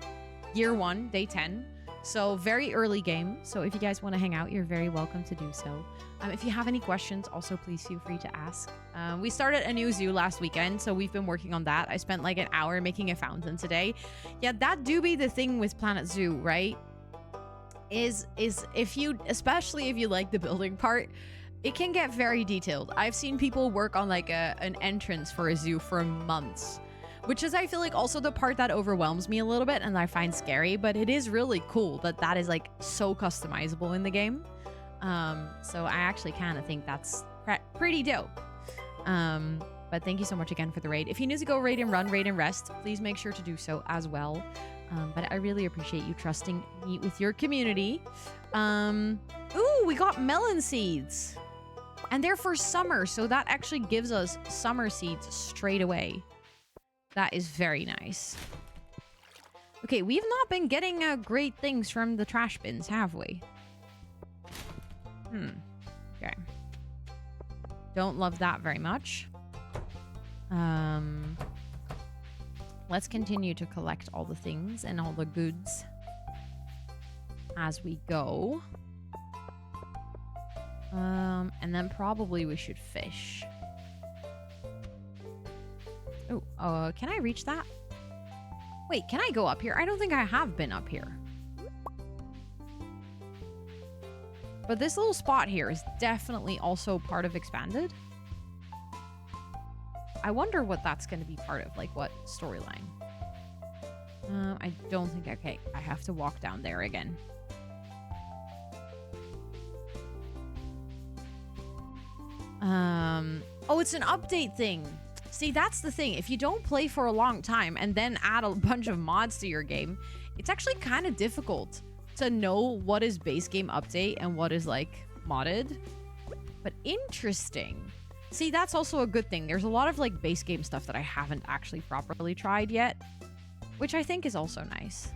year 1, day 10. So very early game. So if you guys want to hang out, you're very welcome to do so. If you have any questions, also please feel free to ask. We started a new zoo last weekend, so we've been working on that. I spent like an hour making a fountain today. Yeah, that do be the thing with Planet Zoo, right? Is if you, especially if you like the building part, it can get very detailed. I've seen people work on like an entrance for a zoo for months, which is, I feel like, also the part that overwhelms me a little bit and I find scary, but it is really cool that that is like so customizable in the game. So I actually kind of think that's pretty dope. But thank you so much again for the raid. If you need to go raid and run, raid and rest, please make sure to do so as well. But I really appreciate you trusting me with your community. Ooh, we got melon seeds. And they're for summer, so that actually gives us summer seeds straight away. That is very nice. Okay, we've not been getting great things from the trash bins, have we? Okay. Don't love that very much. Let's continue to collect all the things and all the goods as we go. And then probably we should fish. Oh, can I reach that? Wait, can I go up here? I don't think I have been up here. But this little spot here is definitely also part of Expanded. I wonder what that's going to be part of, like what storyline. I don't think, okay, I have to walk down there again. Oh, it's an update thing. See, that's the thing. If you don't play for a long time and then add a bunch of mods to your game, it's actually kind of difficult to know what is base game update and what is like modded. But interesting. See, that's also a good thing. There's a lot of like base game stuff that I haven't actually properly tried yet, which I think is also nice.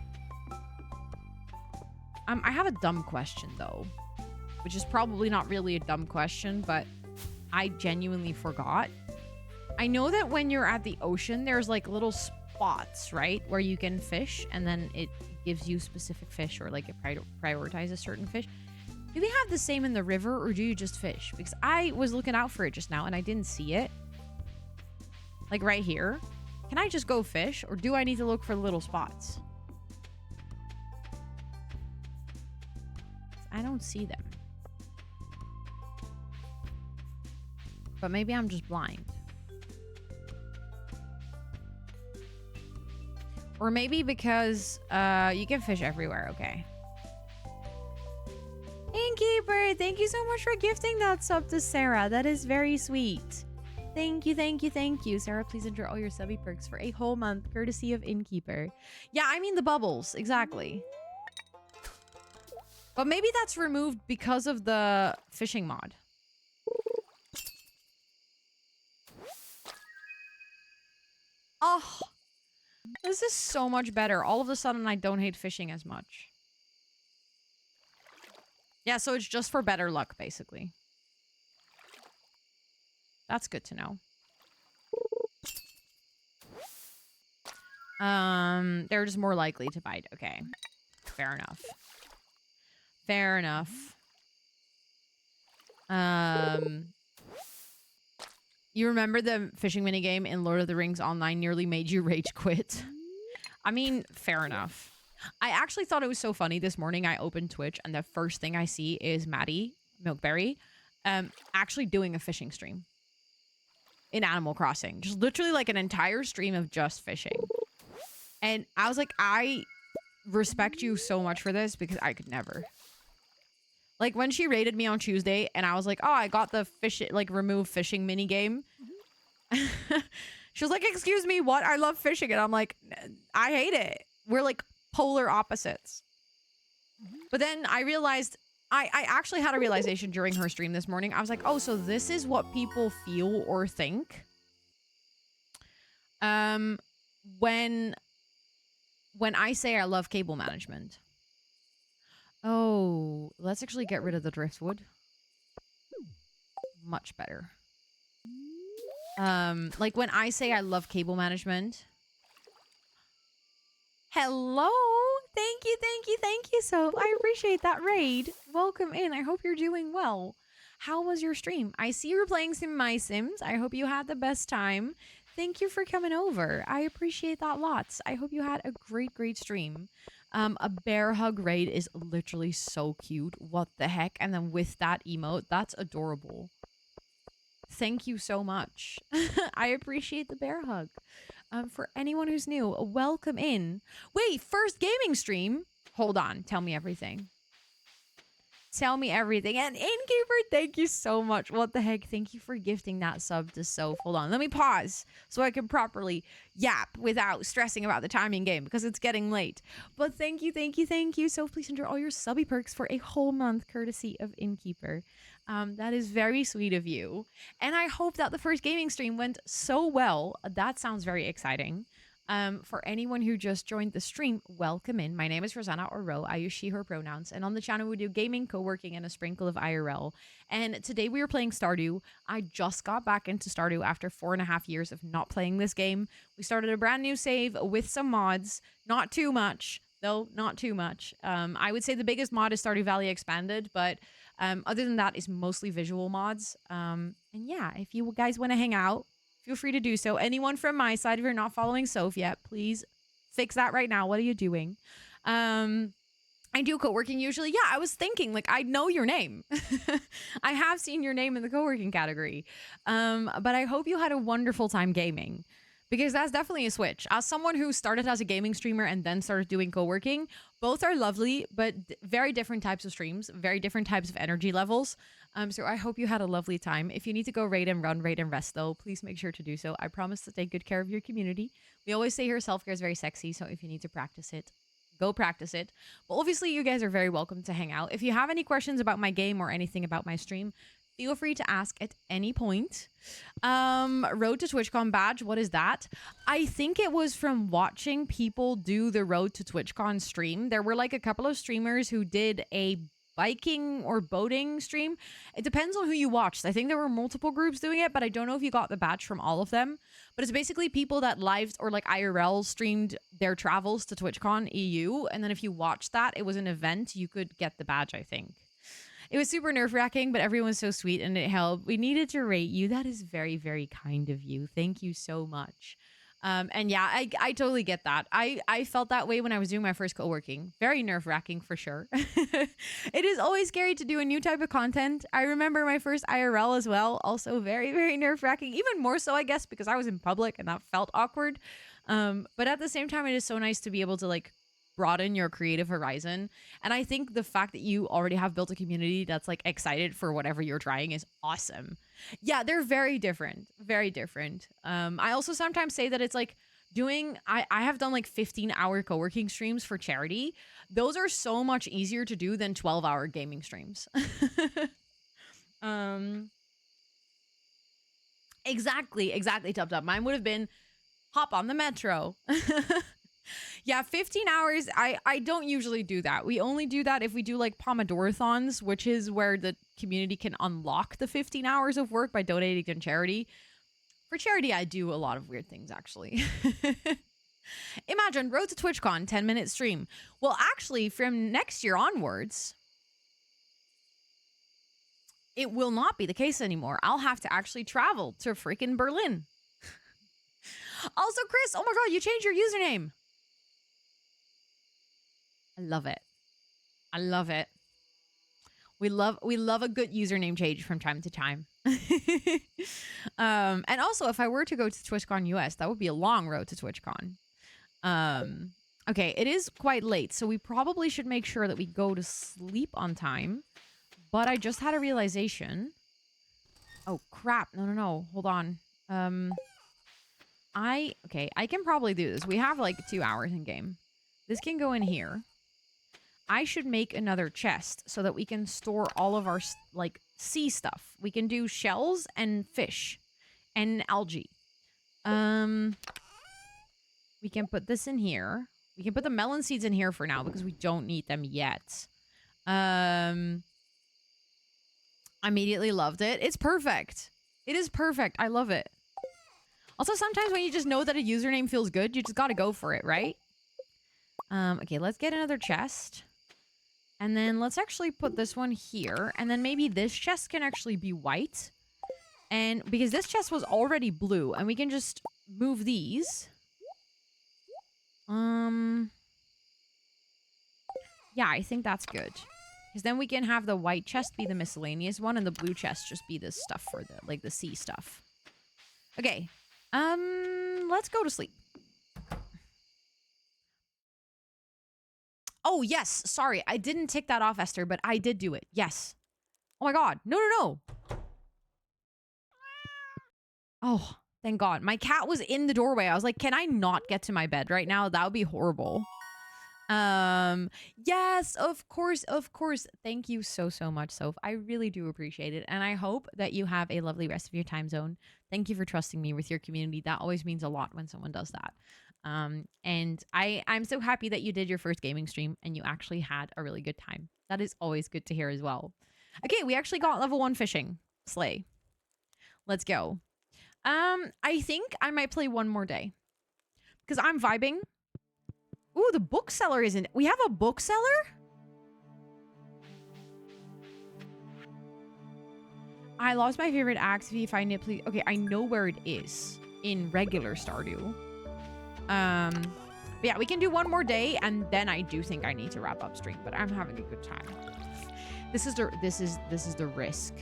I have a dumb question though, which is probably not really a dumb question, but I genuinely forgot. I know that when you're at the ocean, there's like little spots, right? Where you can fish and then it gives you specific fish, or like it prioritizes certain fish. Do they have the same in the river, or do you just fish? Because I was looking out for it just now and I didn't see it. Like right here. Can I just go fish, or do I need to look for little spots? I don't see them. But maybe I'm just blind. Or maybe because you can fish everywhere. Okay. Innkeeper, thank you so much for gifting that sub to Sarah. That is very sweet. Thank you, thank you, thank you. Sarah, please enjoy all your subby perks for a whole month, courtesy of Innkeeper. Yeah, I mean the bubbles. Exactly. But maybe that's removed because of the fishing mod. Oh, this is so much better. All of a sudden, I don't hate fishing as much. Yeah, so it's just for better luck, basically. That's good to know. They're just more likely to bite. Okay. Fair enough. Fair enough. You remember the fishing minigame in Lord of the Rings Online nearly made you rage quit? I mean, fair enough. I actually thought it was so funny this morning. I opened Twitch and the first thing I see is Maddie Milkberry actually doing a fishing stream in Animal Crossing. Just literally like an entire stream of just fishing. And I was like, I respect you so much for this, because I could never. Like when she raided me on Tuesday and I was like, oh, I got the fish, like remove fishing mini game. She was like, excuse me, what? I love fishing. And I'm like, I hate it. We're like polar opposites. But then I realized I actually had a realization during her stream this morning. I was like, oh, so this is what people feel or think when I say I love cable management. Oh, let's actually get rid of the driftwood. Much better. Like when I say I love cable management. Hello. Thank you, thank you, thank you, so I appreciate that raid. Welcome in. I hope you're doing well. How was your stream? I see you were playing some My Sims. I hope you had the best time. Thank you for coming over. I appreciate that lots. I hope you had a great, great stream. A bear hug raid is literally so cute. What the heck? And then with that emote, that's adorable. Thank you so much. I appreciate the bear hug. For anyone who's new, welcome in. Wait, first gaming stream? Hold on. Tell me everything. Tell me everything. And Innkeeper, thank you so much. What the heck? Thank you for gifting that sub to Soph. Hold on. Let me pause so I can properly yap without stressing about the timing game because it's getting late. But thank you, thank you, thank you. Soph, please enjoy all your subby perks for a whole month courtesy of Innkeeper. That is very sweet of you. And I hope that the first gaming stream went so well. That sounds very exciting. For anyone who just joined the stream, welcome in. My name is Rosanna or Ro. I use she, her pronouns. And on the channel, we do gaming, co-working, and a sprinkle of IRL. And today we are playing Stardew. I just got back into Stardew after 4.5 years of not playing this game. We started a brand new save with some mods. Not too much, though. Not too much. I would say the biggest mod is Stardew Valley Expanded, but other than that, it's mostly visual mods. And yeah, if you guys want to hang out, feel free to do so. Anyone from my side, if you're not following Soph yet, please fix that right now. What are you doing? I do co-working usually. Yeah, I was thinking, like, I know your name. I have seen your name in the co-working category. But I hope you had a wonderful time gaming. Because that's definitely a switch. As someone who started as a gaming streamer and then started doing co-working, both are lovely, but very different types of streams, very different types of energy levels. So I hope you had a lovely time. If you need to go raid and run, raid and rest, though, please make sure to do so. I promise to take good care of your community. We always say here self-care is very sexy, so if you need to practice it, go practice it. But obviously, you guys are very welcome to hang out. If you have any questions about my game or anything about my stream, feel free to ask at any point. Road to TwitchCon badge, what is that? I think it was from watching people do the Road to TwitchCon stream. There were like a couple of streamers who did a biking or boating stream. It depends on who you watched. I think there were multiple groups doing it, but I don't know if you got the badge from all of them. But it's basically people that lived or like IRL streamed their travels to TwitchCon EU. And then if you watched that, it was an event, you could get the badge, I think. It was super nerve-wracking, but everyone was so sweet and it helped. We needed to rate you. That is very, very kind of you. Thank you so much. And yeah, I totally get that. I felt that way when I was doing my first co-working. Very nerve-wracking for sure. It is always scary to do a new type of content. I remember my first IRL as well. Also very, very nerve-wracking. Even more so, I guess, because I was in public and that felt awkward. But at the same time, it is so nice to be able to like broaden your creative horizon. And I think the fact that you already have built a community that's like excited for whatever you're trying is awesome. Yeah, they're very different. Very different. I also sometimes say that it's like doing, I have done like 15-hour co-working streams for charity. Those are so much easier to do than 12-hour gaming streams. Exactly, Tub Tub. Mine would have been hop on the metro. Yeah, 15 hours, I don't usually do that. We only do that if we do like Pomodorathons, which is where the community can unlock the 15 hours of work by donating to charity. For charity, I do a lot of weird things, actually. Imagine, Road to TwitchCon, 10-minute stream. Well, actually, from next year onwards, it will not be the case anymore. I'll have to actually travel to freaking Berlin. Also, Chris, oh my God, you changed your username. I love it. I love it. We love a good username change from time to time. And also, if I were to go to TwitchCon US, that would be a long road to TwitchCon. Okay, it is quite late, so we probably should make sure that we go to sleep on time. But I just had a realization. Oh, crap. No. Hold on. Okay, I can probably do this. We have like 2 hours in game. This can go in here. I should make another chest so that we can store all of our like sea stuff. We can do shells and fish and algae. We can put this in here. We can put the melon seeds in here for now because we don't need them yet. I immediately loved it. It's perfect. It is perfect. I love it. Also, sometimes when you just know that a username feels good, you just gotta go for it, right? Okay, let's get another chest. And then let's actually put this one here. And then maybe this chest can actually be white. And because this chest was already blue, and we can just move these. Yeah, I think that's good. Because then we can have the white chest be the miscellaneous one, and the blue chest just be the stuff for the, like, the sea stuff. Okay. Let's go to sleep. Oh, yes. Sorry. I didn't tick that off, Esther, but I did do it. Yes. Oh my god. No, no, no. Oh, thank god. My cat was in the doorway. I was like, can I not get to my bed right now? That would be horrible. Yes, of course, of course. Thank you so much, Soph. I really do appreciate it. And I hope that you have a lovely rest of your time zone. Thank you for trusting me with your community. That always means a lot when someone does that. And I'm so happy that you did your first gaming stream and you actually had a really good time. That is always good to hear as well. Okay, we actually got level 1 fishing. Slay. Let's go. I think I might play one more day because I'm vibing. Ooh, the bookseller isn't. We have a bookseller? I lost my favorite axe. If you find it, please. Okay, I know where it is in regular Stardew. But yeah, we can do one more day, and then I do think I need to wrap up stream. But I'm having a good time. This is the risk.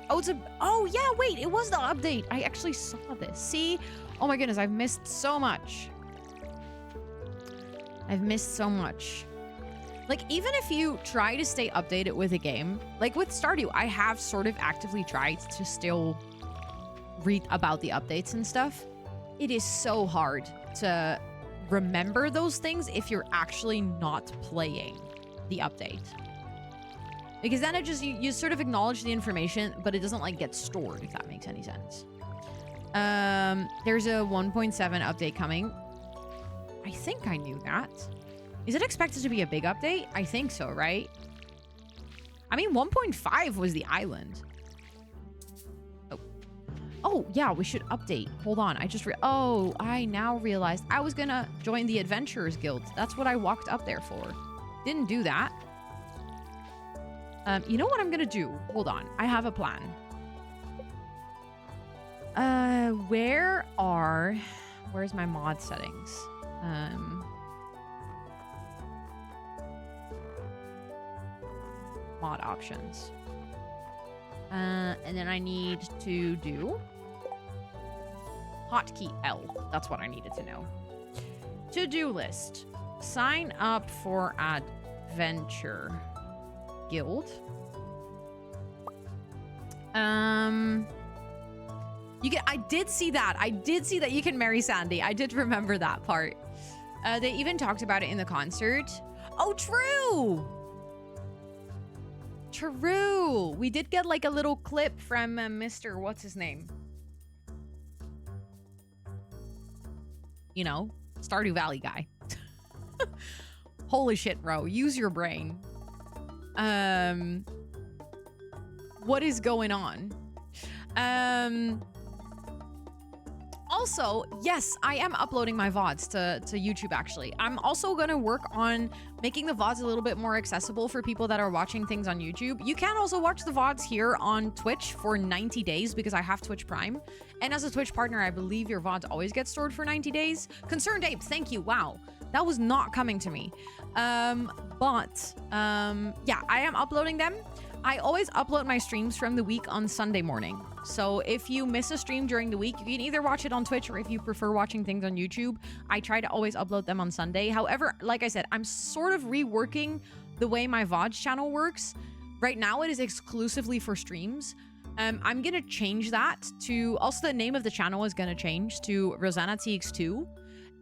Oh, it's a. Oh yeah, wait, it was the update. I actually saw this. See? Oh my goodness, I've missed so much. I've missed so much. Like, even if you try to stay updated with a game, like with Stardew, I have sort of actively tried to still read about the updates and stuff. It is so hard to remember those things if you're actually not playing the update. Because then it just, you sort of acknowledge the information, but it doesn't like get stored, if that makes any sense. There's a 1.7 update coming. I think I knew that. Is it expected to be a big update? I think so, right? I mean, 1.5 was the island. Oh. Oh, yeah, we should update. Hold on. Oh, I now realized I was gonna join the Adventurers Guild. That's what I walked up there for. Didn't do that. You know what I'm gonna do? Hold on. I have a plan. Where's my mod settings? Mod options. And then I need to do hotkey L. That's what I needed to know. To-do list. Sign up for Adventure Guild. I did see that. I did see that you can marry Sandy. I did remember that part. They even talked about it in the concert. Oh, true. True. We did get like a little clip from Mr. What's his name? You know, Stardew Valley guy. Holy shit, bro. Use your brain. What is going on? Also, yes, I am uploading my VODs to YouTube, actually. I'm also going to work on making the VODs a little bit more accessible for people that are watching things on YouTube. You can also watch the VODs here on Twitch for 90 days because I have Twitch Prime. And as a Twitch partner, I believe your VODs always get stored for 90 days. Concerned Ape, thank you. Wow. That was not coming to me. Yeah, I am uploading them. I always upload my streams from the week on Sunday morning. So if you miss a stream during the week, you can either watch it on Twitch or if you prefer watching things on YouTube, I try to always upload them on Sunday. However, like I said, I'm sort of reworking the way my VODs channel works. Right now, it is exclusively for streams. I'm going to change that to... Also, the name of the channel is going to change to rosannatxt.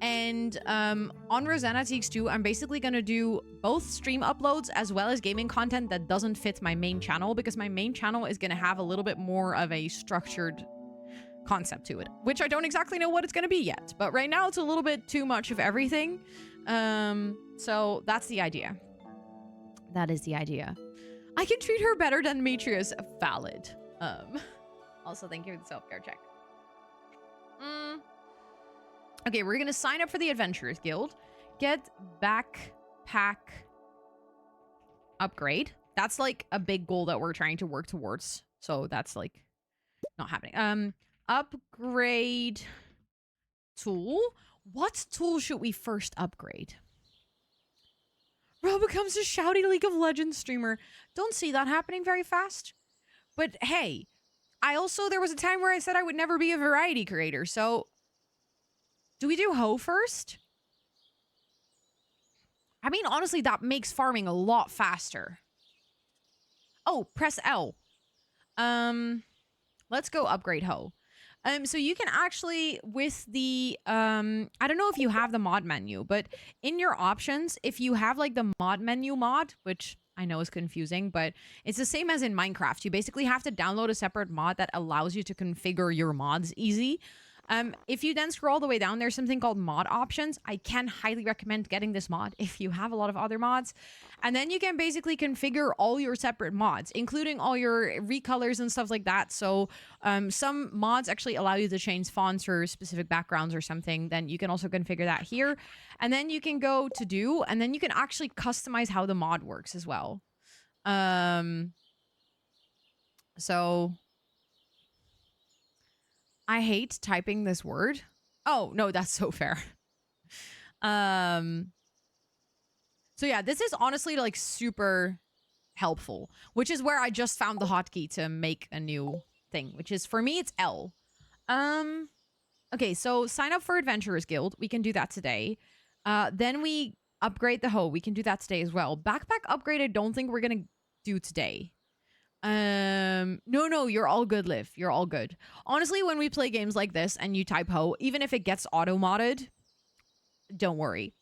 And on rosannatxt 2, I'm basically going to do both stream uploads as well as gaming content that doesn't fit my main channel, because my main channel is going to have a little bit more of a structured concept to it, which I don't exactly know what it's going to be yet. But right now it's a little bit too much of everything. So that's the idea. That is the idea. I can treat her better than Demetrius. Valid. Also, thank you for the self-care check. Okay, we're going to sign up for the Adventurers Guild. Get backpack upgrade. That's like a big goal that we're trying to work towards. So that's like not happening. Upgrade tool. What tool should we first upgrade? Ro becomes a shouty League of Legends streamer. Don't see that happening very fast. But hey, there was a time where I said I would never be a variety creator. So do we do hoe first? I mean, honestly, that makes farming a lot faster. Oh, press L. Let's go upgrade hoe. So you can actually, with the, I don't know if you have the mod menu, but in your options, if you have like the mod menu mod, which I know is confusing, but it's the same as in Minecraft. You basically have to download a separate mod that allows you to configure your mods easy. If you then scroll all the way down, there's something called mod options. I can highly recommend getting this mod if you have a lot of other mods. And then you can basically configure all your separate mods, including all your recolors and stuff like that. So some mods actually allow you to change fonts or specific backgrounds or something. Then you can also configure that here. And then you can go to do, and then you can actually customize how the mod works as well. So I hate typing this word. Oh, no, that's so fair. So yeah, this is honestly like super helpful, which is where I just found the hotkey to make a new thing, which is, for me, it's L. Okay, so sign up for Adventurers Guild. We can do that today. Then we upgrade the hoe. We can do that today as well. Backpack upgrade, I don't think we're going to do today. No, you're all good, Liv. You're all good. Honestly, when we play games like this and you type hoe, even if it gets auto-modded, don't worry.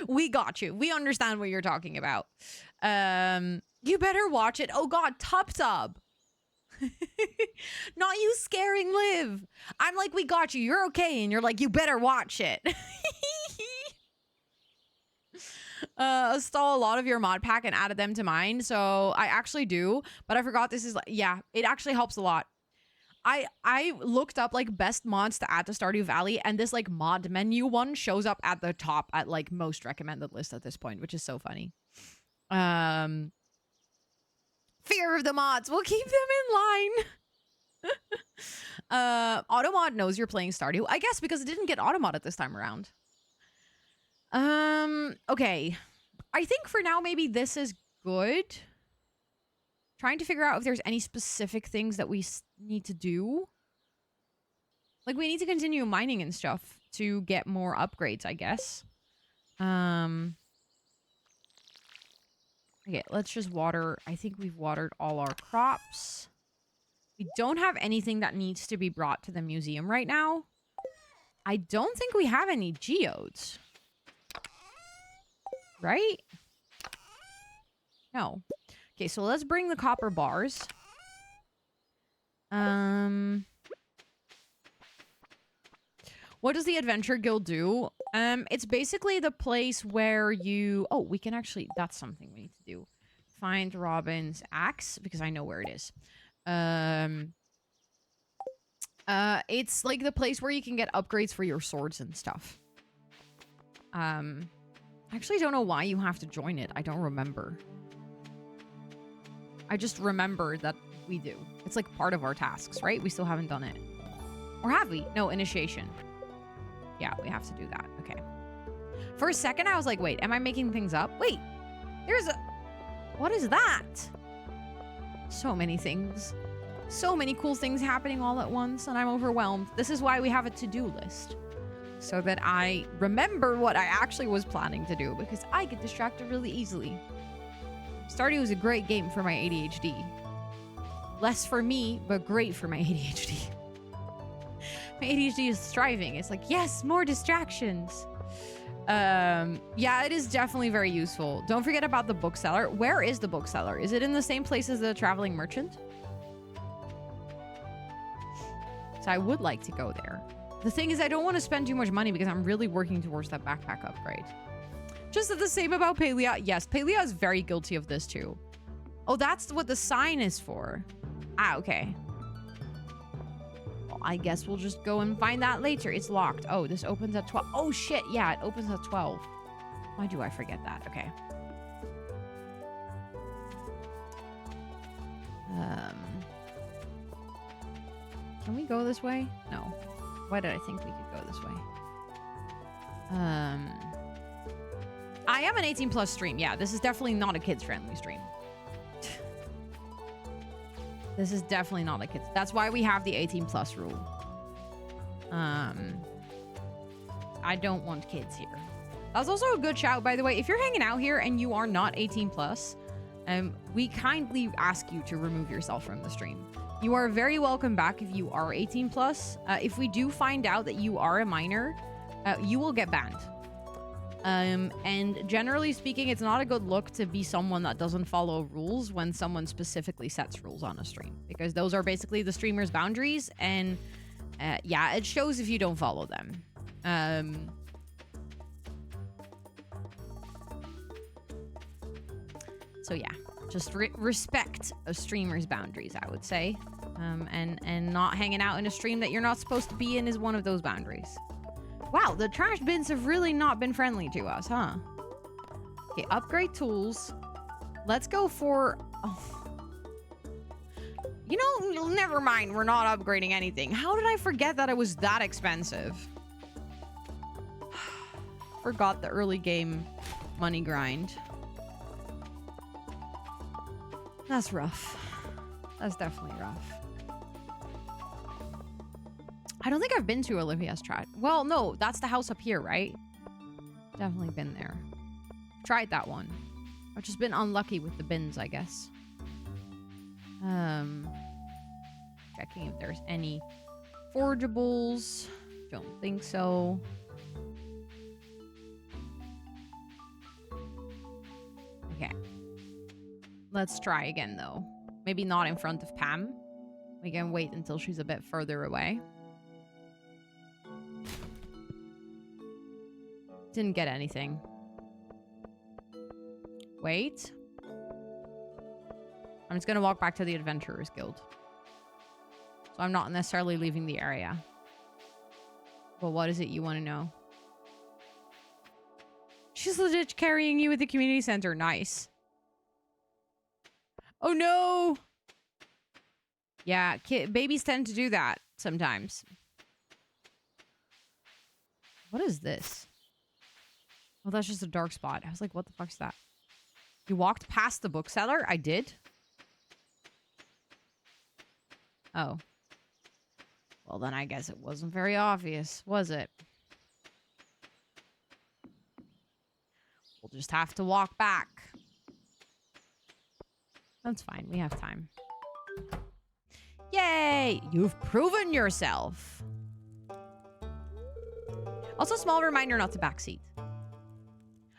We got you. We understand what you're talking about. You better watch it. Oh god, Tub. Not you scaring Liv. I'm like, we got you. You're okay. And you're like, you better watch it. Stole a lot of your mod pack and added them to mine. So I actually do, but I forgot this is like, yeah, it actually helps a lot. I looked up like best mods to add to Stardew Valley, and this like mod menu one shows up at the top at like most recommended list at this point, which is so funny. Fear of the mods. We'll keep them in line. Automod knows you're playing Stardew, I guess, because it didn't get automod this time around. Okay. I think for now, maybe this is good. Trying to figure out if there's any specific things that we need to do. Like, we need to continue mining and stuff to get more upgrades, I guess. Okay, let's just water. I think we've watered all our crops. We don't have anything that needs to be brought to the museum right now. I don't think we have any geodes. Right? No. Okay, so let's bring the copper bars. What does the Adventure Guild do? It's basically the place where you... Oh, we can actually... That's something we need to do. Find Robin's axe, because I know where it is. It's like the place where you can get upgrades for your swords and stuff. I actually don't know why you have to join it. I don't remember. I just remember that we do. It's like part of our tasks, right? We still haven't done it. Or have we? No, initiation. Yeah, we have to do that. Okay. For a second, I was like, wait, am I making things up? Wait, there's a... What is that? So many things. So many cool things happening all at once, and I'm overwhelmed. This is why we have a to-do list. So that I remember what I actually was planning to do, because I get distracted really easily. Stardew is a great game for my ADHD. Less for me, but great for my ADHD. My ADHD is thriving. It's like, yes, more distractions. Yeah, it is definitely very useful. Don't forget about the bookseller. Where is the bookseller? Is it in the same place as the traveling merchant? So I would like to go there. The thing is, I don't want to spend too much money because I'm really working towards that backpack upgrade. Just the same about Palea. Yes, Palea is very guilty of this too. Oh, that's what the sign is for. Ah, okay. Well, I guess we'll just go and find that later. It's locked. Oh, this opens at 12. Oh, shit. Yeah, it opens at 12. Why do I forget that? Okay. Can we go this way? No. Why did I think we could go this way? I am an 18 plus stream. Yeah, this is definitely not a kids friendly stream. This is definitely not a kids. That's why we have the 18 plus rule. I don't want kids here. That's also a good shout, by the way. If you're hanging out here and you are not 18 plus, we kindly ask you to remove yourself from the stream. You are very welcome back if you are 18 plus. If we do find out that you are a minor, you will get banned. And generally speaking, it's not a good look to be someone that doesn't follow rules when someone specifically sets rules on a stream, because those are basically the streamer's boundaries, and yeah, it shows if you don't follow them. So yeah, just respect a streamer's boundaries, I would say. And not hanging out in a stream that you're not supposed to be in is one of those boundaries. Wow, the trash bins have really not been friendly to us, huh? Okay, upgrade tools. Let's go for... Oh. You know, never mind. We're not upgrading anything. How did I forget that it was that expensive? Forgot the early game money grind. That's rough. That's definitely rough. I don't think I've been to Olivia's trash. Well, no, that's the house up here, right? Definitely been there. Tried that one. I've just been unlucky with the bins, I guess. Checking if there's any forgeables. Don't think so. Okay. Let's try again, though. Maybe not in front of Pam. We can wait until she's a bit further away. Didn't get anything. Wait. I'm just gonna walk back to the Adventurers Guild. So I'm not necessarily leaving the area. But what is it you want to know? She's legit carrying you at the community center. Nice. Oh no! Yeah, babies tend to do that sometimes. What is this? Oh, that's just a dark spot. I was like, what the fuck's that? You walked past the bookseller? I did? Oh. Well, then I guess it wasn't very obvious, was it? We'll just have to walk back. That's fine. We have time. Yay! You've proven yourself. Also, small reminder not to backseat.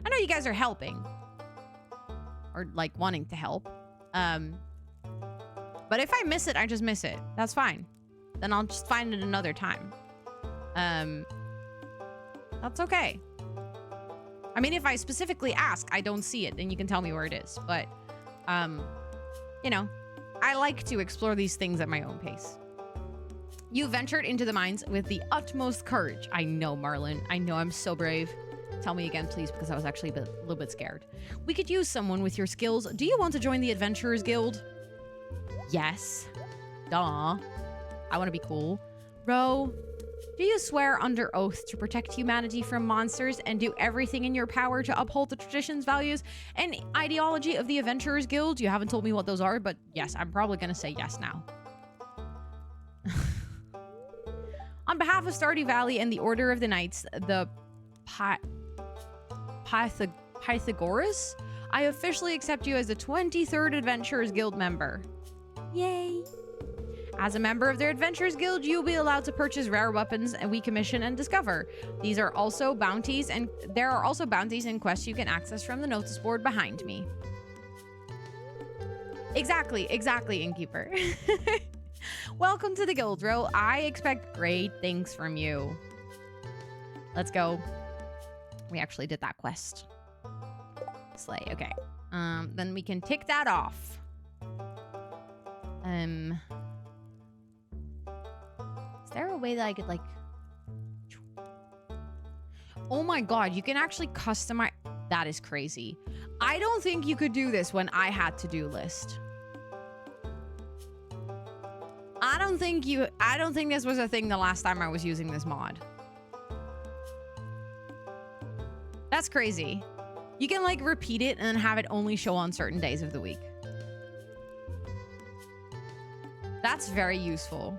I know you guys are helping. Or, like, wanting to help. But if I miss it, I just miss it. That's fine. Then I'll just find it another time. That's okay. I mean, if I specifically ask, I don't see it, then you can tell me where it is. But, you know, I like to explore these things at my own pace. You ventured into the mines with the utmost courage. I know, Marlon. I know, I'm so brave. Tell me again, please, because I was actually a little bit scared. We could use someone with your skills. Do you want to join the Adventurers Guild? Yes. Duh. I want to be cool. Ro, do you swear under oath to protect humanity from monsters and do everything in your power to uphold the traditions, values, and ideology of the Adventurers Guild? You haven't told me what those are, but yes, I'm probably going to say yes now. On behalf of Stardew Valley and the Order of the Knights, the Pythagoras, I officially accept you as the 23rd Adventurers Guild member. Yay! As a member of their Adventurers Guild, you'll be allowed to purchase rare weapons and we commission and discover. These are also bounties, and there are also bounties and quests you can access from the notice board behind me. Exactly, Innkeeper. Welcome to the guild, Ro. I expect great things from you. Let's go. We actually did that quest. Slay, okay. Then we can tick that off. Is there a way that I could, like... Oh my god, you can actually customize... That is crazy. I don't think you could do this when I had to-do list. I don't think this was a thing the last time I was using this mod. That's crazy. You can, like, repeat it and have it only show on certain days of the week. That's very useful.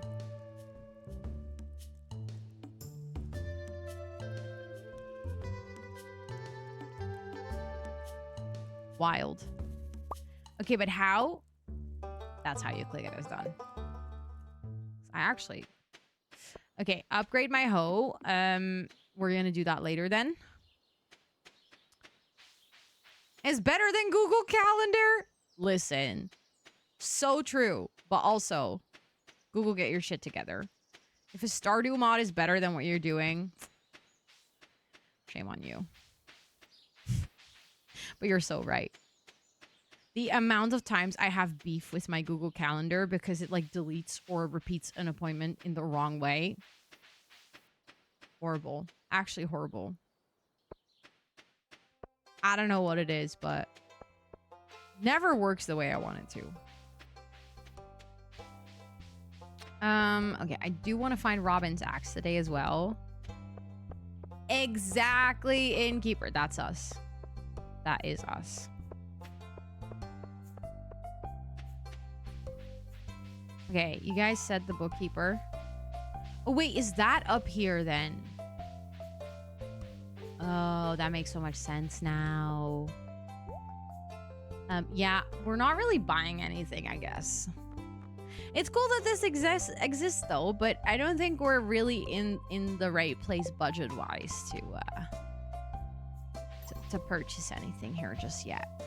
Wild. Okay, but how? That's how you click it as done. I actually... Okay, upgrade my hoe. We're gonna do that later then. It's better than Google Calendar? Listen. So true. But also, Google, get your shit together. If a Stardew mod is better than what you're doing, shame on you. But you're so right. The amount of times I have beef with my Google Calendar because it, like, deletes or repeats an appointment in the wrong way. Horrible. Actually horrible. I don't know what it is, but never works the way I want it to. Okay, I do want to find Robin's axe today as well. Exactly, Innkeeper. That's us. That is us. Okay, you guys said the bookkeeper. Oh, wait, is that up here then? Oh, that makes so much sense now. Yeah, we're not really buying anything, I guess. It's cool that this exists though, but I don't think we're really in the right place budget-wise to purchase anything here just yet.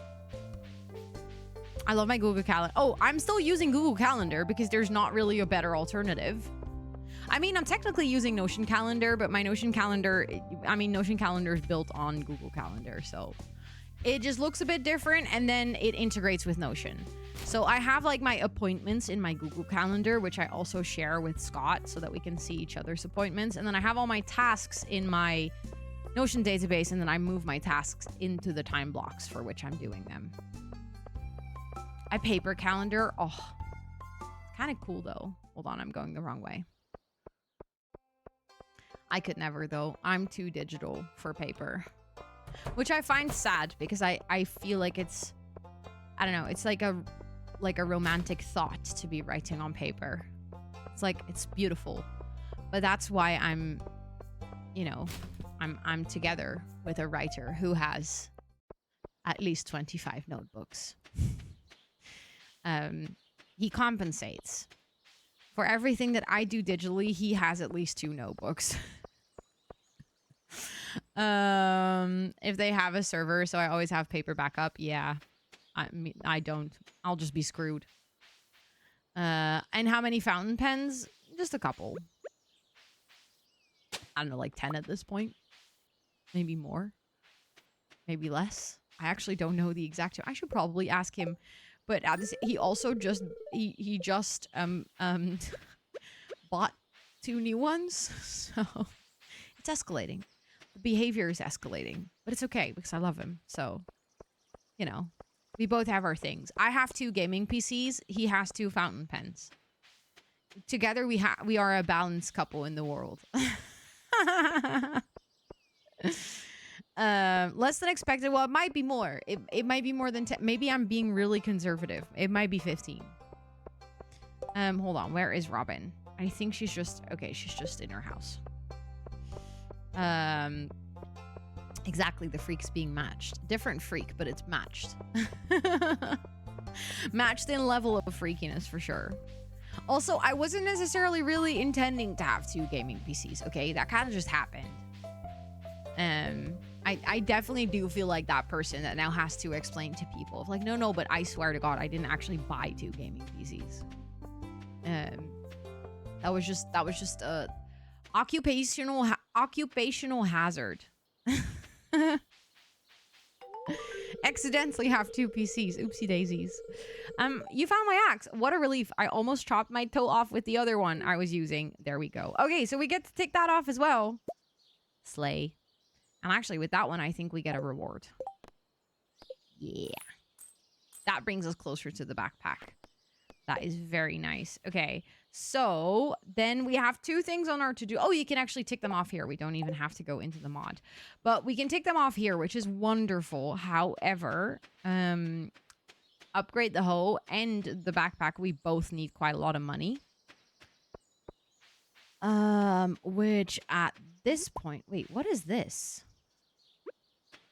I love my Google Calendar. Oh, I'm still using Google Calendar because there's not really a better alternative. I mean, I'm technically using Notion Calendar, but my Notion Calendar, Notion Calendar is built on Google Calendar, so it just looks a bit different, and then it integrates with Notion. So I have, like, my appointments in my Google Calendar, which I also share with Scott so that we can see each other's appointments, and then I have all my tasks in my Notion database, and then I move my tasks into the time blocks for which I'm doing them. I paper calendar. Oh, it's kind of cool, though. Hold on, I'm going the wrong way. I could never, though. I'm too digital for paper. Which I find sad because I feel like it's... I don't know. It's like a romantic thought to be writing on paper. It's like, it's beautiful. But that's why I'm, you know, I'm together with a writer who has at least 25 notebooks. He compensates. For everything that I do digitally, he has at least 2 notebooks. If they have a server, so I always have paper backup, yeah. I don't. I'll just be screwed. And how many fountain pens? Just a couple. I don't know, like 10 at this point. Maybe more. Maybe less. I actually don't know the exact... I should probably ask him. But he also just... He just bought 2 new ones. So it's escalating. The behavior is escalating. But it's okay because I love him. So, you know. We both have our things. I have 2 gaming PCs. He has 2 fountain pens. Together, we are a balanced couple in the world. Less than expected. Well, it might be more. It might be more than 10. Maybe I'm being really conservative. It might be 15. Hold on. Where is Robin? I think she's just... Okay, she's just in her house. Exactly, the freak's being matched. Different freak, but it's matched. Matched in level of freakiness, for sure. Also, I wasn't necessarily really intending to have 2 gaming PCs, okay? That kind of just happened. I definitely do feel like that person that now has to explain to people. Like, no, but I swear to God, I didn't actually buy 2 gaming PCs. That was just a occupational hazard. Accidentally have 2 PCs. Oopsie daisies. You found my axe. What a relief. I almost chopped my toe off with the other one I was using. There we go. Okay, so we get to take that off as well. Slay. And actually, with that one, I think we get a reward. Yeah. That brings us closer to the backpack. That is very nice. Okay, so then we have 2 things on our to-do. Oh, you can actually tick them off here. We don't even have to go into the mod. But we can tick them off here, which is wonderful. However, upgrade the hoe and the backpack. We both need quite a lot of money. Which at this point... Wait, what is this?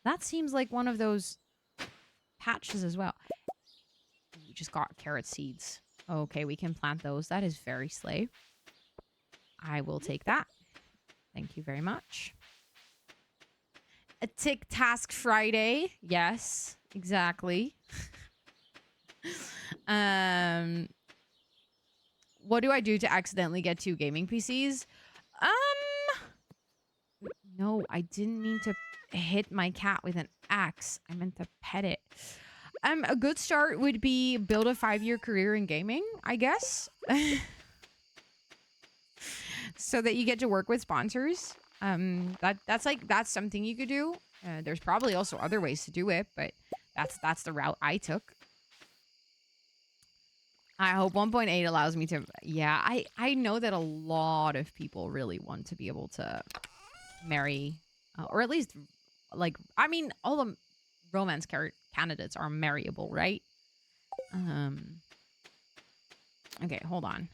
That seems like one of those patches as well. We just got carrot seeds. Okay, we can plant those. That is very slay. I will take that. Thank you very much. A tick task Friday. Yes, exactly. What do I do to accidentally get 2 gaming PCs? No, I didn't mean to hit my cat with an axe. I meant to pet it. A good start would be build a 5-year career in gaming, I guess. So that you get to work with sponsors. That's something you could do. There's probably also other ways to do it, but that's the route I took. I hope 1.8 allows me to... Yeah, I know that a lot of people really want to be able to marry, or at least, like, I mean, all the romance candidates are marryable, right? Okay, hold on.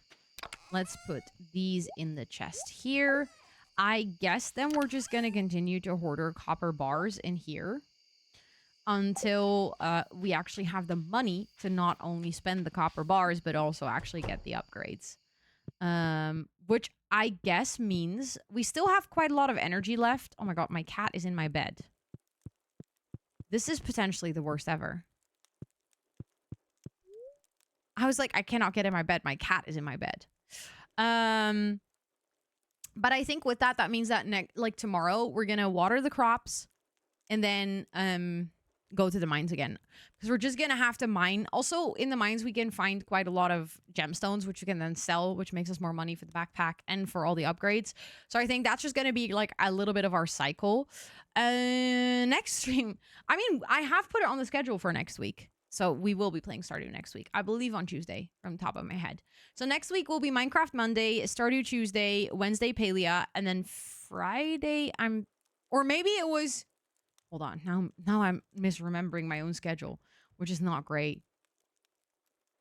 Let's put these in the chest here. I guess then we're just going to continue to hoard copper bars in here until we actually have the money to not only spend the copper bars, but also actually get the upgrades. Which I guess means we still have quite a lot of energy left. Oh my God, my cat is in my bed. This is potentially the worst ever. I was like, I cannot get in my bed. My cat is in my bed. But I think with that, that means that like tomorrow we're going to water the crops and then go to the mines again. Because we're just going to have to mine. Also, in the mines, we can find quite a lot of gemstones, which we can then sell, which makes us more money for the backpack and for all the upgrades. So I think that's just going to be like a little bit of our cycle. Next stream, I mean, I have put it on the schedule for next week. So we will be playing Stardew next week. I believe on Tuesday from the top of my head. So next week will be Minecraft Monday, Stardew Tuesday, Wednesday Palia, and then Friday or maybe it was... Hold on. Now I'm misremembering my own schedule, which is not great.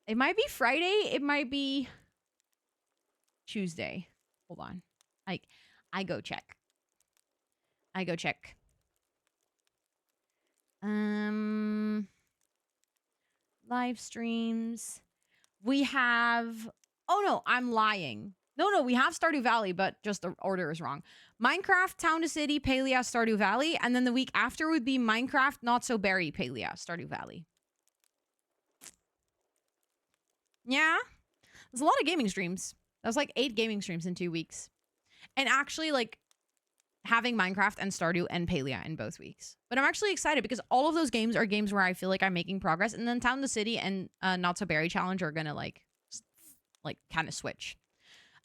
It might be Friday. It might be Tuesday. Hold on. I go check. Live streams. We have... Oh, no. I'm lying. No, we have Stardew Valley, but just the order is wrong. Minecraft, Town to City, Palia, Stardew Valley. And then the week after would be Minecraft, Not So Berry, Palia, Stardew Valley. Yeah. There's a lot of gaming streams. That was like 8 gaming streams in 2 weeks. And actually, like, having Minecraft and Stardew and Palia in both weeks. But I'm actually excited because all of those games are games where I feel like I'm making progress. And then Town to City and Not So Berry Challenge are going to, like kind of switch.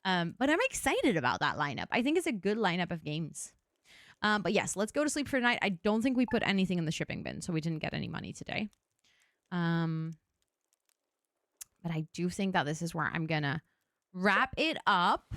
But I'm excited about that lineup. I think it's a good lineup of games. But yes, let's go to sleep for tonight. I don't think we put anything in the shipping bin, so we didn't get any money today. But I do think that this is where I'm gonna wrap it up.